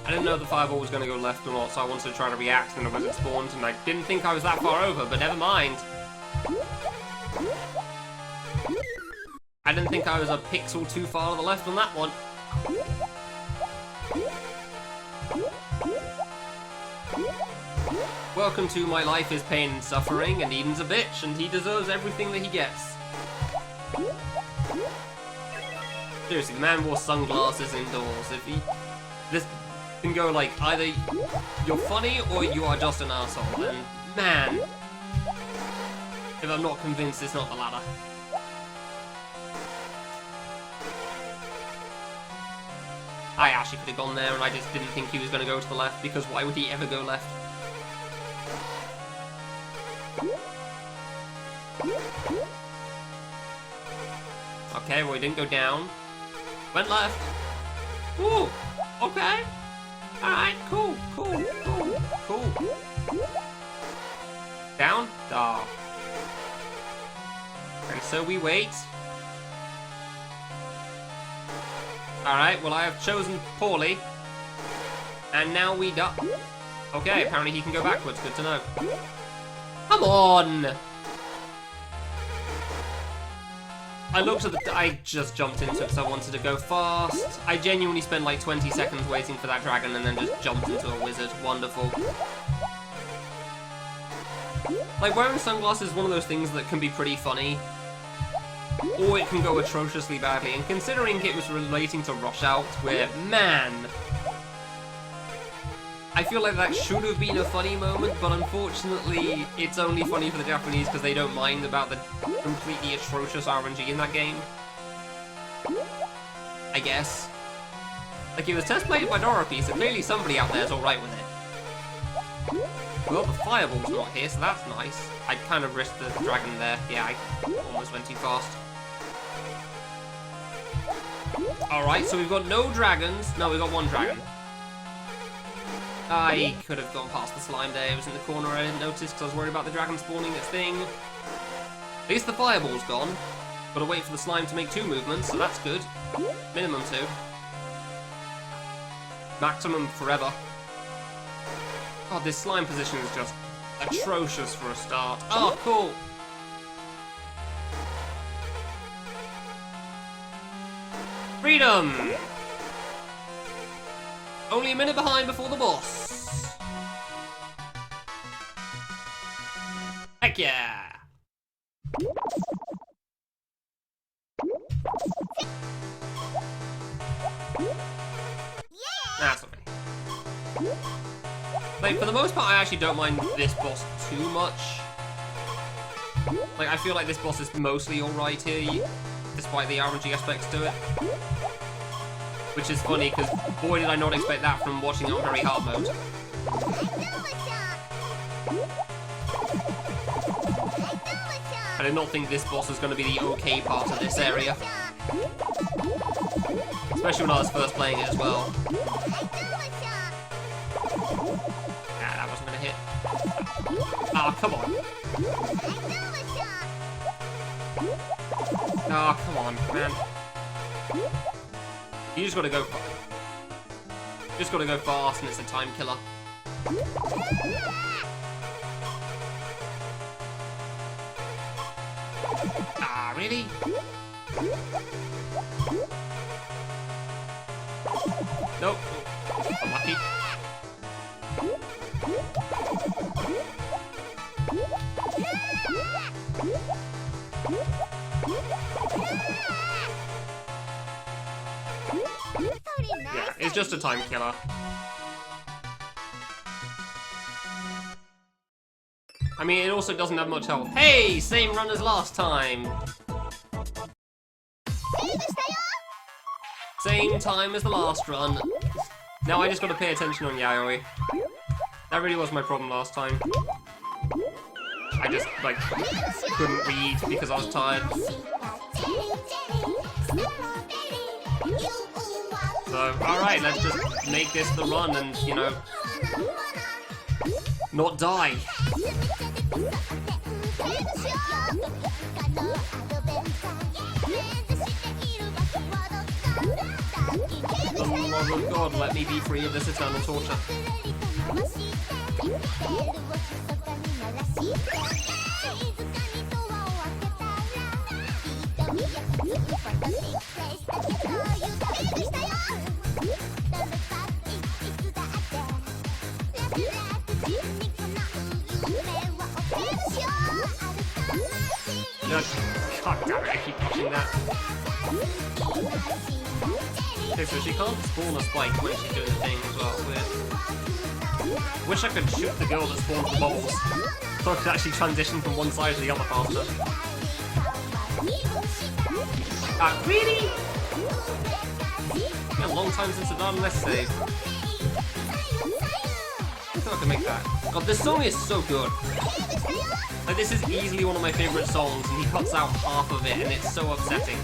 I didn't know the fireball was going to go left or not, so I wanted to try to react and as it spawned, and I didn't think I was that far over, but never mind. I didn't think I was a pixel too far to the left on that one. Welcome to My Life is Pain and Suffering, and Eden's a bitch, and he deserves everything that he gets. Seriously, the man wore sunglasses indoors. If he... This can go like, either you're funny or you are just an asshole, and man, if I'm not convinced it's not the latter. I actually could have gone there and I just didn't think he was going to go to the left, because why would he ever go left? Okay, well, he didn't go down. Went left. Ooh, okay. Alright, cool. Down? Oh. And so we wait. Alright, well I have chosen poorly. And now we die. Okay, apparently he can go backwards. Good to know. Come on! I just jumped into it because I wanted to go fast. I genuinely spent like 20 seconds waiting for that dragon and then just jumped into a wizard. Wonderful. Like, wearing sunglasses is one of those things that can be pretty funny. Or it can go atrociously badly. And considering it was relating to Rush Out, where, man... I feel like that should have been a funny moment, but unfortunately, it's only funny for the Japanese because they don't mind about the completely atrocious RNG in that game. I guess. Like, it was test played by Dorothy, so clearly somebody out there is alright with it. Well, the fireball's not here, so that's nice. I kind of risked the dragon there. Yeah, I almost went too fast. Alright, so we've got no dragons. No, we've got one dragon. I could have gone past the slime there. It was in the corner. I didn't notice because I was worried about the dragon spawning its thing. At least the fireball's gone. Gotta wait for the slime to make 2 movements, so that's good. Minimum 2. Maximum forever. God, this slime position is just atrocious for a start. Oh, cool. Freedom! Only a minute behind before the boss. Heck yeah! That's okay. Like, for the most part, I actually don't mind this boss too much. Like, I feel like this boss is mostly alright here, despite the RNG aspects to it. Which is funny, because boy did I not expect that from watching it on very hard mode. I did not think this boss was going to be the okay part of this area. Especially when I was first playing it as well. Ah, that wasn't going to hit. Ah, come on. Ah, come on, man. You just gotta go fast and it's a time killer. Ah, really? Nope. Unlucky. Yeah, it's just a time killer. I mean, it also doesn't have much health. Hey, same run as last time. Same time as the last run. Now I just gotta pay attention on Yayoi. That really was my problem last time. I just, like, couldn't read because I was tired. So, alright, let's just make this the run and, you know, not die. For the love of God, let me be free of this eternal torture. God damn it, I keep pushing that. Okay, so she can't spawn a spike when she's doing the thing as well. Weird. Wish I could shoot the girl that spawns the bubbles, so I could actually transition from one side to the other faster. Really? It's been a long time since I've done this save. I thought I could make that. God, this song is so good. Like, this is easily one of my favourite songs, and he cuts out half of it, and it's so upsetting.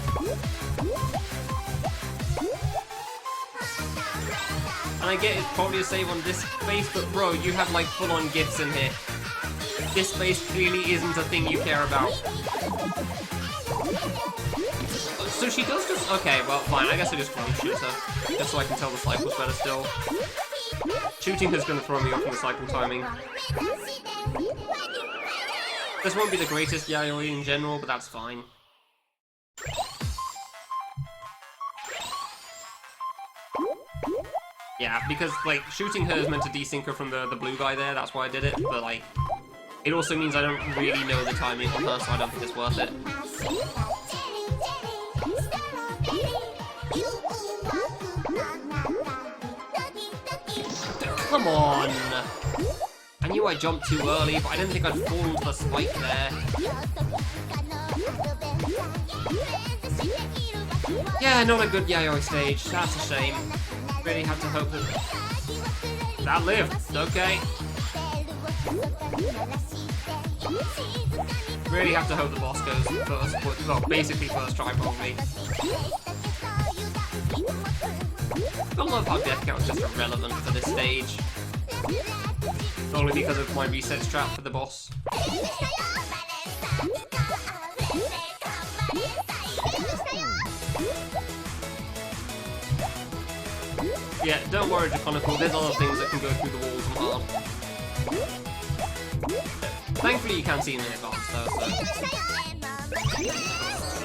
And I get it's probably a save on this space, but bro, you have like full-on gifts in here. This space clearly isn't a thing you care about. So she does just Okay, well, fine. I guess I just ground shoot her. Just so I can tell the cycle's better still. Shooting her's gonna throw me off in the cycle timing. This won't be the greatest Yayoi in general, but that's fine. Yeah, because, like, shooting her is meant to desync her from the blue guy there, that's why I did it, but, like, it also means I don't really know the timing on her, so I don't think it's worth it. Come on! I knew I jumped too early, but I didn't think I'd fall into the spike there. Yeah, not a good Yayoi stage. That's a shame. Really have to hope that... That lived! Okay. Really have to hope the boss goes first, well, basically first try probably. I love how death count is just irrelevant for this stage. Only because of my reset strat for the boss. Yeah, don't worry, Draconical, there's other things that can go through the walls and hard. Thankfully you can see them in advance though, so...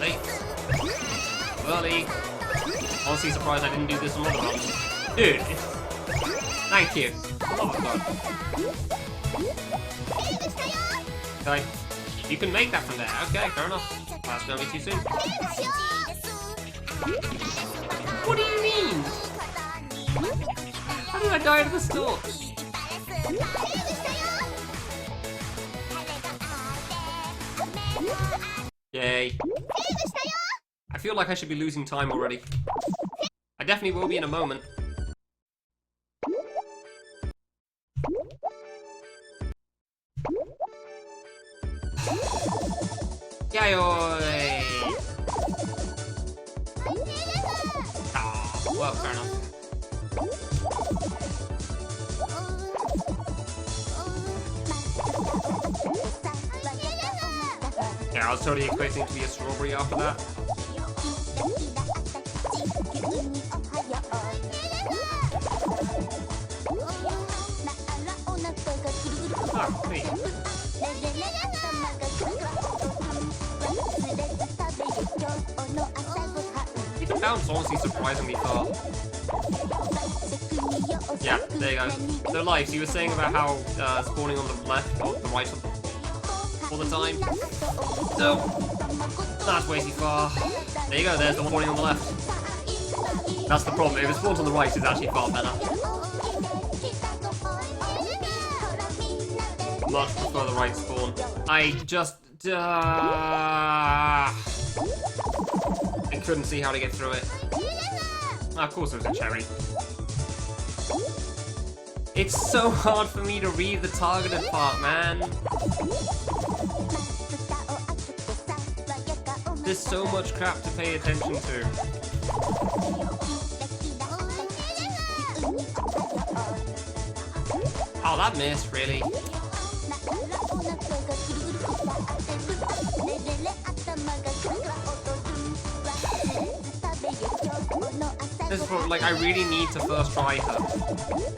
Late. Early. Honestly surprised I didn't do this on other runs. Dude! Thank you. Oh my god. Okay. You can make that from there. Okay, fair enough. That's gonna be too soon. What do you mean? How did I die at the start? Yay. I feel like I should be losing time already. I definitely will be in a moment. Yayoi! Ah, well, fair enough. Yeah, I was totally expecting it to be a strawberry after that. Oh, neat. You can bounce honestly surprisingly far. Yeah, there you go. So, Life, you were saying about how spawning on the left or the right all the time. So, that's way too far. There you go, there's the spawning on the left. That's the problem, if it spawns on the right, it's actually far better. Much prefer the right spawn. I just... I couldn't see how to get through it. Oh, of course it was a cherry. It's so hard for me to read the targeted part, man. There's so much crap to pay attention to. Oh, that missed, really. This is for, like, I really need to first try her.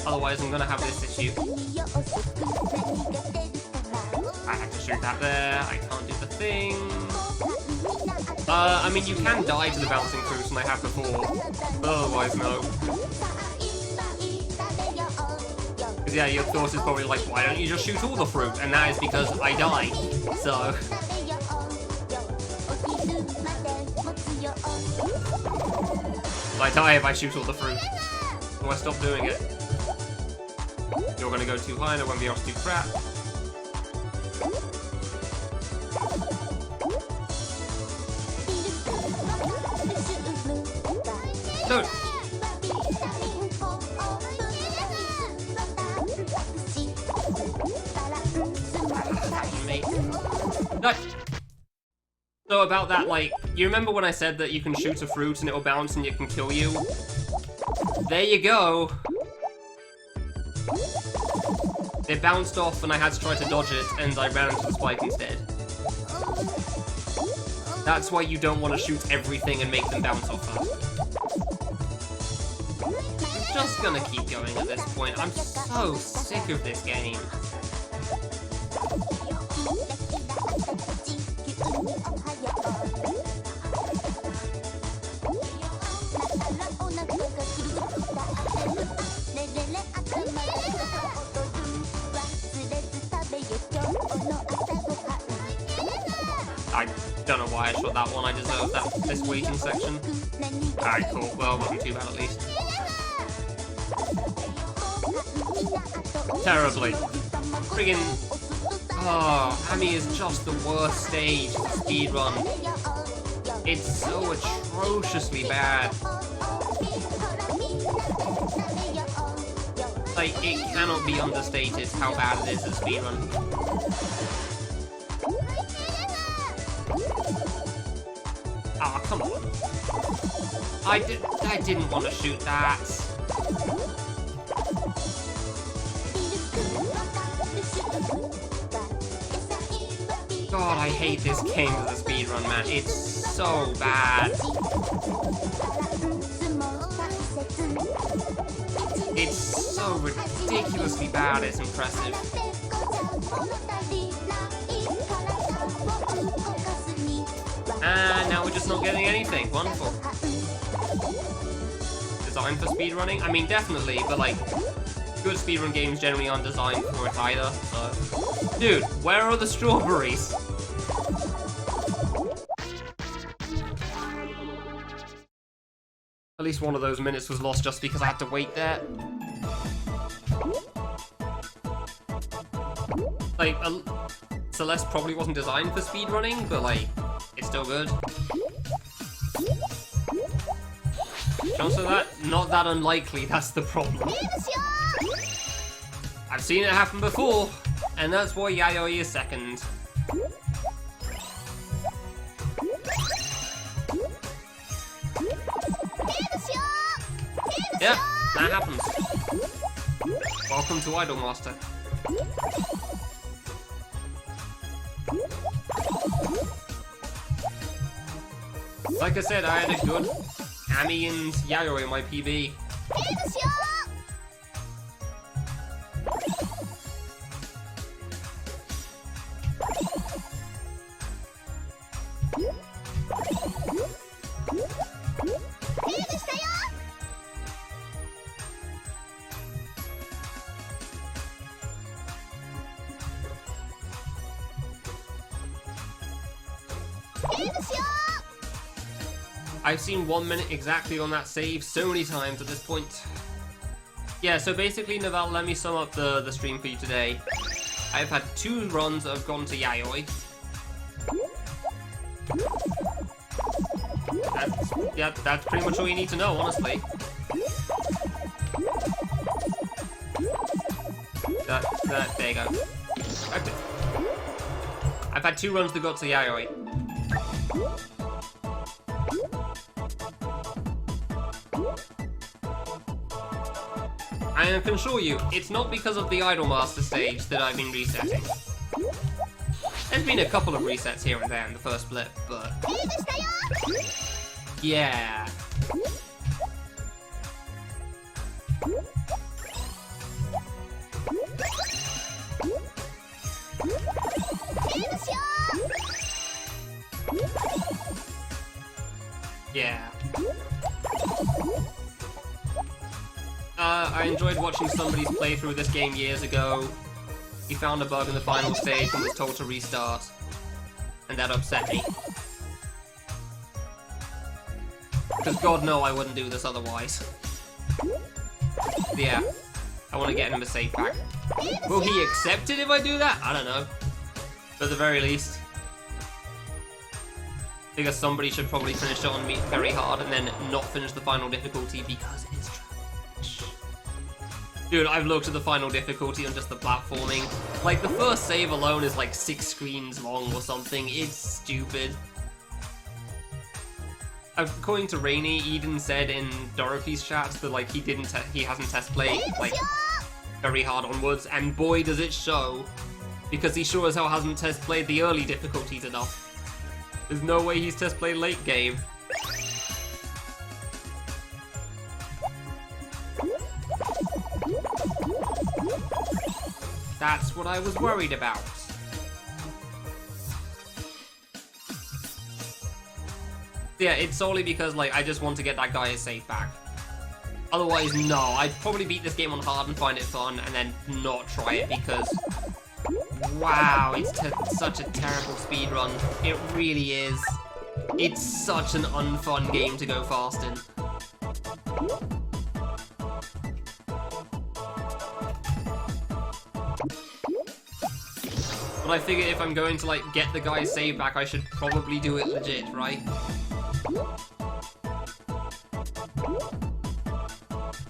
Otherwise, I'm gonna have this issue. I have to shoot that there. I can't do the thing. I mean, you can die to the bouncing fruits, and I have before. But otherwise, no. Because, yeah, your thought is probably like, why don't you just shoot all the fruit? And that is because I die. So... I die if I shoot all the fruit. So I stop doing it. You're gonna go too high and I won't be able to do crap. No! No! So about that, like, you remember when I said that you can shoot a fruit and it'll bounce and it can kill you? There you go! It bounced off and I had to try to dodge it and I ran into the spike instead. That's why you don't want to shoot everything and make them bounce off her. I'm just gonna keep going at this point. I'm so sick of this game. I don't know why I shot that one. I deserve this waiting section. Alright, cool. Well, it wasn't too bad at least. Terribly. Friggin'... Oh, Amy is just the worst stage of the speedrun. It's so atrociously bad. Like, it cannot be understated how bad it is at speedrun. Ah, oh, come on. I didn't want to shoot that. God, I hate this game as a speedrun, man. It's so bad. It's so ridiculously bad, it's impressive. And now we're just not getting anything. Wonderful. Designed for speedrunning? I mean, definitely, but like, good speedrun games generally aren't designed for it either, so... Dude, where are the strawberries? At least one of those minutes was lost just because I had to wait there. Like, Celeste probably wasn't designed for speedrunning, but like, it's still good. Chance of that? Not that unlikely, that's the problem. I've seen it happen before, and that's why Yayoi is second. Yeah, that happens. Welcome to Idolmaster. Like I said, I had a good Amy and Yayoi in my PB. I've seen 1 minute exactly on that save so many times at this point. Yeah, so basically, Naval, let me sum up the stream for you today. I've had 2 runs that have gone to Yayoi. That's pretty much all you need to know, honestly. There you go. Okay. I've had 2 runs that got to Yayoi. I can assure you, it's not because of the Idolmaster stage that I've been resetting. There's been a couple of resets here and there in the first blip, but... yeah. Yeah. I enjoyed watching somebody's playthrough of this game years ago. He found a bug in the final stage and was told to restart. And that upset me. Because God no, I wouldn't do this otherwise. Yeah. I want to get him a save pack. Will he accept it if I do that? I don't know. But at the very least. I think somebody should probably finish it on very hard and then not finish the final difficulty because it is trash. Dude, I've looked at the final difficulty on just the platforming. Like, the first save alone is like 6 screens long or something. It's stupid. According to Rainy, Eden said in Dorothy's chat that like he hasn't test played like very hard onwards, and boy does it show, because he sure as hell hasn't test played the early difficulties enough. There's no way he's test played late game. That's what I was worried about. Yeah, it's solely because, like, I just want to get that guy's safe back. Otherwise, no, I'd probably beat this game on hard and find it fun, and then not try it because... Wow, it's such a terrible speedrun. It really is. It's such an unfun game to go fast in. But I figure if I'm going to, like, get the guy's save back, I should probably do it legit, right?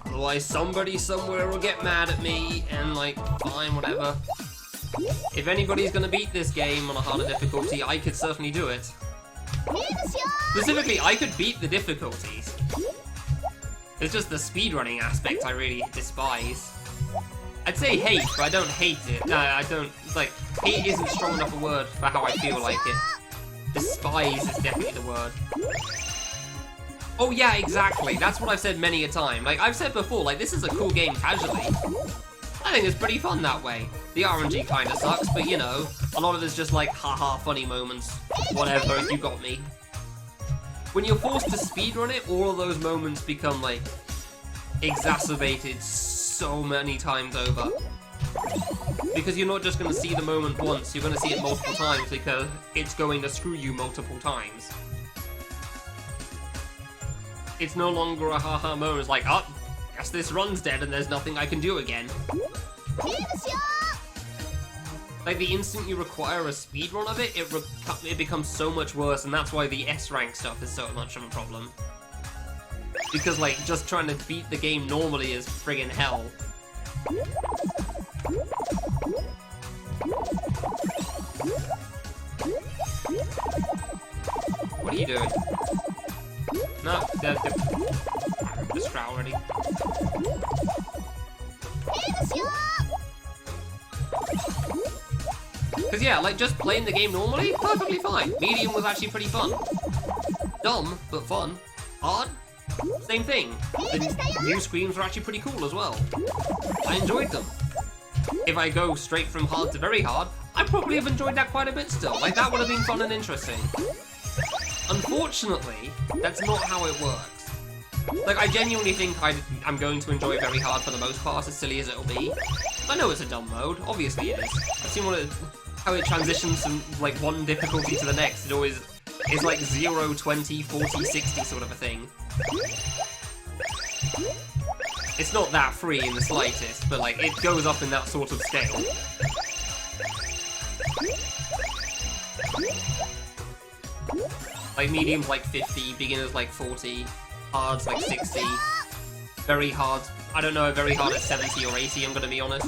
Otherwise, somebody somewhere will get mad at me, and, like, fine, whatever. If anybody's gonna beat this game on a harder difficulty, I could certainly do it. Specifically, I could beat the difficulties. It's just the speedrunning aspect I really despise. I'd say hate, but I don't hate it. No, I don't, like, hate isn't strong enough a word for how I feel like it. Despise is definitely the word. Oh yeah, exactly. That's what I've said many a time. Like, I've said before, like, this is a cool game casually. I think it's pretty fun that way. The RNG kinda sucks, but you know, a lot of it's just like, haha, funny moments. Whatever, you got me. When you're forced to speedrun it, all of those moments become, like, exacerbated so many times over. Because you're not just gonna see the moment once, you're gonna see it multiple times because it's going to screw you multiple times. It's no longer a haha moment, it's like, oh, guess this run's dead and there's nothing I can do again. Like, the instant you require a speedrun of it, it becomes so much worse, and that's why the S rank stuff is so much of a problem. Because, like, just trying to beat the game normally is friggin' hell. What are you doing? No, they're this crowd already. Because yeah, like, just playing the game normally, perfectly fine. Medium was actually pretty fun. Dumb, but fun. Hard, same thing. The new screens were actually pretty cool as well. I enjoyed them. If I go straight from hard to very hard, I probably have enjoyed that quite a bit still. Like, that would have been fun and interesting. Unfortunately, that's not how it works. Like, I genuinely think I'm going to enjoy very hard for the most part, as silly as it'll be. I know it's a dumb mode, obviously it is. I've seen how it transitions from, like, one difficulty to the next. It always is like 0, 20, 40, 60 sort of a thing. It's not that free in the slightest, but, like, it goes up in that sort of scale. Like, medium's like 50, beginner's like 40, hard's like 60, very hard, I don't know, very hard at 70 or 80, I'm gonna be honest.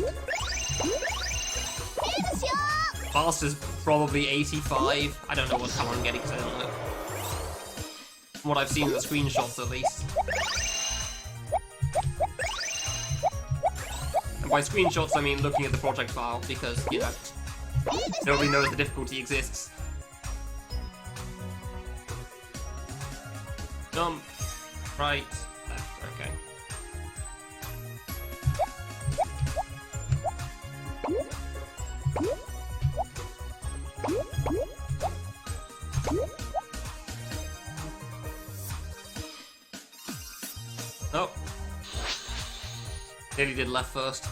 Fast is probably 85, I don't know what color I'm getting because I don't know. From what I've seen in the screenshots at least. And by screenshots I mean looking at the project file, because, you know, nobody knows the difficulty exists. Jump, right, left, okay. Oh. Nearly did left first.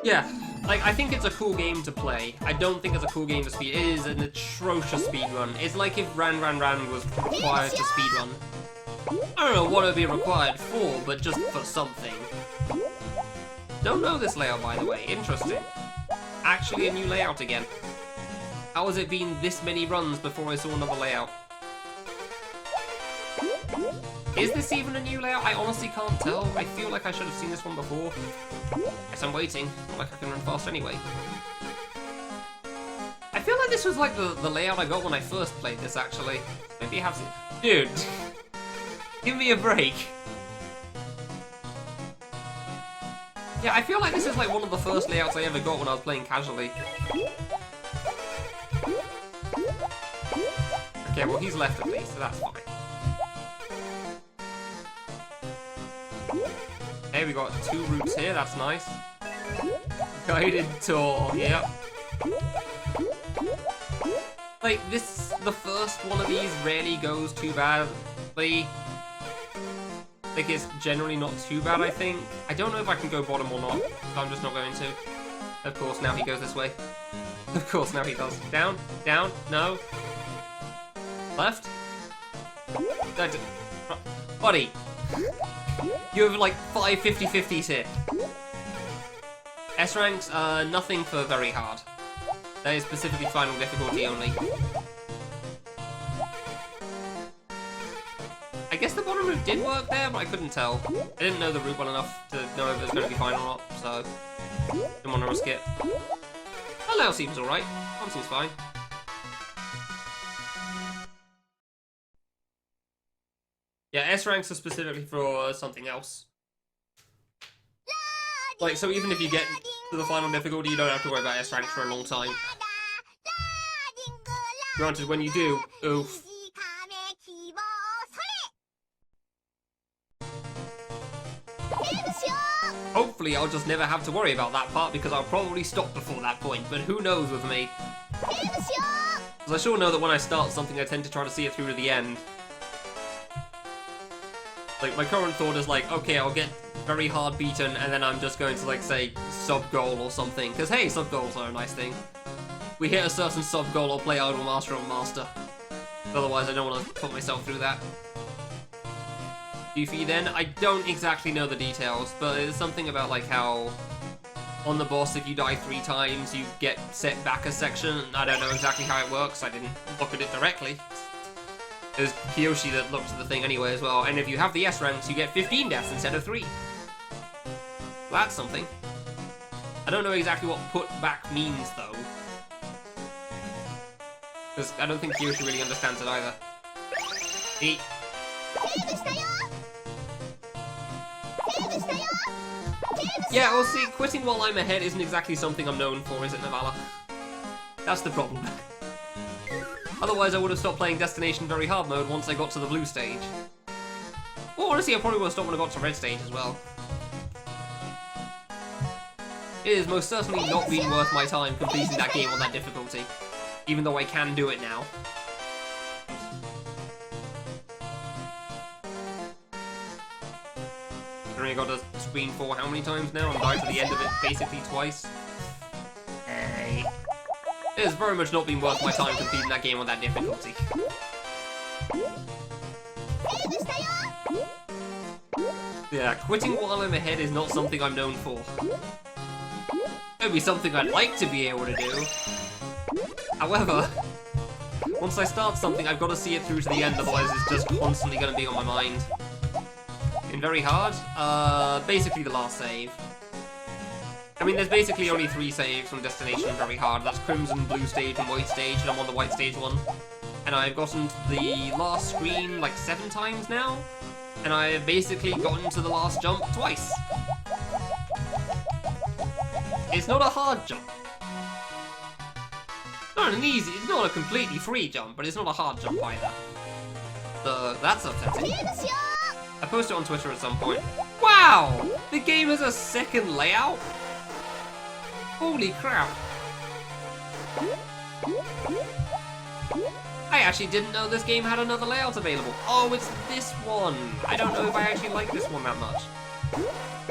Yeah. Like, I think it's a cool game to play. I don't think it's a cool game to speed. It is an atrocious speedrun. It's like if Ran was required to speedrun. I don't know what it would be required for, but just for something. Don't know this layout, by the way. Interesting. Actually a new layout again. How has it been this many runs before I saw another layout? Is this even a new layout? I honestly can't tell. I feel like I should have seen this one before. Guess I'm waiting. Not like I can run fast anyway. I feel like this was like the layout I got when I first played this, actually. Maybe you have to... Dude! Give me a break. Yeah, I feel like this is like one of the first layouts I ever got when I was playing casually. Okay, well he's left at least, so that's fine. Okay, we got 2 routes here, that's nice. Guided tour, yep. Like, the first one of these rarely goes too badly. Like, it's generally not too bad, I think. I don't know if I can go bottom or not, so I'm just not going to. Of course, now he goes this way. Of course, now he does. Down, down, no. Left. Buddy, you have like 5 50-50s here. S ranks, nothing for very hard. That is specifically final difficulty only. I guess the bottom route did work there, but I couldn't tell. I didn't know the route well enough to know if it was going to be fine or not, so didn't want to risk it. That now seems alright. One seems fine. Yeah, S ranks are specifically for something else. Like, so even if you get to the final difficulty, you don't have to worry about S ranks for a long time. Granted, when you do, oof. Hopefully I'll just never have to worry about that part because I'll probably stop before that point, but who knows with me. Because I sure know that when I start something I tend to try to see it through to the end. Like, my current thought is like, okay, I'll get very hard beaten and then I'm just going to like say sub-goal or something. Because hey, sub-goals are a nice thing. We hit a certain sub-goal, I'll play Idol Master on Master. Otherwise I don't want to put myself through that. Goofy then, I don't exactly know the details, but it's something about like how on the boss if you die 3 times you get set back a section. I don't know exactly how it works, I didn't look at it directly. It was Kiyoshi that looked at the thing anyway as well, and if you have the S ranks you get 15 deaths instead of 3. That's something. I don't know exactly what put back means though. Because I don't think Kiyoshi really understands it either. Eat. Yeah, well see, quitting while I'm ahead isn't exactly something I'm known for, is it, Navala? That's the problem. Otherwise I would have stopped playing Destination Very Hard mode once I got to the blue stage. Or honestly, I probably would have stopped when I got to red stage as well. It has most certainly not been worth my time completing that game on that difficulty. Even though I can do it now. I only got to screen for how many times now and died to the end of it basically twice. Hey. It has very much not been worth my time completing that game on that difficulty. Yeah, quitting while I'm ahead is not something I'm known for. It would be something I'd like to be able to do. However, once I start something, I've got to see it through to the end, otherwise it's just constantly going to be on my mind. In Very Hard, basically the last save. I mean, there's basically only 3 saves from Destination Very Hard. That's Crimson, Blue Stage, and White Stage, and I'm on the White Stage one. And I've gotten to the last screen like 7 times now, and I've basically gotten to the last jump twice. It's not a hard jump. Not an easy, it's not a completely free jump, but it's not a hard jump either. So that's upsetting. I post it on Twitter at some point. Wow! The game has a second layout? Holy crap. I actually didn't know this game had another layout available. Oh, it's this one. I don't know if I actually like this one that much.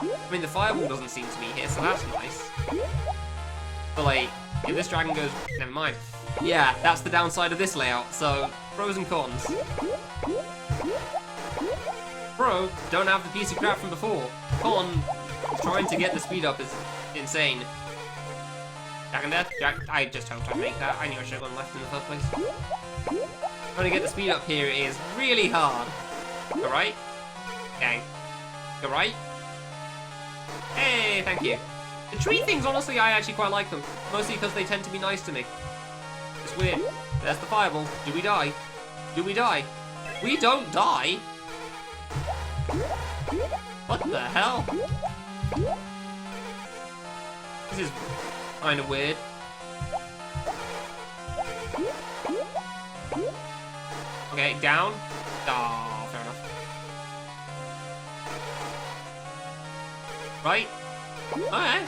I mean, the fireball doesn't seem to be here, so that's nice. But like, if this dragon goes... Never mind. Yeah, that's the downside of this layout, so pros and cons. Pro, don't have the piece of crap from before. Con, trying to get the speed up is insane. Dragon death? I just hoped I'd make that. I knew I should have gone left in the first place. Trying to get the speed up here is really hard. Go right? Okay. Go right? Hey, thank you. The tree things, honestly, I actually quite like them. Mostly because they tend to be nice to me. It's weird. There's the fireball. Do we die? Do we die? We don't die! What the hell? This is kind of weird. Okay, down. Oh, fair enough. Right? Alright.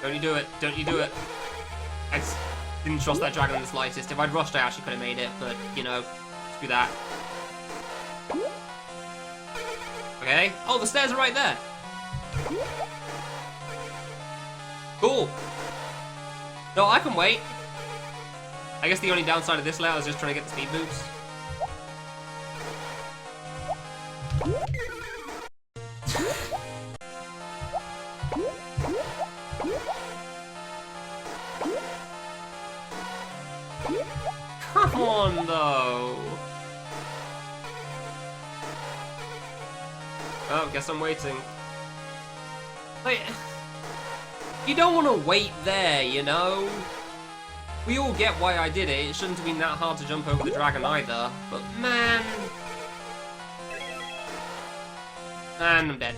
Don't you do it. Don't you do it. I just didn't trust that dragon in the slightest. If I'd rushed, I actually could have made it, but, you know, screw that. Okay. Oh, the stairs are right there. Cool. No, I can wait. I guess the only downside of this layout is just trying to get the speed boost. Come on, though. Oh, guess I'm waiting. Like, you don't want to wait there, you know? We all get why I did it. It shouldn't have been that hard to jump over the dragon either. But man... And I'm dead.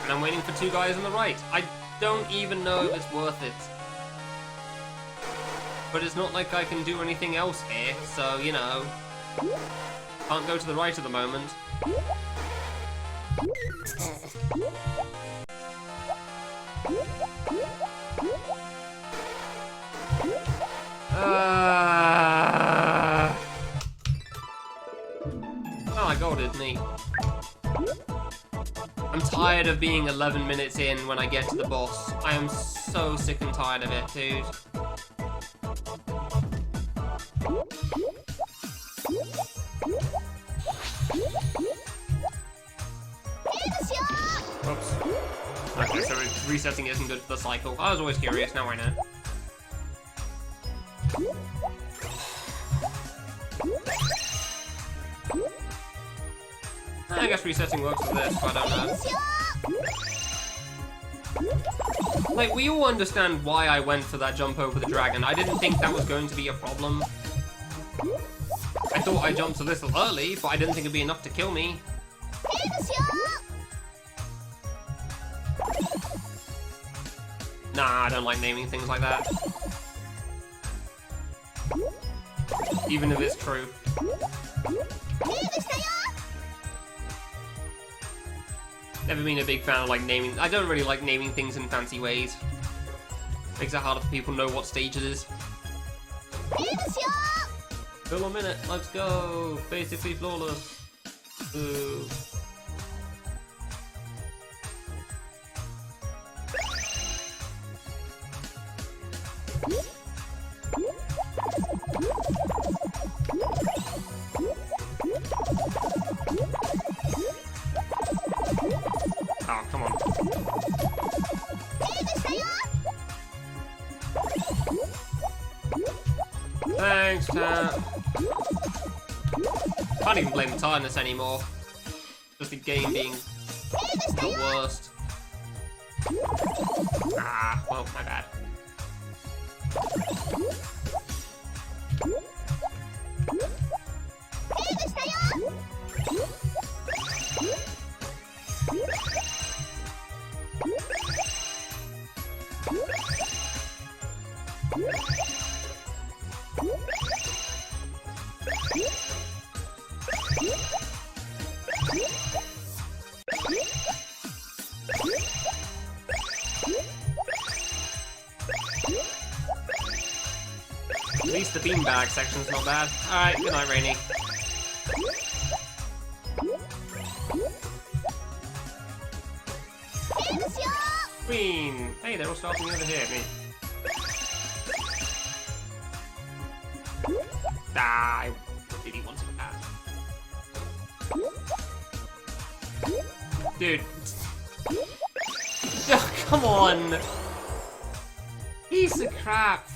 And I'm waiting for two guys on the right. I don't even know if it's worth it. But it's not like I can do anything else here, so, you know. Can't go to the right at the moment. Oh, I got it, neat. I'm tired of being 11 minutes in when I get to the boss. I am so sick and tired of it, dude. Oops. Okay, so resetting isn't good for the cycle. I was always curious, now I know. I guess resetting works for this, but I don't know. Like, we all understand why I went for that jump over the dragon. I didn't think that was going to be a problem. I thought I jumped a little early, but I didn't think it'd be enough to kill me. Nah, I don't like naming things like that. Even if it's true. Never been a big fan of like naming. I don't really like naming things in fancy ways. Makes it harder for people to know what stage it is. Still a minute, let's go. Basically flawless. Ooh. Oh, come on. Thanks, Tat. Can't even blame the tiredness anymore. Just the game being the worst. Ah, well, my bad. At least the beanbag section's not bad. Alright, good night, Rainy. Queen! Hey, they're all starting over here, me. Ah, I really wanted that. Dude. Oh, come on! Piece of crap!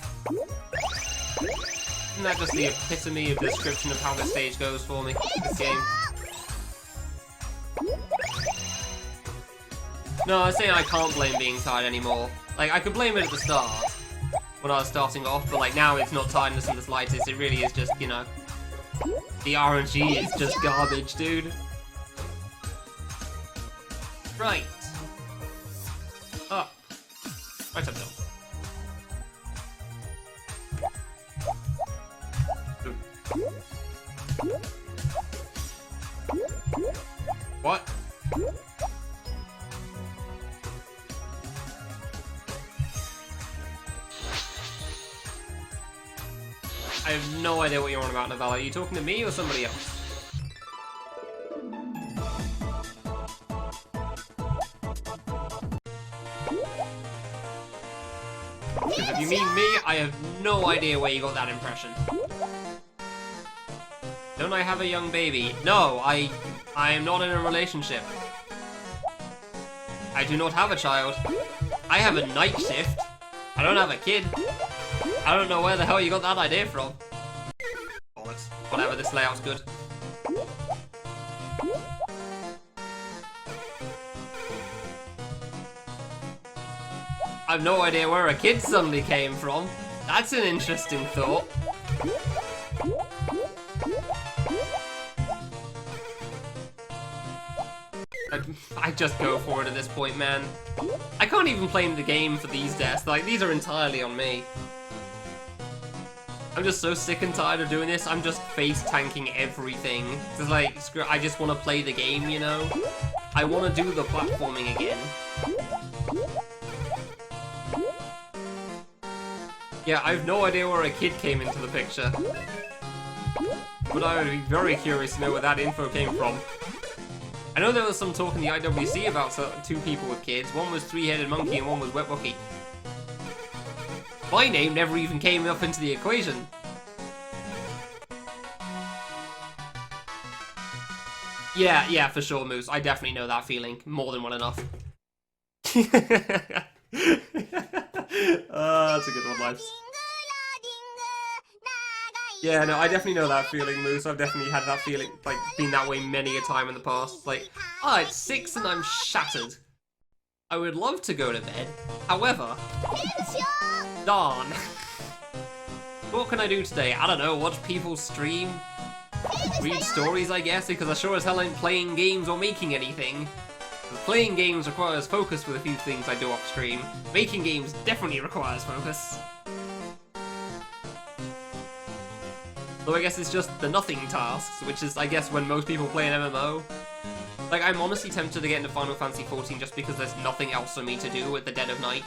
Isn't that just the epitome of the description of how this stage goes for me, this game? No, I was saying I can't blame being tired anymore. Like, I could blame it at the start, when I was starting off, but like now it's not tiredness in the slightest, it really is just, you know, the RNG is just garbage, dude. Right. Up. Right up, down. What? I have no idea what you're on about, Novella. Are you talking to me or somebody else? Because if you mean me, I have no idea where you got that impression. Don't I have a young baby? No, I am not in a relationship. I do not have a child. I have a night shift. I don't have a kid. I don't know where the hell you got that idea from. Bollocks. Whatever, this layout's good. I have no idea where a kid suddenly came from. That's an interesting thought. I just go for it at this point, man. I can't even play the game for these deaths. Like, these are entirely on me. I'm just so sick and tired of doing this. I'm just face tanking everything. Cause like, screw, I just want to play the game, you know? I want to do the platforming again. Yeah, I have no idea where a kid came into the picture. But I would be very curious to know where that info came from. I know there was some talk in the IWC about two people with kids. One was Three-Headed Monkey and one was Wet Wookie. My name never even came up into the equation. Yeah, for sure, Moose. I definitely know that feeling. More than well enough. That's a good one, Lives. Yeah, no, I definitely know that feeling, Moose. I've definitely had that feeling, like, been that way many a time in the past. Like, it's 6 and I'm shattered. I would love to go to bed. However, darn. What can I do today? I don't know, watch people stream? Read stories, I guess, because I sure as hell ain't playing games or making anything. Playing games requires focus with a few things I do off stream. Making games definitely requires focus. So I guess it's just the nothing tasks, which is, I guess, when most people play an MMO. Like, I'm honestly tempted to get into Final Fantasy XIV just because there's nothing else for me to do at the dead of night.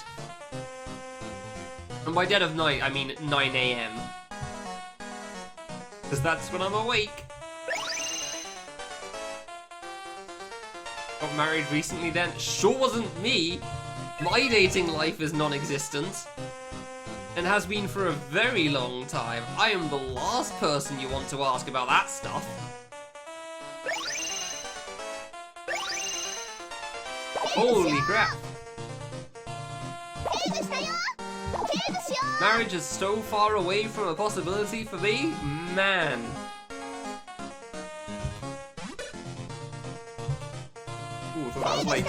And by dead of night, I mean 9 AM. Because that's when I'm awake. Got married recently then? Sure wasn't me! My dating life is non-existent. And has been for a very long time. I am the last person you want to ask about that stuff. Holy crap. Marriage is so far away from a possibility for me? Man. Ooh, I thought that was late.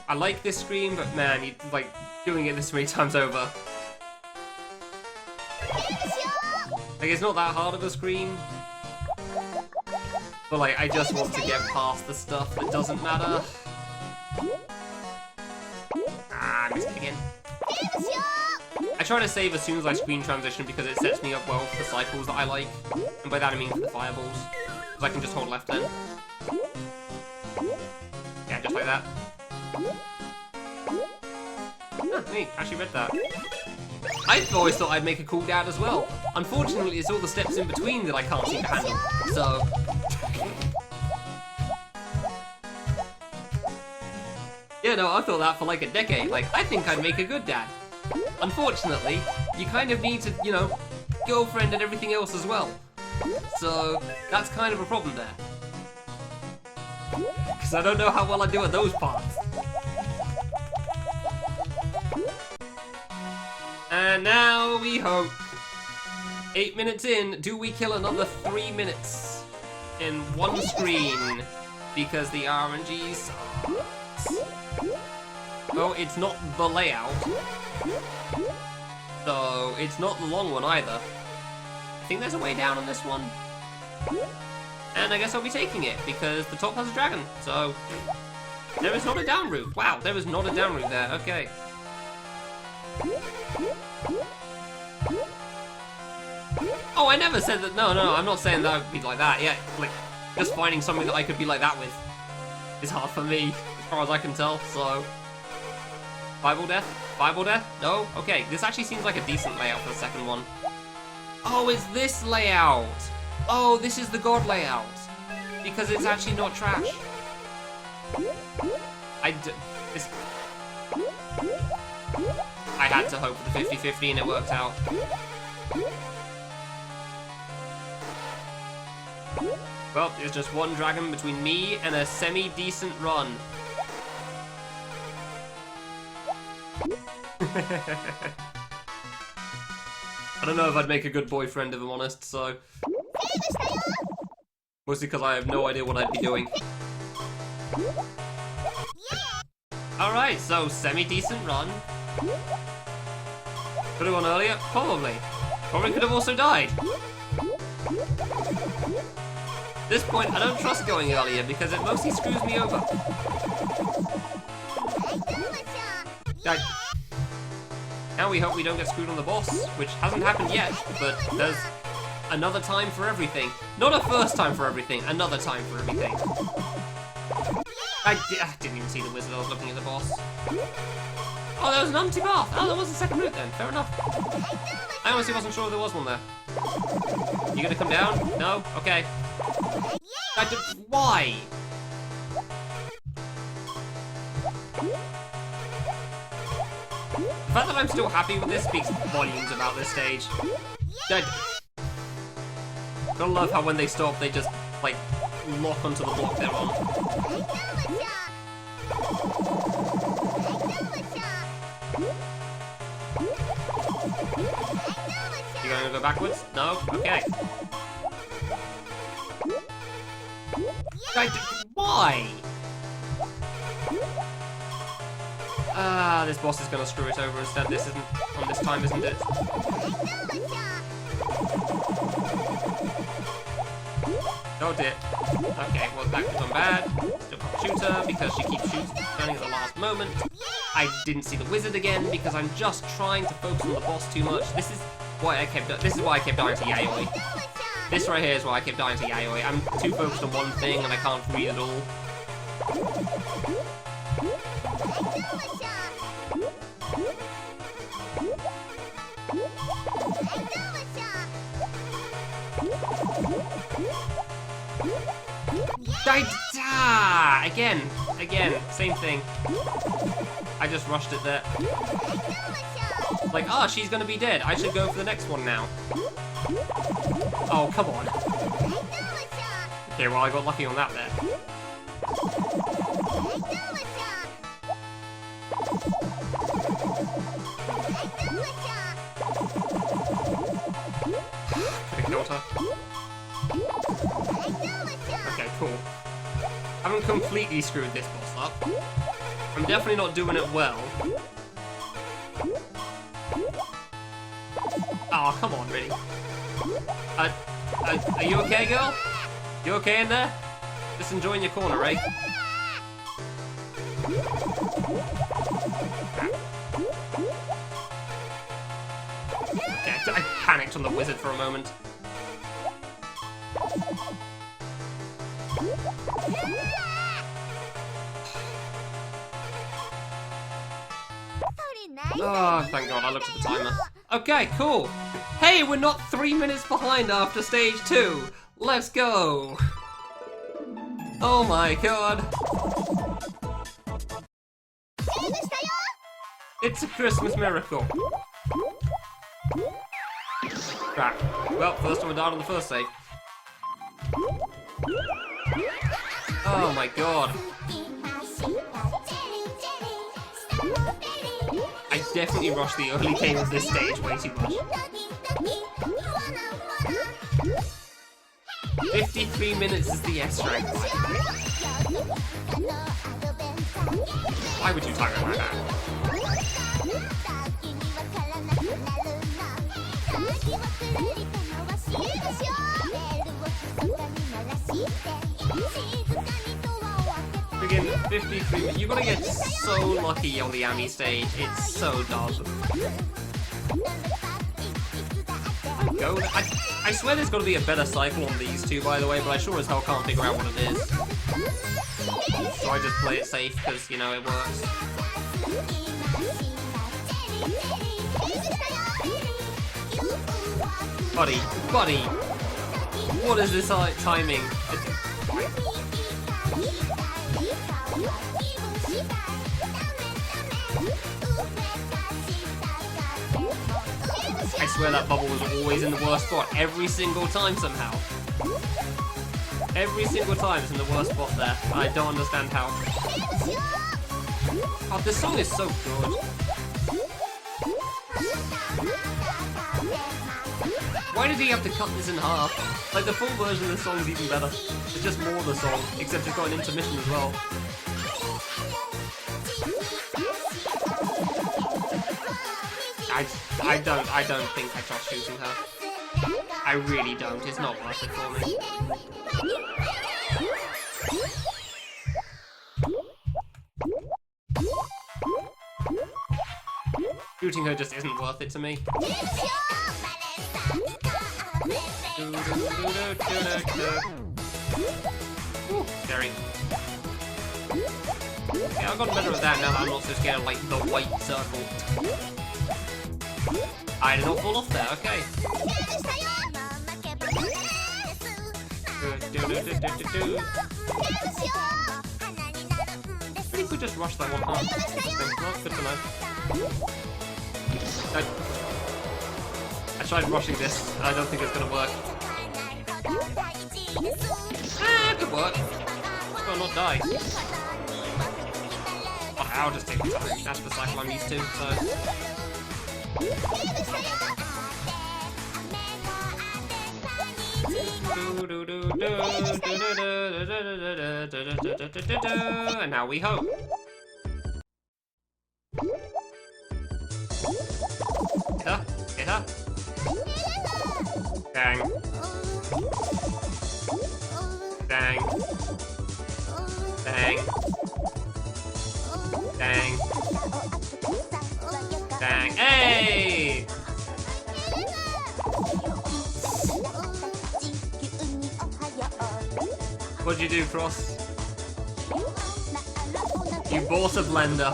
I like this screen, but man, you like doing it this many times over. Like, it's not that hard of a screen. But like, I just want to get past the stuff that doesn't matter. I missed it again. I try to save as soon as I screen transition because it sets me up well for the cycles that I like. And by that I mean for the fireballs. Because I can just hold left then. Yeah, just like that. Oh, neat, actually read that. I've always thought I'd make a cool dad as well. Unfortunately, it's all the steps in between that I can't seem to handle. So... yeah, no, I've thought that for like a decade. Like, I think I'd make a good dad. Unfortunately, you kind of need to, you know, girlfriend and everything else as well. So, that's kind of a problem there. Because I don't know how well I do at those parts. And now we hope. 8 minutes in, do we kill another 3 minutes? in one screen because the RNG sucks. Oh, it's not the layout. So, it's not the long one either. I think there's a way down on this one. And I guess I'll be taking it because the top has a dragon. So, there is not a down route. Wow, there is not a down route there. Okay. Oh, I never said that. No, I'm not saying that would be like that. Yeah, like, just finding something that I could be like that with is hard for me, as far as I can tell, so. Bible death? Bible death? No? Okay, this actually seems like a decent layout for the second one. Oh, it's this layout! Oh, this is the God layout. Because it's actually not trash. I had to hope for the 50-50 and it worked out. Well, there's just one dragon between me and a semi-decent run. I don't know if I'd make a good boyfriend, if I'm honest, so... Mostly because I have no idea what I'd be doing. Alright, so semi-decent run. Could have won earlier? Probably. Probably could have also died. At this point, I don't trust going earlier because it mostly screws me over. Now we hope we don't get screwed on the boss, which hasn't happened yet, but there's another time for everything. Not a first time for everything, another time for everything. I didn't even see the wizard, I was looking at the boss. Oh, there was an empty path. Oh, there was a second route then, fair enough. I honestly wasn't sure if there was one there. You gonna come down? No? Okay. Why? The fact that I'm still happy with this speaks volumes about this stage. Gotta love how when they stop, they just, like, lock onto the block they're on. You gonna go backwards? No? Okay. Why? This boss is gonna screw it over instead. This isn't on this time, isn't it? Oh dear. Okay, well that could have gone bad. Still can't shoot her because she keeps turning at the last moment. I didn't see the wizard again because I'm just trying to focus on the boss too much. This is why I kept dying to Yayoi. This right here is why I kept dying to Yayoi. I'm too focused on one thing and I can't read it all. Again, same thing. I just rushed it there. Like, she's gonna be dead. I should go for the next one now. Oh, come on. Okay, well, I got lucky on that there. Could have killed her. Okay, cool. I haven't completely screwed this boss up. I'm definitely not doing it well. Oh, come on, really. Are you okay, girl? You okay in there? Just enjoying your corner, right? Okay, I panicked on the wizard for a moment. Oh, thank God, I looked at the timer. Okay, cool. Hey, we're not 3 minutes behind after stage 2. Let's go. Oh my God. It's a Christmas miracle. Crap. Well, first one died on the first save. Oh my God. I definitely rushed the early game of this stage way too much. 53 minutes is the S rank. Why would you time it like that? Begin 53. You gotta get so lucky on the Ami stage. It's so dumb. Go. I swear there's gotta be a better cycle on these two, by the way, but I sure as hell can't figure out what it is. So I just play it safe because, you know, it works. Buddy, what is this timing? I swear that bubble was always in the worst spot every single time somehow. Every single time it's in the worst spot there. I don't understand how. Oh, this song is so good. Why did he have to cut this in half? Like, the full version of the song is even better. It's just more of the song, except it's got an intermission as well. I don't think I trust choosing her. I really don't. It's not worth it for me. Shooting her just isn't worth it to me. Ooh, scary. Okay, I've gotten better at that now that I'm not so scared of, like, the white circle. I did not fall off there, okay. I think we just rushed that one hard. Well, good to know. I tried rushing this, and I don't think it's gonna work. Ah, it could work. Well, not die. Oh, I'll just take the time. That's the cycle I'm used to, so... And now we hope. Hit her. Bang. Bang. Bang. Bang. Bang. Hey! What'd you do, Cross? You bought a blender.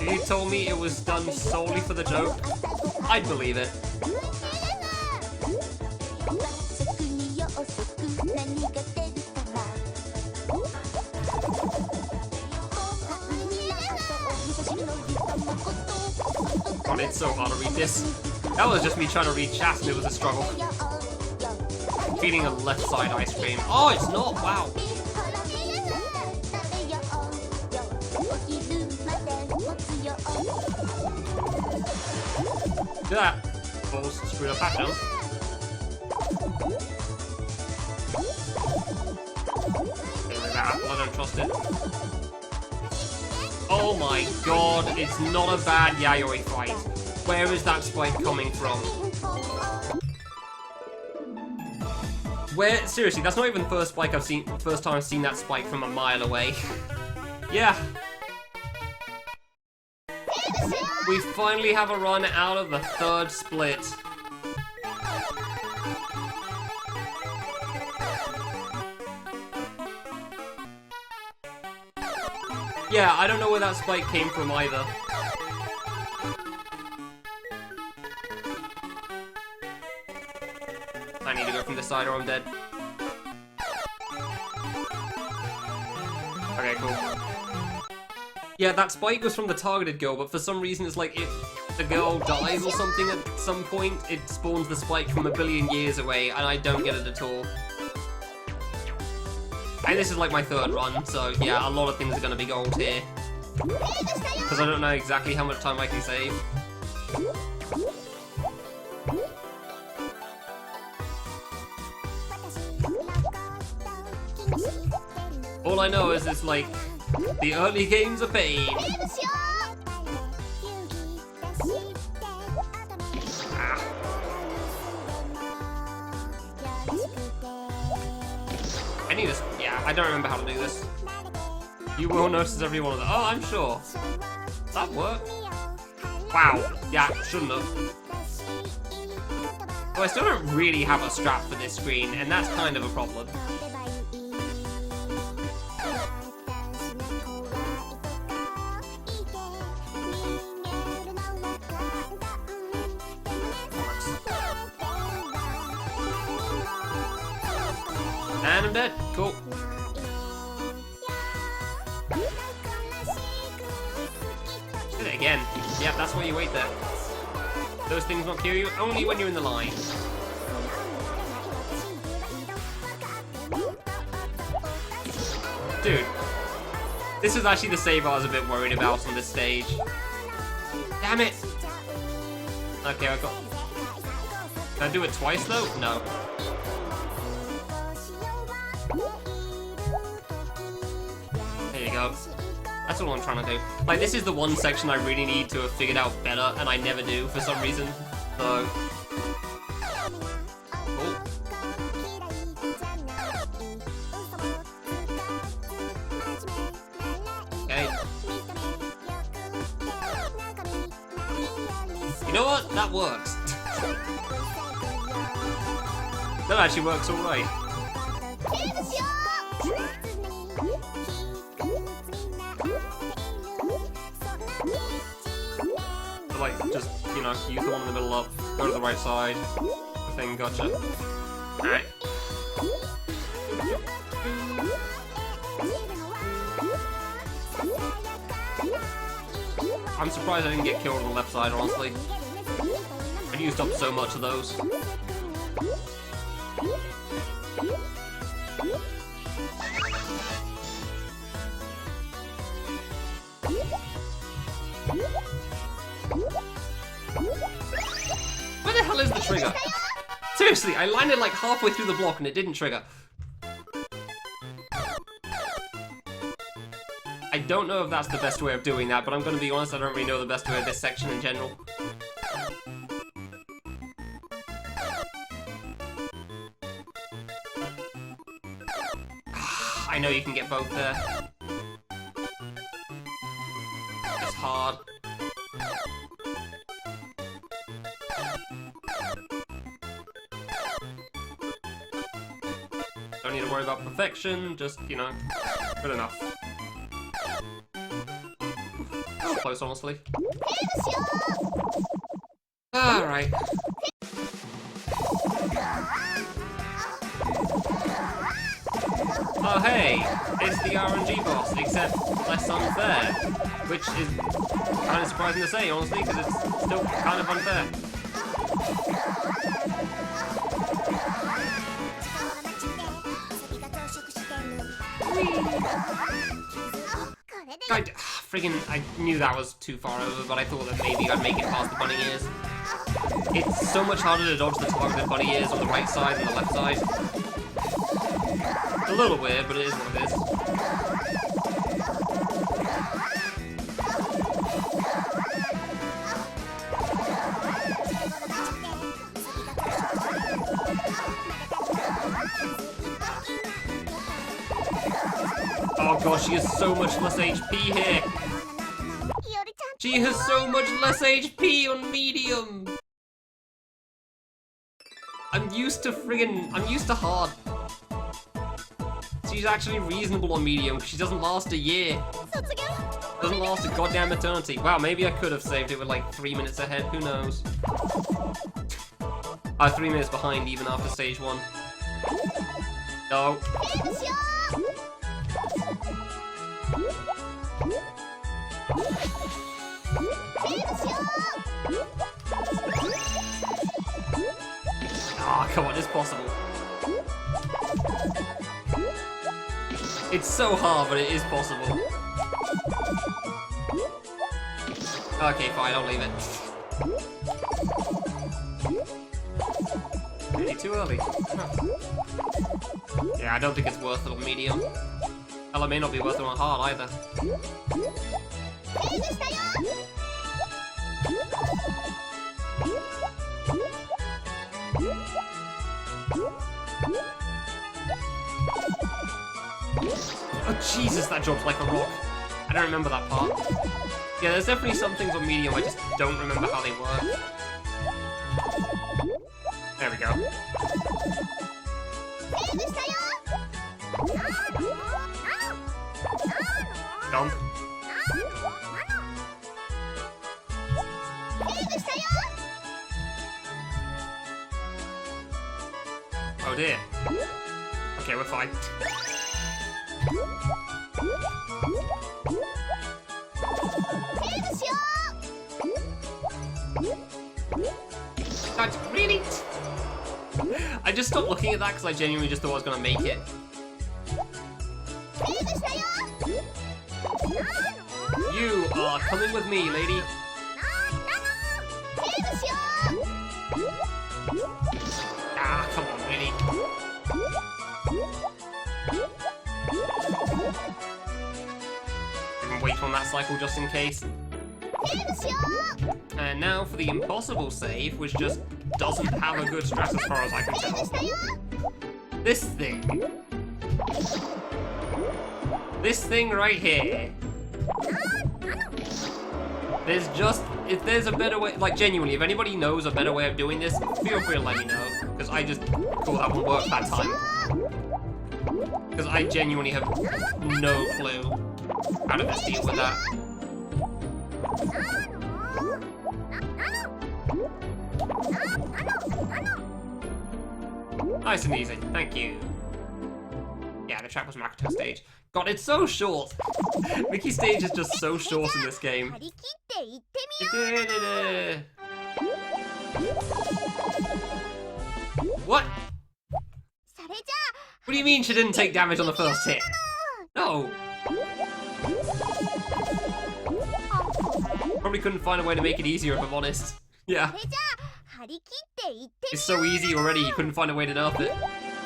If you told me it was done solely for the joke, I'd believe it. God, it's so hard to read this. That was just me trying to read chat and it was a struggle. Feeding a left side ice cream. Oh, it's not! Wow. Look at that. Balls screwed up back down. Okay, with that apple, I don't trust it. Oh my god, it's not a bad Yayoi fight. Where is that spike coming from? Where? Seriously, that's not even the first spike I've seen. First time I've seen that spike from a mile away. Yeah. We finally have a run out of the third split. Yeah, I don't know where that spike came from either. I need to go from this side or I'm dead. Okay, cool. Yeah, that spike was from the targeted girl, but for some reason it's like if the girl dies or something at some point, it spawns the spike from a billion years away, and I don't get it at all. And this is like my third run, so yeah, a lot of things are going to be gold here. Because I don't know exactly how much time I can save. All I know is it's like, the early games are pain. Ah. I need this. Yeah, I don't remember how to do this. You will notice every one of them. Oh, I'm sure. Does that work? Wow. Yeah, shouldn't have. Well, I still don't really have a strap for this screen, and that's kind of a problem. And I'm dead. Cool. Did it again. Yep, that's why you wait there. Those things won't kill you only when you're in the line. Dude, this was actually the save I was a bit worried about on this stage. Damn it! Okay, I got. Can I do it twice though? No. There you go. That's all I'm trying to do. Like, this is the one section I really need to have figured out better, and I never do for some reason. So. Oh. Okay. You know what? That works. That actually works alright. Like, just, you know, use the one in the middle up, go to the right side, the thing, gotcha. Alright. I'm surprised I didn't get killed on the left side, honestly. I've used up so much of those. Where the hell is the trigger? Seriously, I landed like halfway through the block and it didn't trigger. I don't know if that's the best way of doing that, but I'm gonna be honest, I don't really know the best way of this section in general. I know you can get both there. It's hard. Don't need to worry about perfection, just, you know, good enough. Oh, close, honestly. Alright. Oh hey, it's the RNG boss, except less unfair. Which is kind of surprising to say, honestly, because it's still kind of unfair. I knew that was too far over, but I thought that maybe I'd make it past the bunny ears. It's so much harder to dodge the targeted bunny ears on the right side than the left side. It's a little weird, but it is what it is. Oh gosh, she has so much less HP here. She has so much less HP on medium. I'm used to hard. She's actually reasonable on medium, because she doesn't last a year. Doesn't last a goddamn eternity. Wow, maybe I could have saved it with like 3 minutes ahead, who knows. 3 minutes behind even after stage 1. No. Oh, come on, it's possible. It's so hard, but it is possible. Okay, fine, I'll leave it. Maybe too early. Huh. Yeah, I don't think it's worth it on medium. Hell, it may not be worth it on hard either. Oh Jesus, that dropped like a rock. I don't remember that part. Yeah, there's definitely some things on medium I just don't remember how they work. There we go. Dump. Oh dear. Okay, we're fine. God, really? I just stopped looking at that because I genuinely just thought I was gonna make it. You are coming with me, lady. Ah, come on, really. We can wait on that cycle just in case. And now for the impossible save, which just doesn't have a good strat as far as I can tell. This thing. This thing right here. There's just, if there's a better way, like genuinely, if anybody knows a better way of doing this, feel free to let me know. Because I just thought that would work that time. Because I genuinely have no clue how to best deal with that. Nice and easy, thank you. Yeah, the track was Makoto stage. God, it's so short! Mickey's stage is just so short in this game. What? What do you mean she didn't take damage on the first hit? No! Probably couldn't find a way to make it easier if I'm honest. Yeah. It's so easy already, you couldn't find a way to nerf it.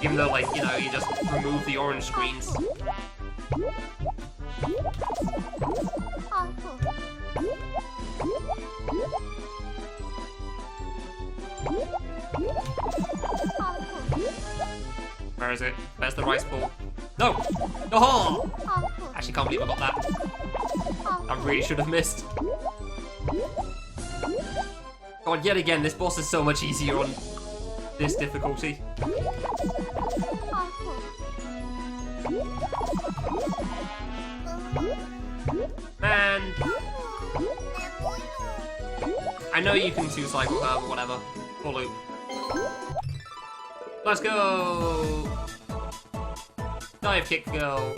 Even though, like, you know, you just remove the orange screens. Where is it? Where's the rice ball? No! Oh! Actually, can't believe I got that. I really should have missed. God, yet again, this boss is so much easier on this difficulty. Man. I know you can two-cycle her, but whatever. Full loop. Let's go! Dive kick go.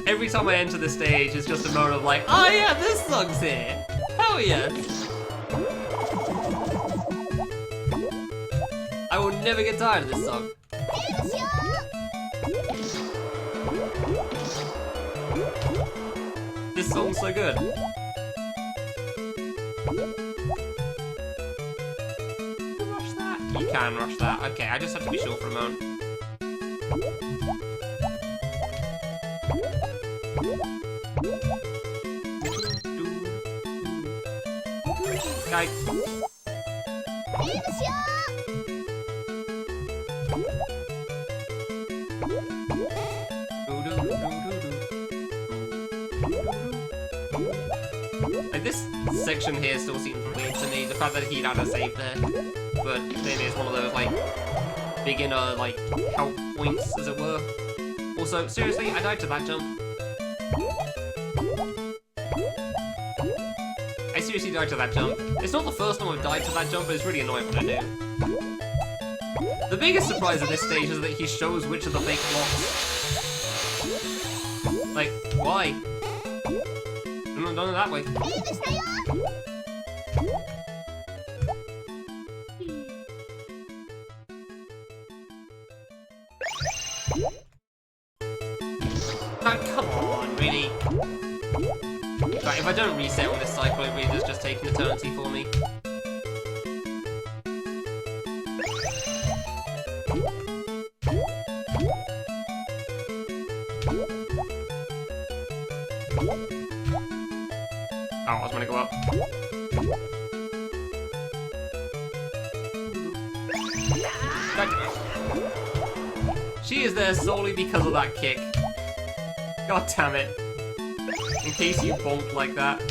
Every time I enter the stage, it's just a moment of like, oh yeah, this song's here! Hell yes! I will never get tired of this song. This song's so good. Rush that? You can rush that. Okay, I just have to be sure for a moment. Okay. Like, this section here still seems weird to me, the fact that he'd had a save there. But maybe it's one of those, like, beginner, like, help points, as it were. Also, seriously, I died to that jump. I seriously died to that jump. It's not the first time I've died to that jump, but it's really annoying when I do. The biggest surprise at this stage is that he shows which of the fake blocks. Like, why? I'm not done it that way. Oh, come on, really? Right, if I don't reset on this cycle, it really does just take an eternity for me. Oh, I was gonna go up. She is there solely because of that kick. God damn it. In case you bonked like that.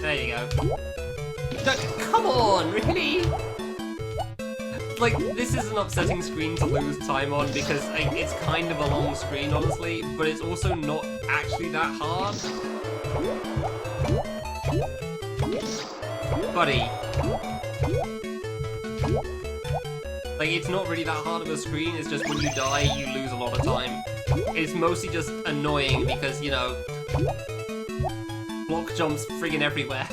There you go. Come on, really? Like, this is an upsetting screen to lose time on because like, it's kind of a long screen, honestly, but it's also not actually that hard. Buddy. Like, it's not really that hard of a screen, it's just when you die, you lose a lot of time. It's mostly just annoying because, you know, block jumps friggin' everywhere.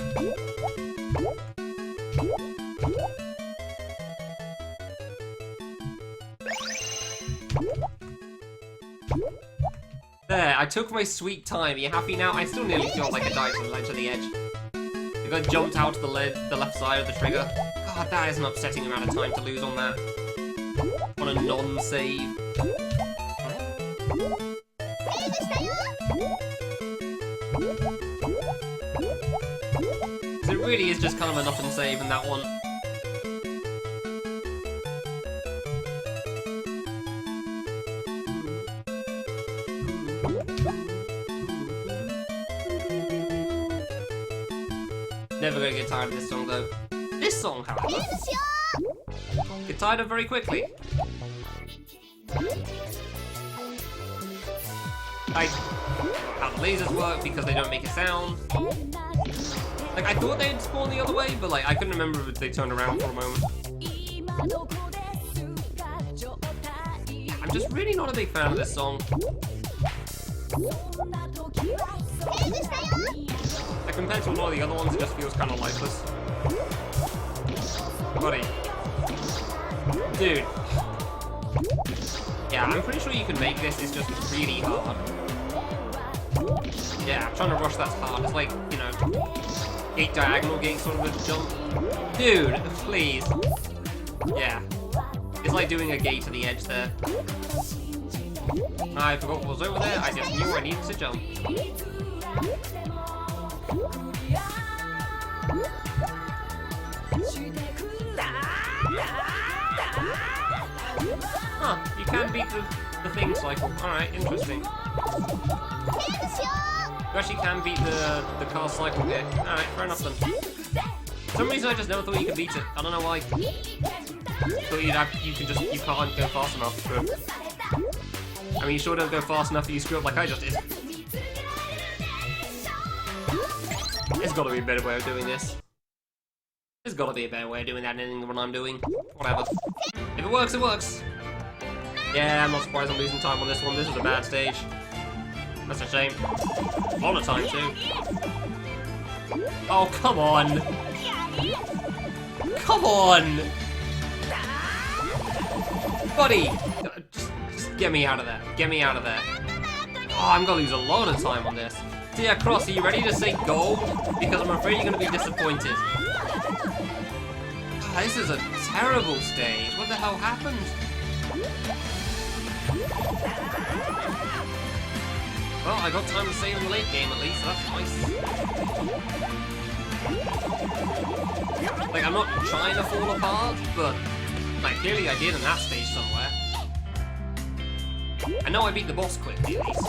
There, I took my sweet time. Are you happy now? I still nearly feel like I died from the ledge of the edge. If I jumped out to the left side of the trigger. God, that is an upsetting amount of time to lose on that. On a non-save. So it really is just kind of a nothing save in that one. Never gonna get tired of this song though. This song, however, get tired of very quickly. How the lasers work because they don't make a sound. Like, I thought they'd spawn the other way, but like I couldn't remember if they turned around for a moment. I'm just really not a big fan of this song. Like, compared to a lot of the other ones, it just feels kind of lifeless. Buddy. Dude. Yeah, I'm pretty sure you can make this, it's just really hard. Yeah, trying to rush that's hard. It's like, you know, gate diagonal gate sort of a jump. Dude, please. Yeah. It's like doing a gate to the edge there. I forgot what was over there, I just knew I needed to jump. Huh, you can beat the thing cycle. Alright, interesting. You actually can beat the car cycle here. Alright, fair enough then. For some reason I just never thought you could beat it. I don't know why. Thought you can't go fast enough. But I mean, you sure don't go fast enough that you screw up like I just did. There's gotta be a better way of doing this. There's gotta be a better way of doing that than the one I'm doing. Whatever. If it works, it works. Yeah, I'm not surprised I'm losing time on this one. This is a bad stage. That's a shame. A lot of time, too. Oh, come on! Come on! Buddy! Just get me out of there. Get me out of there. Oh, I'm gonna lose a lot of time on this. Dear Cross, are you ready to say gold? Because I'm afraid you're gonna be disappointed. Oh, this is a terrible stage. What the hell happened? Well, I got time to save in the late game at least, so that's nice. Like, I'm not trying to fall apart, but like, clearly I did in that stage somewhere. I know I beat the boss quickly, at least.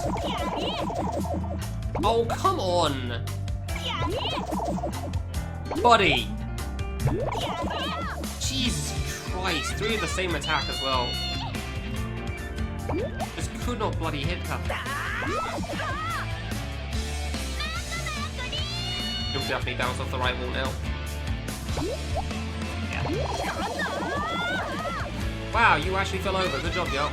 Oh, come on! Buddy! Jesus Christ, 3 of the same attack as well. Just could not bloody hit that. You'll definitely bounce off the right wall now. Yeah. Wow, you actually fell over. Good job, yo.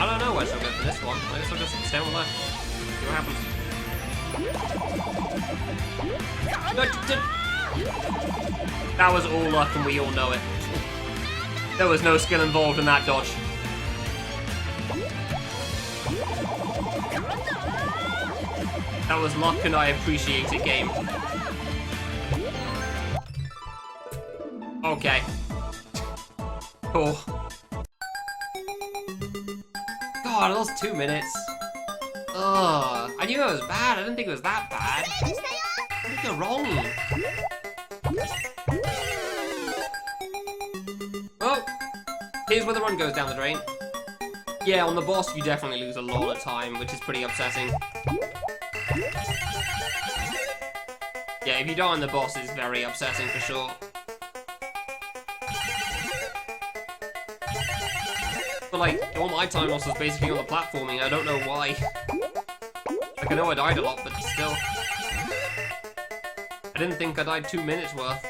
I don't know where she'll go for this one. I guess I'll just stay on left. See what happens. No, that was all luck and we all know it. There was no skill involved in that dodge. That was luck and I appreciate it, game. Okay. Oh. God, that was 2 minutes. Ugh. I knew it was bad. I didn't think it was that bad. I think you're wrong. Oh. Here's where the run goes down the drain. Yeah, on the boss, you definitely lose a lot of time, which is pretty upsetting. Yeah, if you die on the boss, it's very upsetting for sure. But like, all my time loss was basically on the platforming, I don't know why. Like, I know I died a lot, but still. I didn't think I died 2 minutes worth.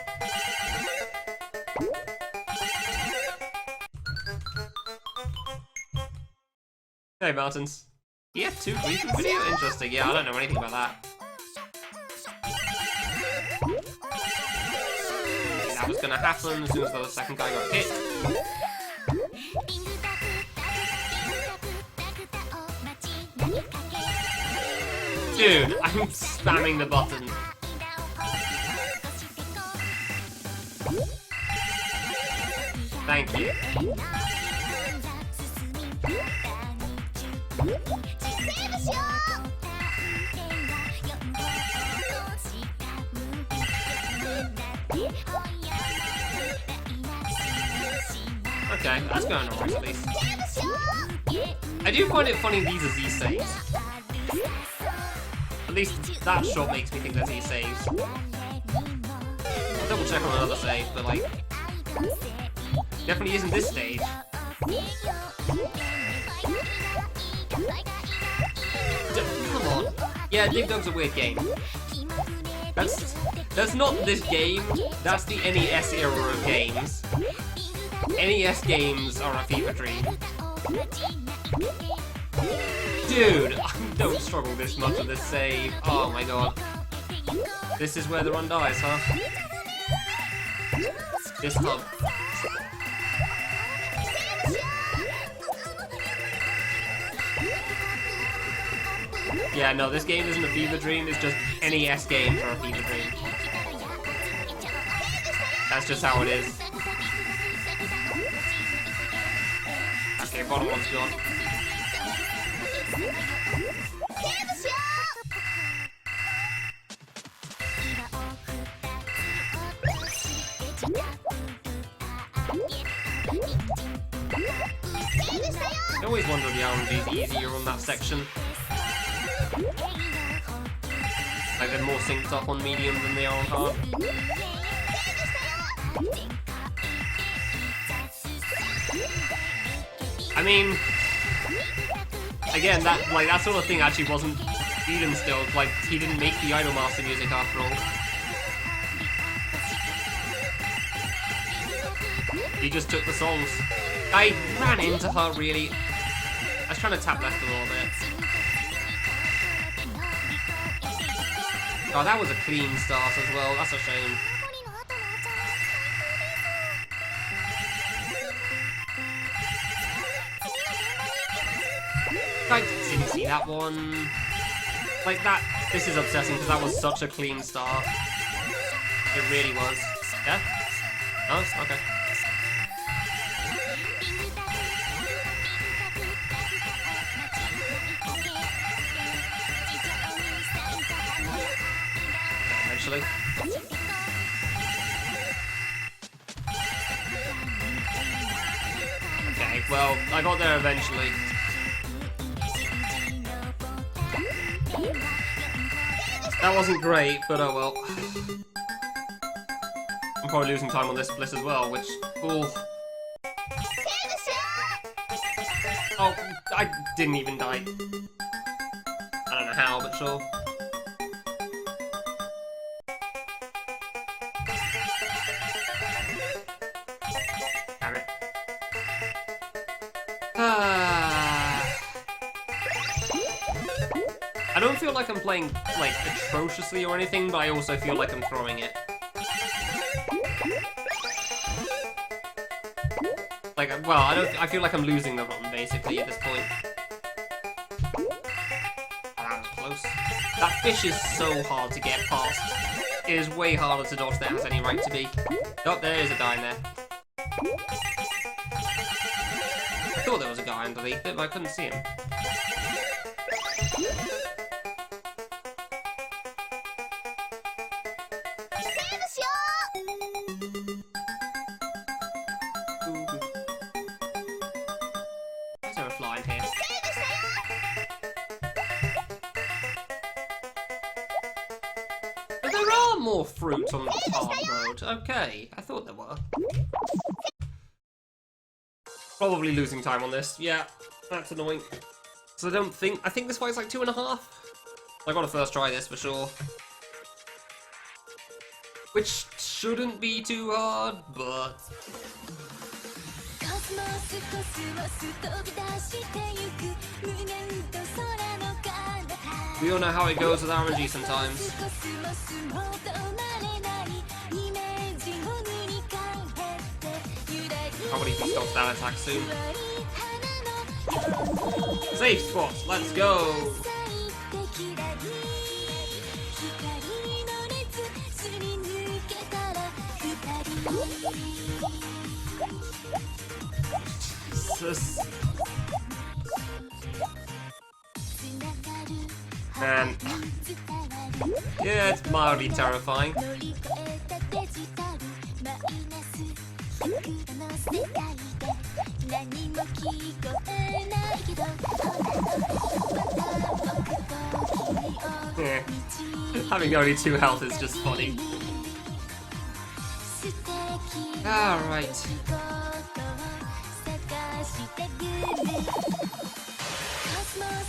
Hey, Martins. He had 2 recent videos? Interesting, yeah, I don't know anything about that. That was gonna happen as soon as the second guy got hit. Dude, I'm spamming the button. Thank you. Okay, that's going alright at least. I do find it funny these are Z saves. At least that shot makes me think they're Z saves. I'll double check on another save, but like... definitely isn't this stage. Come on. Yeah, Dig Dug's a weird game. That's not this game, that's the NES era of games. NES games are a fever dream. Dude, I don't struggle this much with this save. Oh my god. This is where the run dies, huh? This hub. Yeah, no, this game isn't a fever dream, it's just NES game for a fever dream. That's just how it is. Okay, bottom one's gone. I always wonder the RNG's easier on that section. Like they're more synced up on medium than they are on hard. I mean, again, that sort of thing actually wasn't Eden still. Like, he didn't make the Idol Master music after all. He just took the songs. I ran into her, really. I was trying to tap left a little bit. Oh, that was a clean start as well. That's a shame. I didn't see that one. Like that, this is upsetting because that was such a clean start. It really was. Yeah? Oh, okay. Eventually. Okay, well, I got there eventually. That wasn't great, but oh well. I'm probably losing time on this split as well, which... Oh, oh, I didn't even die. I don't know how, but sure. Damn it. I don't feel like I'm playing, like, atrociously or anything, but I also feel like I'm throwing it. Like, well, I feel like I'm losing the run, basically, at this point. That fish is so hard to get past. It is way harder to dodge than it has any right to be. Oh, there is a guy in there. I thought there was a guy underneath it, but I couldn't see him. Why is there a fly in here? But there are more fruit on the hard mode. Okay, I thought there were. Probably losing time on this. Yeah, that's annoying. So I think this fight's like 2.5. I gotta first try this for sure. Which shouldn't be too hard, but... We all know how it goes with RNG sometimes. Probably can stop that attack soon. Safe spot, let's go! Jesus. Man. Yeah, it's mildly terrifying. Yeah. Having only 2 health is just funny. Alright.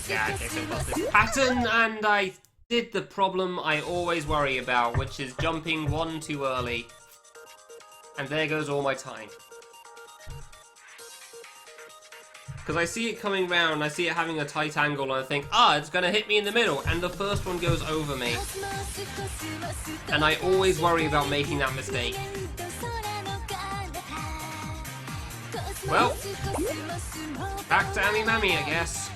Yeah, okay, so what's this pattern? And I did the problem I always worry about, which is jumping 1 too early. And there goes all my time. Because I see it coming round, I see it having a tight angle, and I think, it's gonna hit me in the middle, and the first one goes over me. And I always worry about making that mistake. Well, back to Amy Mammy, I guess.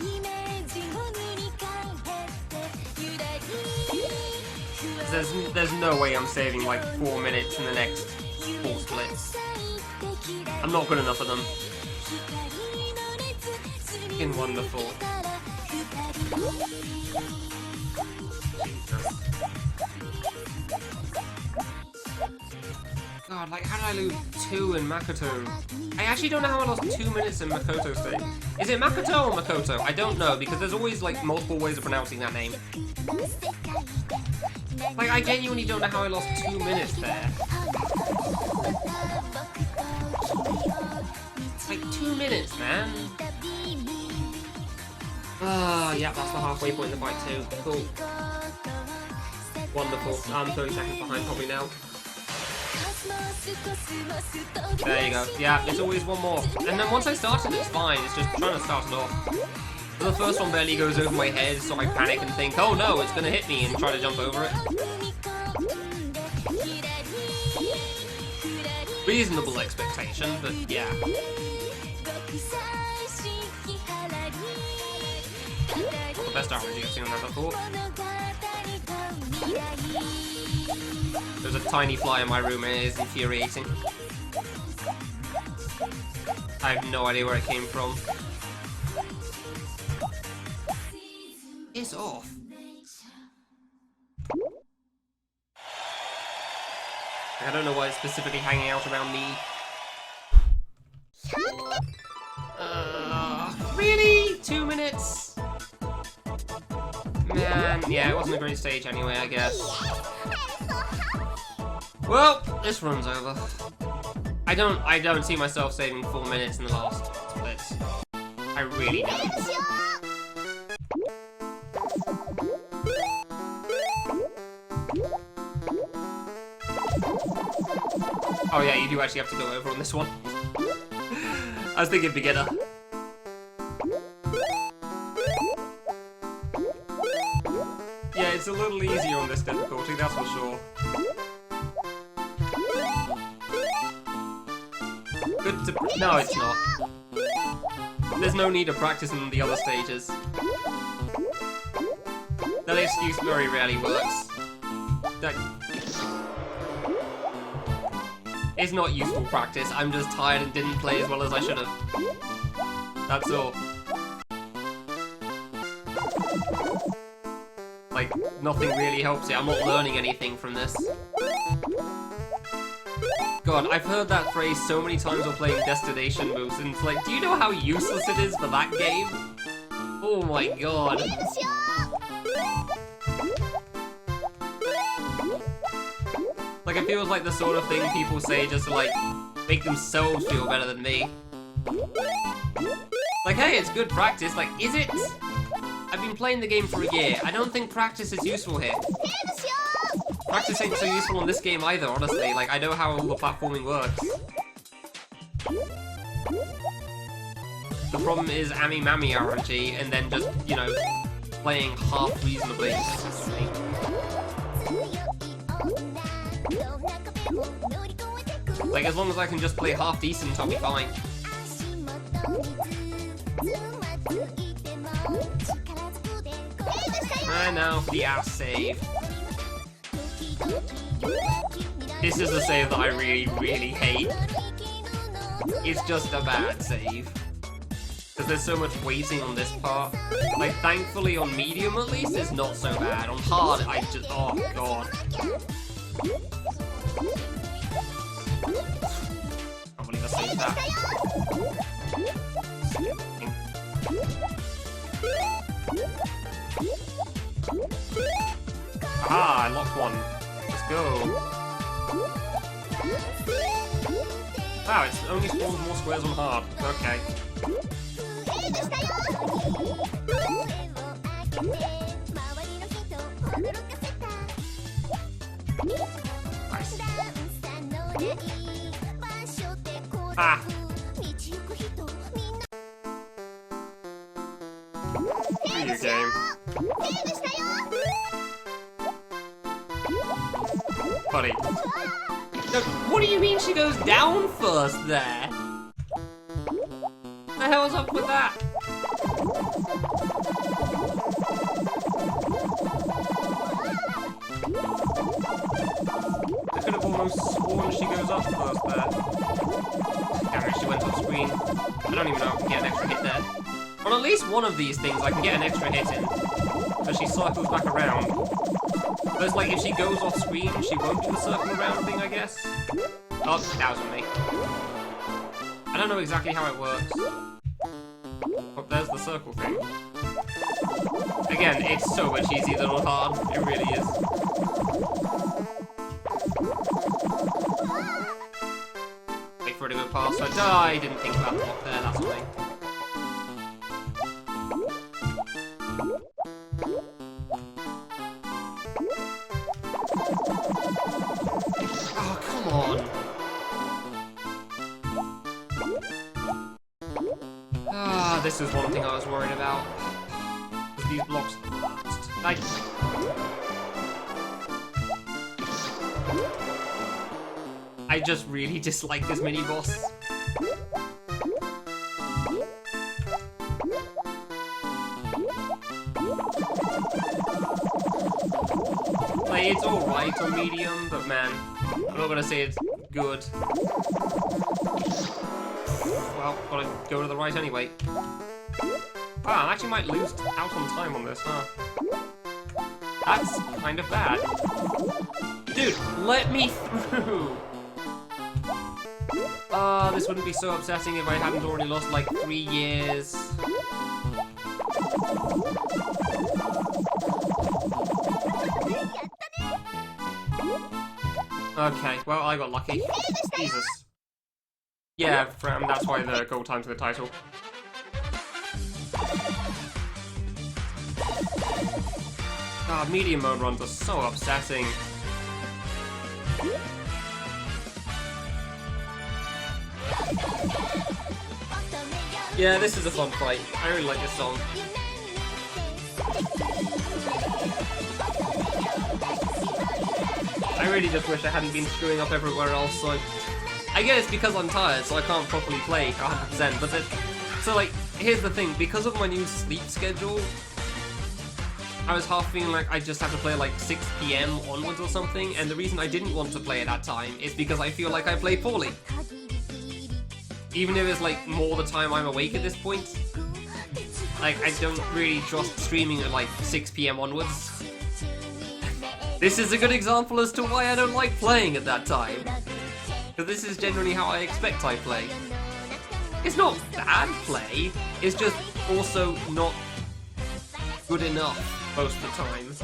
There's no way I'm saving like 4 minutes in the next 4 splits. I'm not good enough for them. Fucking wonderful. Jesus. God, like, how did I lose 2 in Makoto? I actually don't know how I lost 2 minutes in Makoto State. Is it Makoto or Makoto? I don't know, because there's always, like, multiple ways of pronouncing that name. Like, I genuinely don't know how I lost 2 minutes there. Like, 2 minutes, man. Yeah, that's the halfway point in the fight too. Cool. Wonderful. I'm 30 seconds behind probably now. There you go. Yeah, it's always one more. And then once I started, it's fine. It's just trying to start it off. So the first one barely goes over my head, so I panic and think, oh no, it's gonna hit me, and try to jump over it. Reasonable expectation, but yeah. Not the best RNG I've seen on that before. There's a tiny fly in my room and it is infuriating. I have no idea where it came from. It's off. I don't know why it's specifically hanging out around me. Really? 2 minutes? Man, yeah, it wasn't a great stage anyway, I guess. Well, this run's over. I don't see myself saving 4 minutes in the last splits. I really don't. Oh yeah, you do actually have to go over on this one. I was thinking beginner. Yeah, it's a little easier on this difficulty, that's for sure. Good to... No, it's not. There's no need to practice in the other stages. That excuse very rarely works. It's not useful practice, I'm just tired and didn't play as well as I should have. That's all. Like, nothing really helps it, I'm not learning anything from this. God, I've heard that phrase so many times while playing destination moves, and it's like, do you know how useless it is for that game? Oh my god. Like, it feels like the sort of thing people say just to, like, make themselves feel better than me. Like, hey, it's good practice. Like, is it? I've been playing the game for a year. I don't think practice is useful here. Practice ain't so useful in this game either, honestly. Like, I know how all the platforming works. The problem is Ami-Mami RNG, and then just, you know, playing half reasonably. Like, as long as I can just play half decent, I'll be fine. And now for the ass save. This is a save that I really, really hate. It's just a bad save. Because there's so much waiting on this part. Like, thankfully on medium at least, it's not so bad. On hard, I just, oh god. Can't believe I saved that. Ah, I locked one. Let's go. Wow, it only spawns more squares on hard. Okay. Nice. Ah! Video game. Buddy. No, what do you mean she goes down first there? What the hell's up with that? I could have almost sworn she goes up first there. Damn it, she went off screen. I don't even know if I can get an extra hit there. On at least one of these things I can get an extra hit in. But she circles back around. But it's like if she goes off screen, she won't do the circle around thing, I guess. Oh, that was on me. I don't know exactly how it works. Oh, there's the circle thing. Again, it's so much easier than on hard. It really is. Wait for it to go past. I didn't think about the block there, that's why. Oh, come on. Ah, this is one thing I was worried about. These blocks. Like. I just really dislike this mini boss. Like, it's alright on medium, but man, I'm not gonna say it's good. Well, gotta go to the right anyway. Ah, I actually might lose out on time on this, huh? That's kind of bad. Dude, let me through! Ah, this wouldn't be so upsetting if I hadn't already lost like 3 years. Okay, well, I got lucky. Jesus. Yeah, that's why the goal time to the title. Ah, medium mode runs are so upsetting. Yeah, this is a fun fight. I really like this song. I really just wish I hadn't been screwing up everywhere else, so I get it's because I'm tired, so I can't properly play 100%, but so like, here's the thing, because of my new sleep schedule, I was half feeling like I just have to play like 6 PM onwards or something, and the reason I didn't want to play at that time is because I feel like I play poorly. Even if it's like more the time I'm awake at this point. Like, I don't really trust streaming at like 6 PM onwards. This is a good example as to why I don't like playing at that time. Because this is generally how I expect I play. It's not bad play, it's just also not good enough most of the time.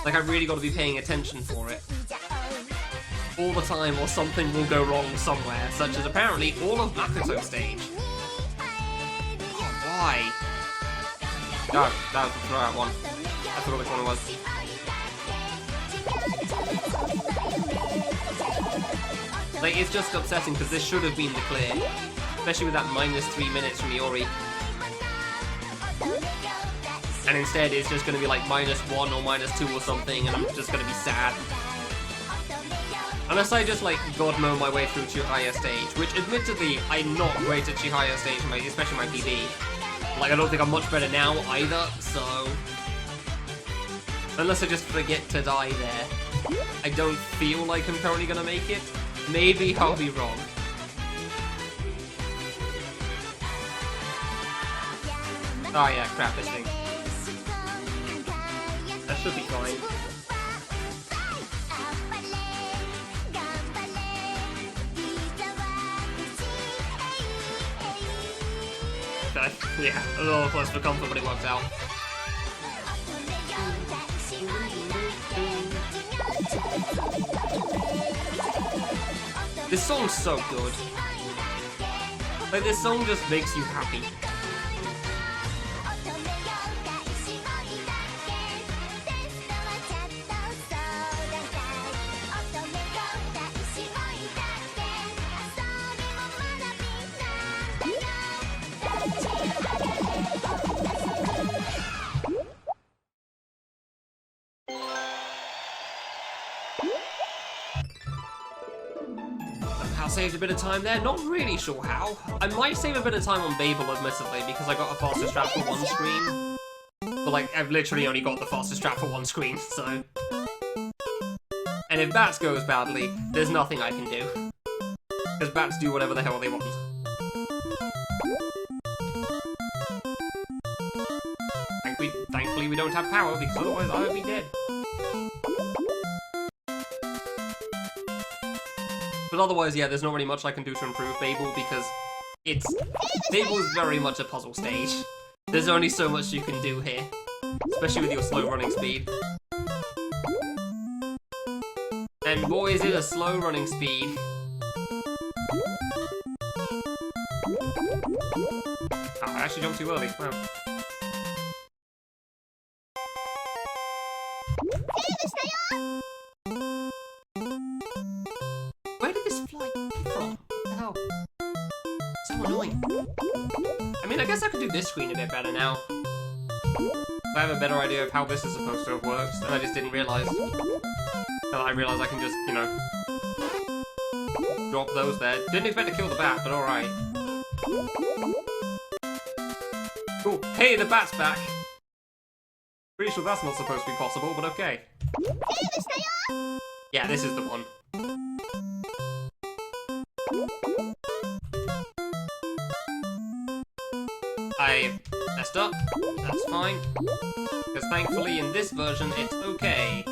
Like, I've really got to be paying attention for it all the time, or something will go wrong somewhere, such as apparently all of Makoto stage. Oh, why? No, that was the throw-out one. I forgot which one it was. Like, it's just upsetting because this should have been the clear, especially with that -3 minutes from Iori. And instead it's just going to be like -1 or -2 or something, and I'm just going to be sad. Unless I just like God mode my way through Chihaya stage, which admittedly I'm not great at Chihaya stage, especially my PB. Like, I don't think I'm much better now either, so unless I just forget to die there, I don't feel like I'm currently gonna make it. Maybe I'll be wrong. Oh yeah, crap, this thing. That should be fine. Yeah, a little close for comfort, but it worked out. This song's so good. Like, this song just makes you happy. Saved a bit of time there, not really sure how. I might save a bit of time on Babel, admittedly, because I got a faster strat for one screen. But like, I've literally only got the faster strat for one screen, so... And if Bats goes badly, there's nothing I can do. Because Bats do whatever the hell they want. Thankfully we don't have power, because otherwise I would be dead. But otherwise, yeah, there's not really much I can do to improve Babel, because Babel is very much a puzzle stage. There's only so much you can do here, especially with your slow running speed. And boy, is it a slow running speed. Oh, I actually jumped too early, wow. Where did this fly from? What the hell? So annoying. I mean, I guess I could do this screen a bit better now. I have a better idea of how this is supposed to have worked, and I just didn't realise. Until I realised I can just, you know, drop those there. Didn't expect to kill the bat, but alright. Cool. Hey, the bat's back! Pretty sure that's not supposed to be possible, but okay. Yeah, this is the one. I messed up. That's fine. Because thankfully in this version it's okay.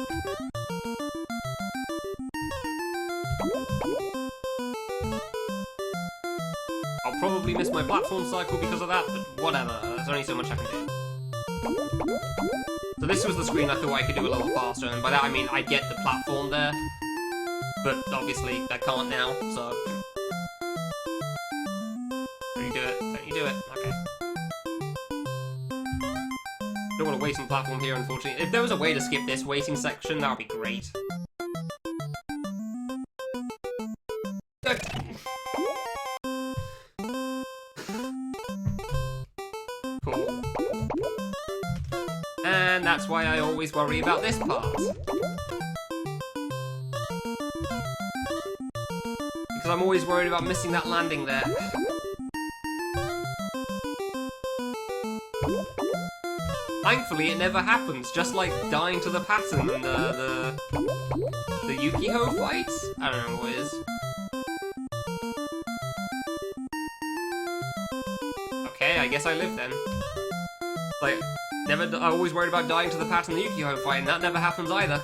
I'll probably miss my platform cycle because of that, but whatever. There's only so much I can do. So this was the screen I thought I could do a little faster, and by that I mean I get the platform there. But obviously I can't now, so... Don't you do it? Don't you do it? Okay. Don't want to waste the platform here, unfortunately. If there was a way to skip this waiting section, that would be great. Cool. And that's why I always worry about this part. Because I'm always worried about missing that landing there. Thankfully, it never happens, just like dying to the pattern and the Yukiho fights? I don't know what it is. Okay, I guess I live then. Like, I always worried about dying to the pattern in the Yukiho fight, and that never happens either.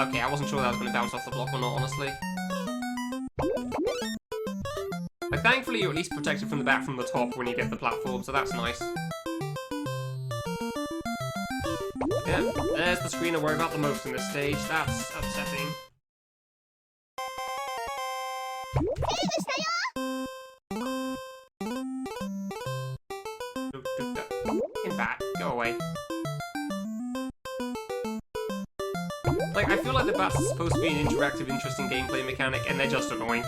Okay, I wasn't sure that was going to bounce off the block or not, honestly. Like, thankfully you're at least protected from the back from the top when you get the platform, so that's nice. Yeah, there's the screen I worry about the most in this stage. That's upsetting. Get back. Go away. Like, I feel like the bats are supposed to be an interactive, interesting gameplay mechanic, and they're just annoying.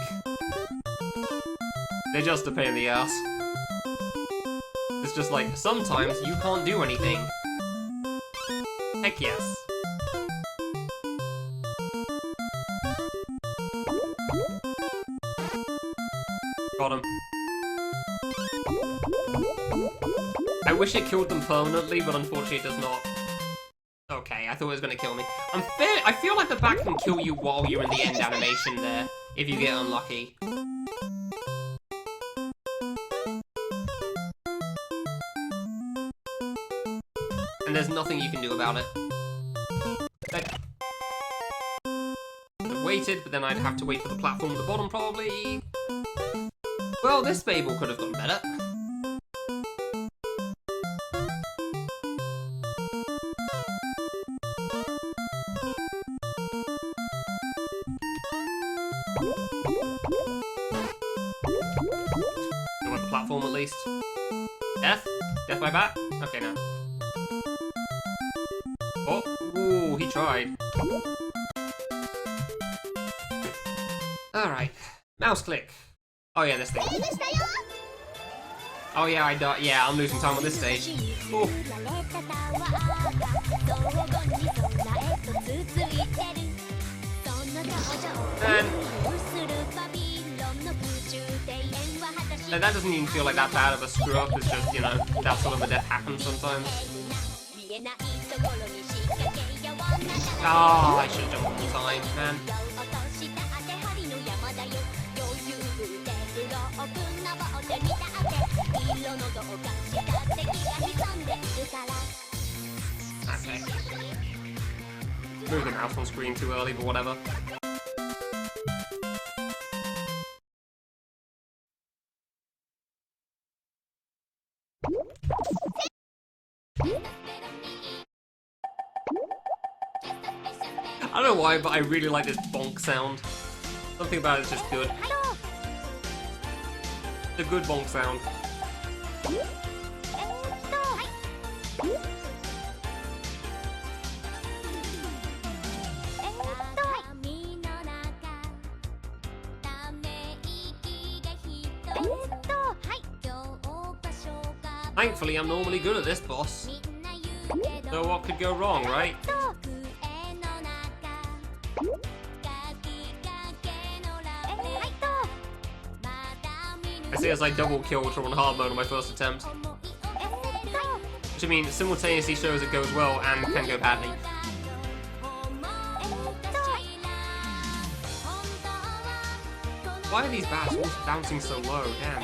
They're just a pain in the ass. It's just like, sometimes you can't do anything. Heck yes. Got him. I wish it killed them permanently, but unfortunately it does not. Okay, I thought it was going to kill me. I feel like the bat can kill you while you're in the end animation there, if you get unlucky. And there's nothing you can do about it. I'd have waited, but then I'd have to wait for the platform at the bottom, probably. Well, this Fable could have gone better. I want the platform at least. Death? Death by bat? Okay, no. Oh, ooh, he tried. Alright. Mouse click. Oh yeah, this thing. Oh yeah, I died. Yeah, I'm losing time on this stage. Ooh. And that doesn't even feel like that bad of a screw up, it's just, you know, that sort of a death happens sometimes. Oh, I should have jumped all the time, man. Okay. Move the mouse on screen too early, but whatever. I don't know why, but I really like this bonk sound. Something about it is just good. It's a good bonk sound. Thankfully, I'm normally good at this boss. So what could go wrong, right? I see as I double killed her on hard mode on my first attempt. Which I mean, simultaneously shows it goes well and can go badly. Why are these bats all bouncing so low? Damn.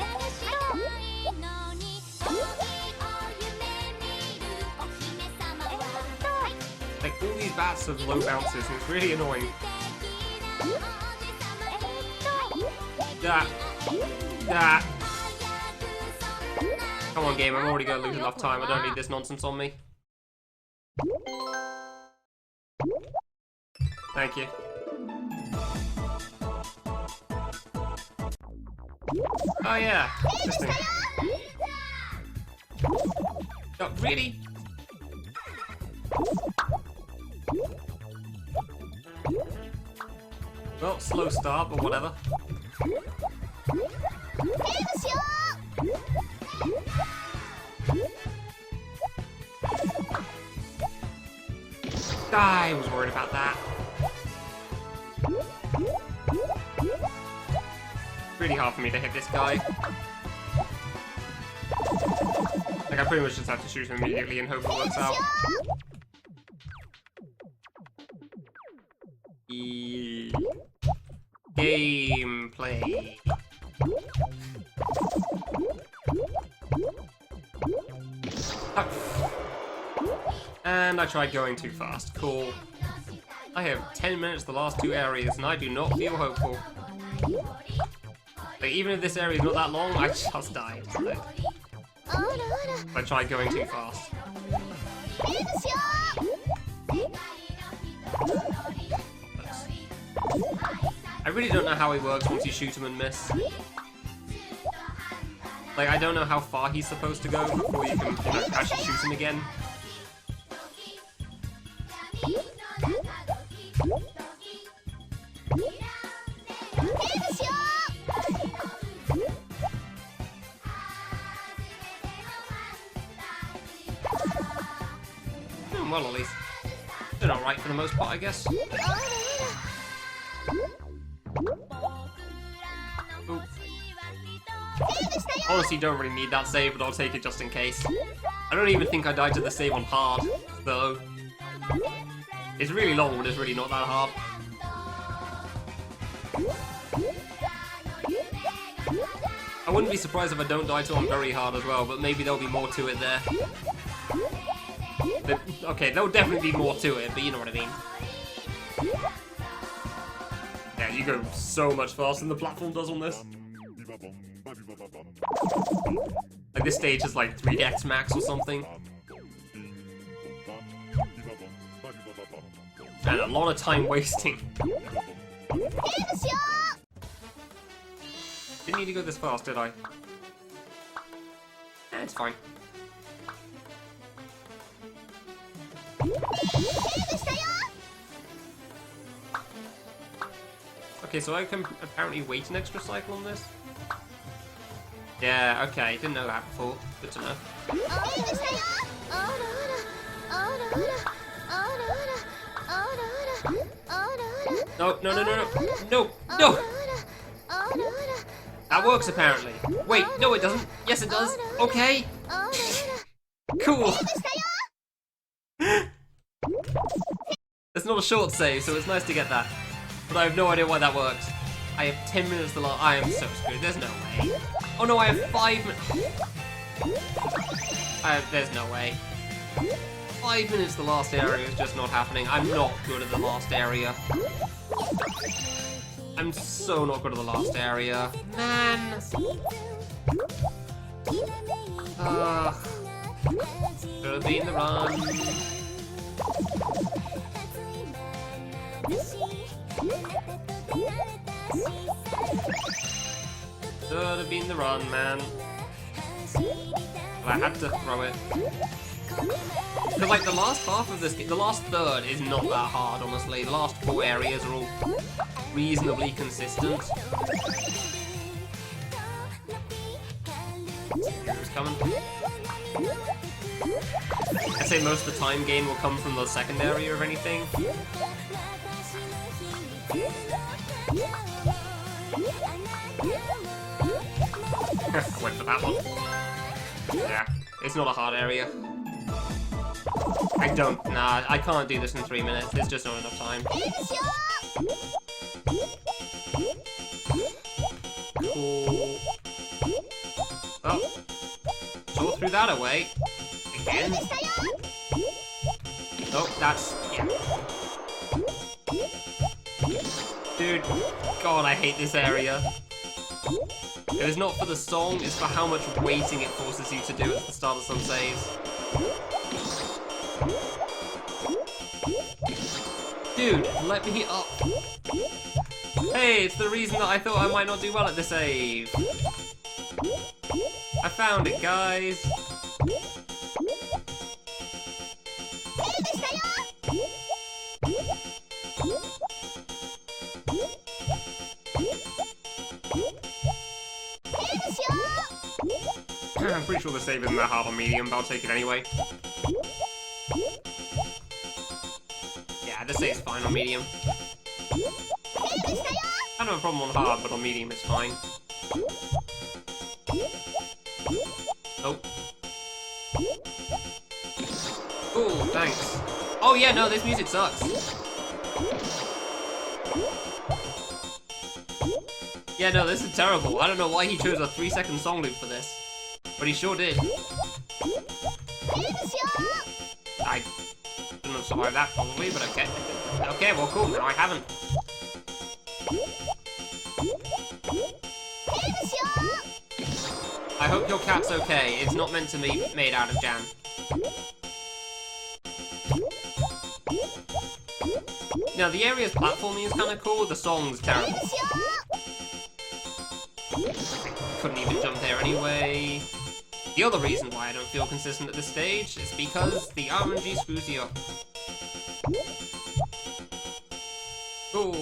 Like, all these bats have low bounces, and it's really annoying. Come on, game, I'm already going to lose enough time. I don't need this nonsense on me. Thank you. Oh yeah, this thing. Oh, really? Well, slow start, but whatever. I was worried about that. Really hard for me to hit this guy. Like, I pretty much just have to shoot him immediately and hope it works out. Gameplay. And I tried going too fast. Cool. I have 10 minutes the last 2 areas, and I do not feel hopeful. Like, even if this area is not that long, I just died. Like, I tried going too fast. I really don't know how he works once you shoot him and miss. Like, I don't know how far he's supposed to go before you can, you know, actually shoot him again. Well, at least they're alright for the most part, I guess. Ooh. Honestly, don't really need that save, but I'll take it just in case. I don't even think I died to the save on hard, though. It's really long, but it's really not that hard. I wouldn't be surprised if I don't die to on very hard as well, but maybe there'll be more to it there. Okay, there'll definitely be more to it, but you know what I mean. Yeah, you go so much faster than the platform does on this. Like, this stage is like 3x max or something. And a lot of time wasting. Didn't need to go this fast, did I? Eh, it's fine. Okay, so I can apparently wait an extra cycle on this? Yeah, okay, didn't know that before. Good to know. No, no, no, no, no, no, no! That works apparently. Wait, no it doesn't. Yes it does. Okay. Cool. It's not a short save, so it's nice to get that. But I have no idea why that works. I have 10 minutes to last. I am so screwed. There's no way. Oh no, I have 5 minutes. There's no way. 5 minutes the last area is just not happening. I'm not good at the last area. I'm so not good at the last area. Man! Should have been the run. Should have been the run, man. But I had to throw it. Because, like, the last half of this, the last third is not that hard, honestly. The last 4 areas are all reasonably consistent. Who's coming? I'd say most of the time gain will come from the second area of anything. I went for that one. Yeah, it's not a hard area. Nah, I can't do this in 3 minutes. There's just not enough time. Cool. Oh. Sort through that away. Again. Oh, that's... yeah. Dude, God, I hate this area. It was not for the song, it's for how much waiting it forces you to do at the start of some saves. Dude, let me up. Hey, it's the reason that I thought I might not do well at this save. I found it, guys. I'm pretty sure the save isn't that hard on medium, but I'll take it anyway. Yeah, the save's fine on medium. I don't have a problem on hard, but on medium it's fine. Oh. Cool, thanks. Oh yeah, no, this music sucks. Yeah, no, this is terrible. I don't know why he chose a 3-second song loop for this, but he sure did. I shouldn't have survived that probably, but okay. Okay, well cool, now I haven't. I hope your cat's okay. It's not meant to be made out of jam. Now, the area's platforming is kind of cool, the song's terrible. Couldn't even jump there anyway. The other reason why I don't feel consistent at this stage is because the RNG screws you up. Cool.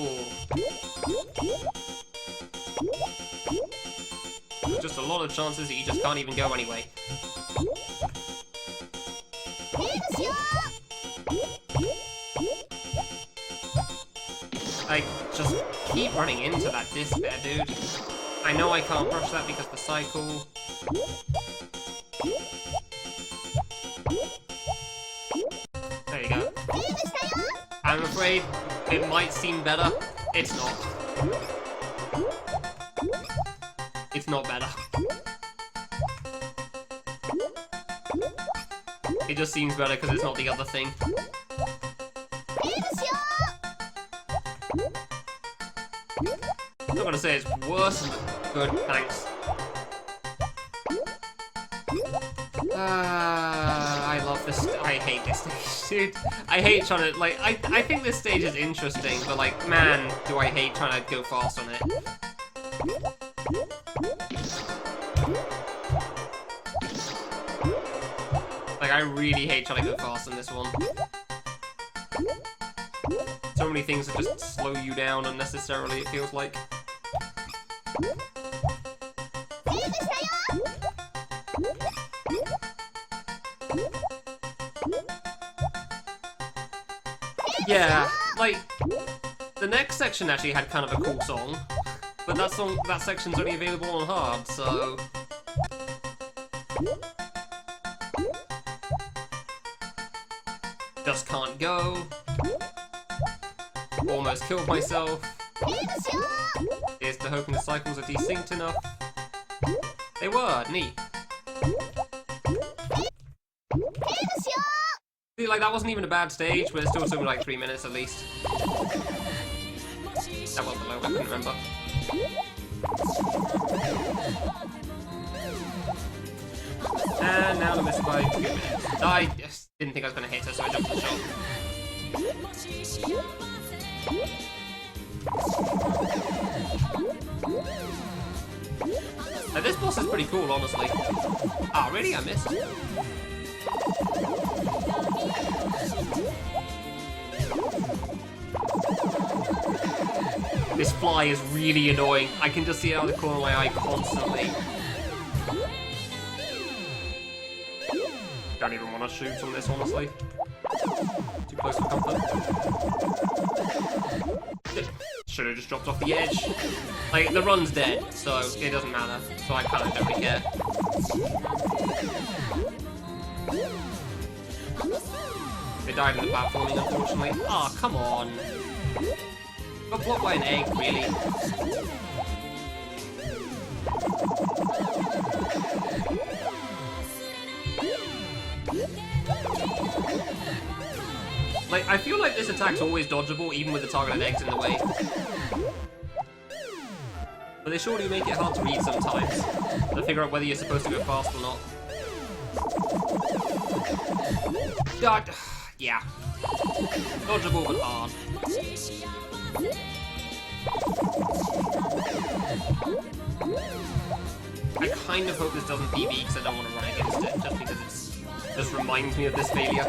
There's just a lot of chances that you just can't even go anyway. I just keep running into that disc there, dude. I know I can't brush that because of the cycle. There you go. I'm afraid it might seem better. It's not. It's not better. It just seems better because it's not the other thing. I'm not gonna say it's worse than good, thanks. I love this. I hate this stage, dude. I hate trying to, like, I think this stage is interesting, but, like, man, do I hate trying to go fast on it. Like, I really hate trying to go fast on this one. So many things that just slow you down unnecessarily, it feels like. Yeah, like, the next section actually had kind of a cool song, but that section's only available on hard, so... Just can't go. Almost killed myself. Here's to hoping the cycles are desynced enough. They were, neat. See, like, that wasn't even a bad stage, but it still took me like 3 minutes at least. That was the low, I couldn't remember. And now I missed by 2 minutes. I just didn't think I was going to hit her, so I jumped the shot. Now, this boss is pretty cool, honestly. Ah, really? I missed. This fly is really annoying. I can just see it out of the corner of my eye constantly. Don't even want to shoot on this, honestly. Too close for comfort. Should have just dropped off the edge. Like, the run's dead, so it doesn't matter. So I kind of don't really care. They died in the platforming, unfortunately. Ah, oh, come on. Got blocked by an egg, really. Like, I feel like this attack's always dodgeable, even with the targeted eggs in the way. But they surely make it hard to read sometimes, to figure out whether you're supposed to go fast or not. Yeah. Dodgeable but hard. I kind of hope this doesn't PB because I don't want to run against it, just because it just reminds me of this failure.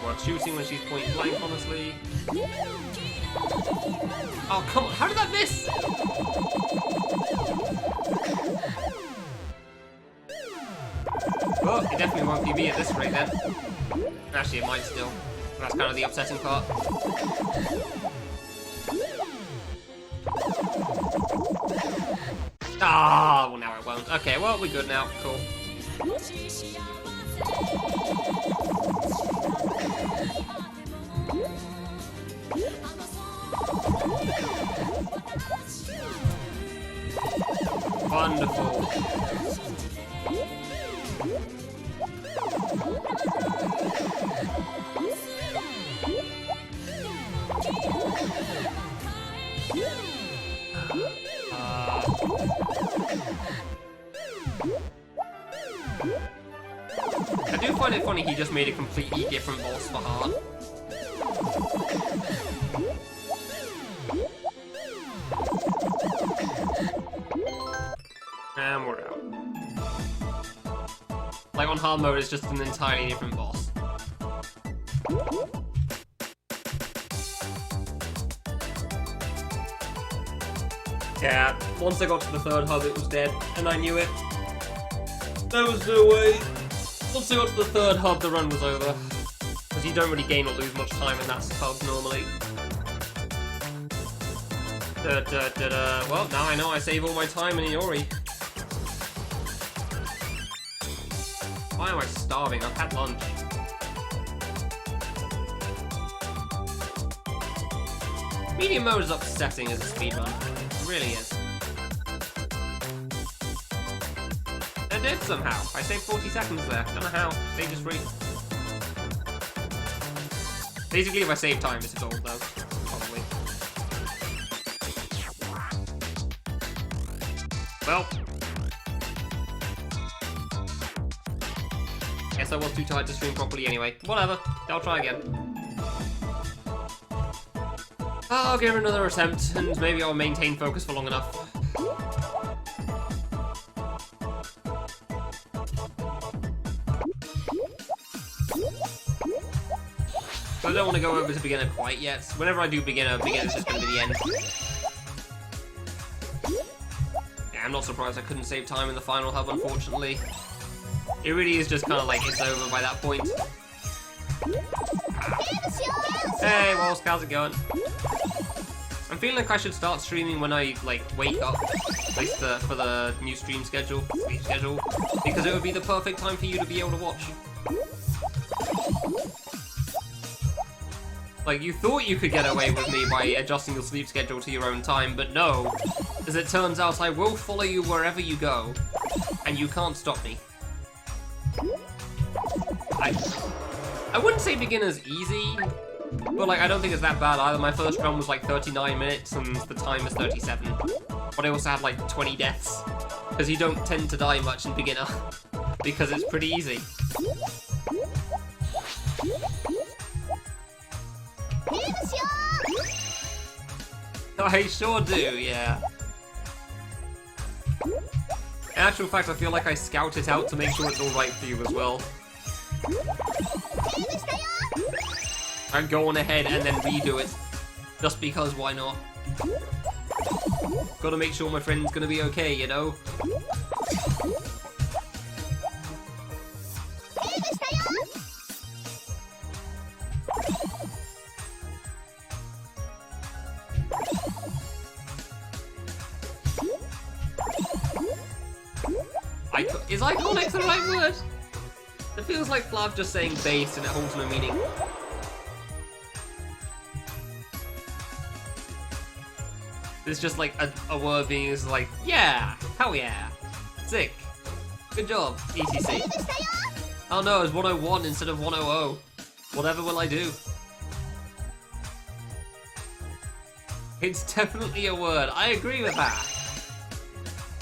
Worth shooting when she's point blank, honestly. Oh, come on, how did that miss? Well, it definitely won't PB at this rate then. Actually, it might still. That's kind of the upsetting part. Ah, well now it won't. Okay, well we're good now. Cool. Wonderful. I do find it funny he just made a completely different boss for hard. And we're out. Like on hard mode, it's just an entirely different boss. Yeah, once I got to the third hub, it was dead, and I knew it. There was no way. Once I got to the third hub, the run was over. Because you don't really gain or lose much time in that hub normally. Well, now I know I save all my time in Iori. Why am I starving? I've had lunch. Medium mode is upsetting as a speedrun. It really is. I did somehow. I saved 40 seconds there. Don't know how. Saved is free. Basically, if I save time, it's a gold though. Probably. Well. Guess I was too tired to stream properly anyway. Whatever. I'll try again. I'll give it another attempt, and maybe I'll maintain focus for long enough. But I don't want to go over to beginner quite yet. Whenever I do beginner, beginner's just going to be the end. Yeah, I'm not surprised I couldn't save time in the final hub, unfortunately. It really is just kind of like it's over by that point. Hey, Walls, how's it going? I'm feeling like I should start streaming when I like wake up, at least for the new stream schedule, sleep schedule, because it would be the perfect time for you to be able to watch. Like, you thought you could get away with me by adjusting your sleep schedule to your own time, but no. As it turns out, I will follow you wherever you go, and you can't stop me. I wouldn't say beginner's easy, but like I don't think it's that bad either. My first run was like 39 minutes, and the time is 37. But I also had like 20 deaths, because you don't tend to die much in beginner, because it's pretty easy. I sure do, yeah. In actual fact, I feel like I scout it out to make sure it's alright for you as well. And go on ahead and then redo it. Just because, why not? Gotta make sure my friend's gonna be okay, you know? Is iconic the right word? It feels like Flav just saying base and it holds no meaning. It's just like a word being is like, yeah, hell yeah, sick, good job, ETC. Oh no, it's 101 instead of 100. Whatever will I do? It's definitely a word, I agree with that.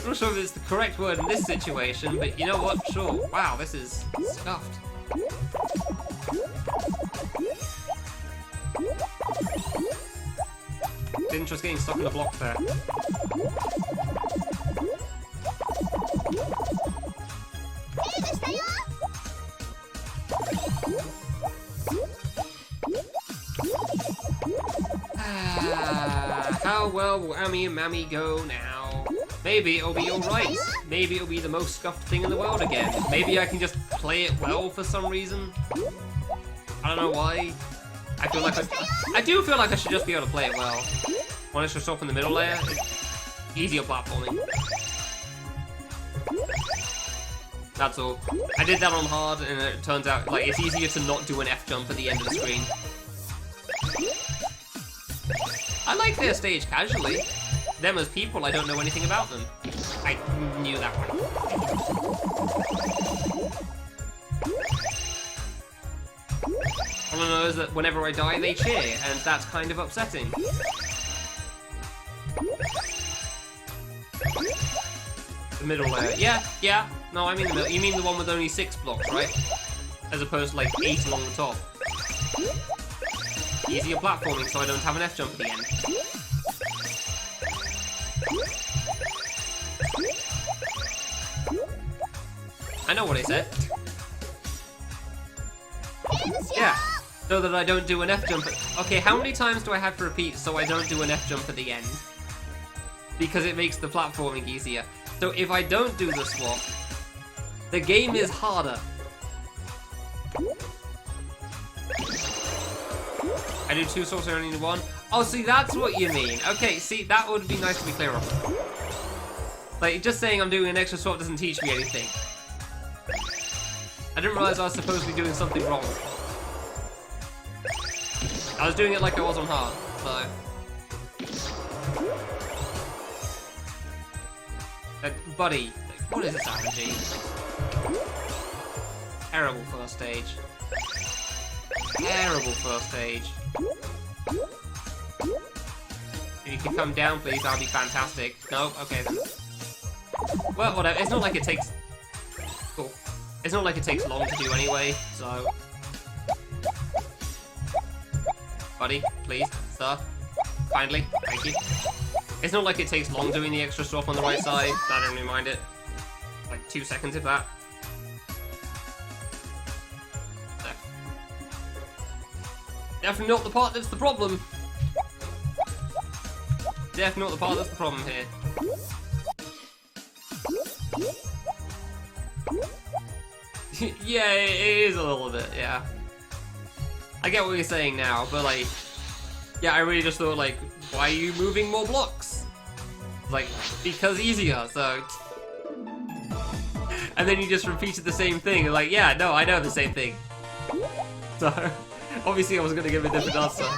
I'm not sure if it's the correct word in this situation, but you know what, sure. Wow, this is scuffed. Didn't just getting stuck in a block there. How well will Ami and Mammy go now? Maybe it'll be alright. Maybe it'll be the most scuffed thing in the world again. Maybe I can just play it well for some reason. I don't know why. I do feel like I should just be able to play it well. When I should stop in the middle layer, it's easier platforming. That's all. I did that on hard, and it turns out like it's easier to not do an F jump at the end of the screen. I like their stage casually. Them as people, I don't know anything about them. I knew that one. All I know is that whenever I die, they cheer, and that's kind of upsetting. The middle layer. Yeah. No, I mean the middle. You mean the one with only 6 blocks, right? As opposed to like 8 along the top. Easier platforming, so I don't have an F jump at the end. I know what I said. Yeah, so that I don't do an F jump. Okay, how many times do I have to repeat so I don't do an F jump at the end? Because it makes the platforming easier. So if I don't do the swap, the game is harder. I do 2 swaps, I only need 1. Oh, see, that's what you mean. Okay, see, that would be nice to be clear on. Like, just saying I'm doing an extra swap doesn't teach me anything. I didn't realize I was supposed to be doing something wrong. I was doing it like I was on hard, so... buddy, what is this RNG? Terrible first stage. Terrible first stage. If you can come down, please, that would be fantastic. No? Okay, then. Well, whatever. It's not like it takes... Cool. It's not like it takes long to do anyway, so... Buddy, please, sir. Kindly, thank you. It's not like it takes long doing the extra swap on the right side. I don't really mind it. Like 2 seconds, if that. So. Definitely not the part that's the problem. Definitely not the part that's the problem here. Yeah, it is a little bit, yeah. I get what you're saying now, but like, yeah, I really just thought like, why are you moving more blocks? Like, because easier, so... And then you just repeated the same thing, like, yeah, no, I know the same thing. So, obviously I was gonna give a different answer.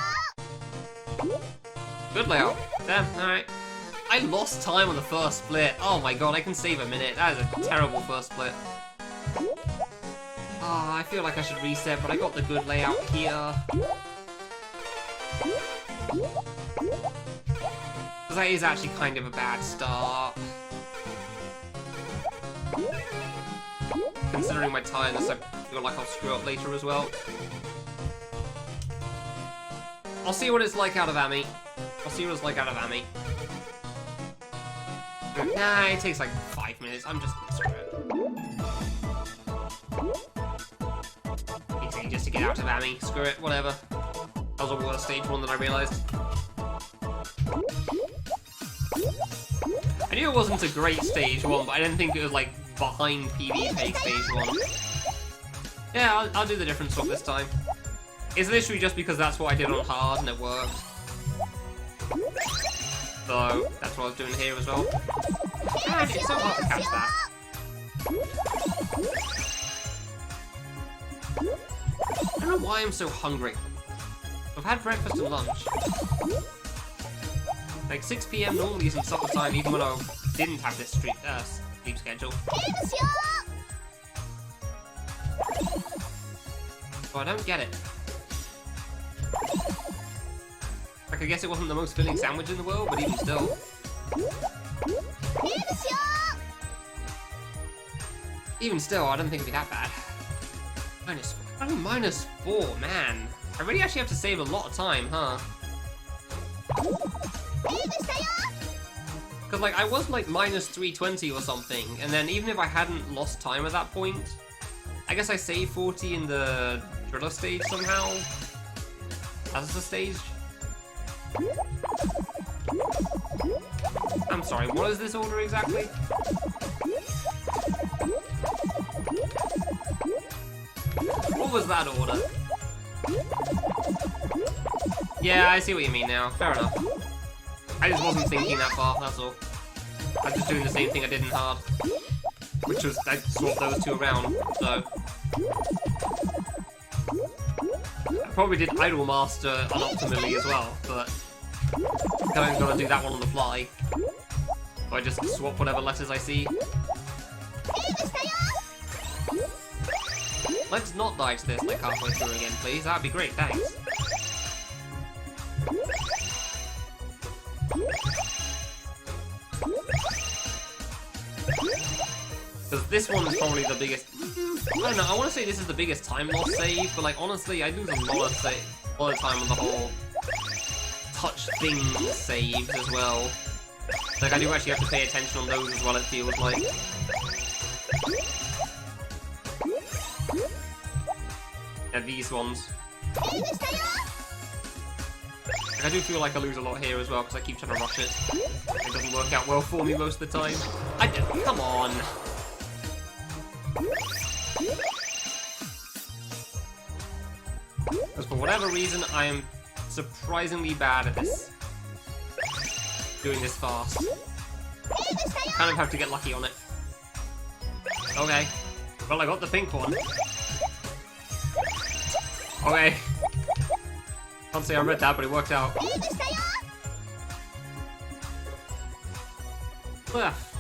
Good layout. Damn, alright. I lost time on the first split. Oh my god, I can save a minute. That is a terrible first split. Ah, I feel like I should reset, but I got the good layout here. Because that is actually kind of a bad start. Considering my tiredness, I feel like I'll screw up later as well. I'll see what it's like out of Ami. I'll see what it's like out of Ami. Nah, it takes like 5 minutes. I'm just gonna screw it. It's just to get out of Ami. Screw it, whatever. That was a worse stage 1 than I realised. I knew it wasn't a great stage 1, but I didn't think it was like behind PB fake stage 1. Yeah, I'll do the different swap this time. It's literally just because that's what I did on hard and it worked. So, that's what I was doing here as well. And it's so hard to catch that. I don't know why I'm so hungry. I've had breakfast and lunch. Like 6 PM normally isn't supper time even when I didn't have this sleep schedule. So I don't get it. Like, I guess it wasn't the most filling sandwich in the world, but even still. Even still, I don't think it'd be that bad. -4. Oh, -4, man. I really actually have to save a lot of time, huh? Because, like, I was, like, -320 or something, and then even if I hadn't lost time at that point, I guess I saved 40 in the driller stage somehow. As the stage. I'm sorry, what is this order exactly? What was that order? Yeah, I see what you mean now. Fair enough. I just wasn't thinking that far, that's all. I was just doing the same thing I did in hard. which was, I swapped those two around, so. I probably did Idol Master unoptimally as well, but I'm gonna do that one on the fly. So I just swap whatever letters I see. Let's not die to this like halfway through again, please. That'd be great, thanks. Because this one is probably the biggest... I don't know, I want to say this is the biggest time loss save, but like honestly, I lose a lot of time on the whole touch thing saves as well. Like I do actually have to pay attention on those as well, it feels like. Yeah, these ones. Like, I do feel like I lose a lot here as well because I keep trying to rush it. It doesn't work out well for me most of the time. Come on. Because for whatever reason, I am surprisingly bad at this. Doing this fast. Kind of have to get lucky on it. Okay. Well, I got the pink one. Okay. Can't say I read that, but it worked out. Left.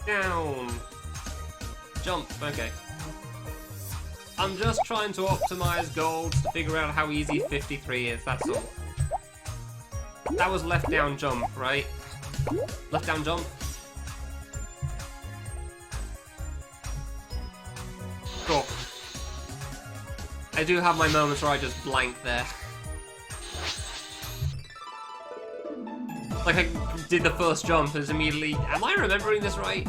Down. Jump. Okay. I'm just trying to optimize golds to figure out how easy 53 is, that's all. That was left down jump, right? Left down jump? Cool. I do have my moments where I just blank there. Like I did the first jump as immediately... Am I remembering this right?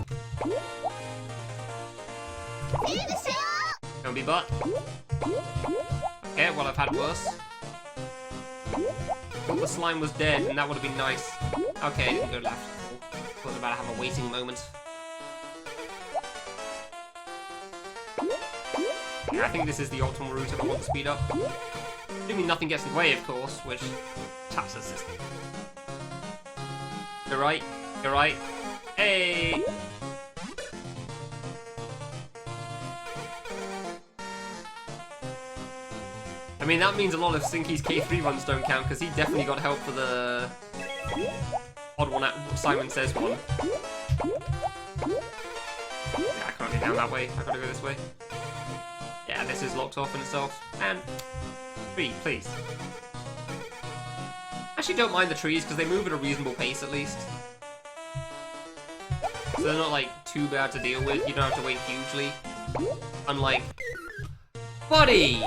Don't be butt. Okay, well I've had worse. Thought the slime was dead and that would have been nice. Okay, didn't go left. I was about to have a waiting moment. Yeah, I think this is the optimal route if I want to speed up. Assuming nothing gets in the way, of course, which taps the system. You're right. You're right. Hey! I mean, that means a lot of Sinky's K3 runs don't count, because he definitely got help for the odd one at Simon Says one. Yeah, I can't get down that way. I gotta go this way. Yeah, this is locked off in itself. And tree, please. Actually, don't mind the trees, because they move at a reasonable pace, at least. So they're not, like, too bad to deal with. You don't have to wait hugely. Unlike... Buddy!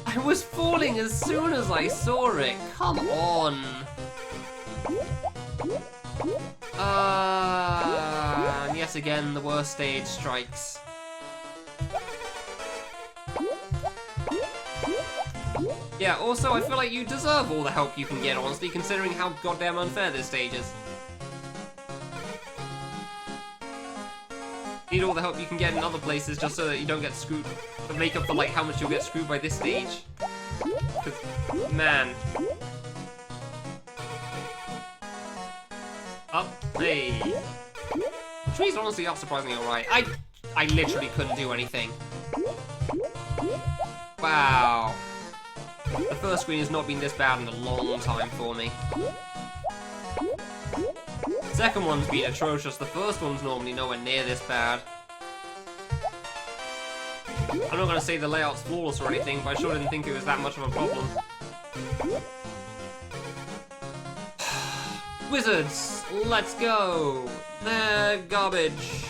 I was falling as soon as I saw it. Come on. And yet again, the worst stage strikes. Yeah, also, I feel like you deserve all the help you can get, honestly, considering how goddamn unfair this stage is. Need all the help you can get in other places just so that you don't get screwed. To make up for like how much you'll get screwed by this stage. Cause, man. Up, hey. The trees honestly are surprisingly alright. I literally couldn't do anything. Wow. The first screen has not been this bad in a long time for me. The second one's been atrocious. The first one's normally nowhere near this bad. I'm not gonna say the layout's flawless or anything, but I sure didn't think it was that much of a problem. Wizards, let's go! They're garbage.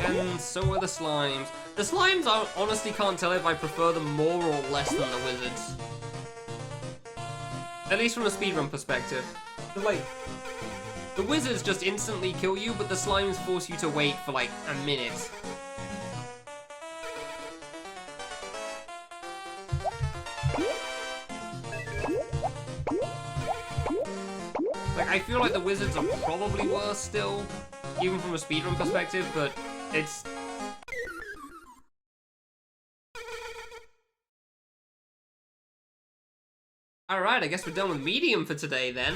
And so are the slimes. The slimes, I honestly can't tell if I prefer them more or less than the wizards. At least from a speedrun perspective. Like, the wizards just instantly kill you, but the slimes force you to wait for like a minute. Like, I feel like the wizards are probably worse still, even from a speedrun perspective, but it's Alright, I guess we're done with medium for today then.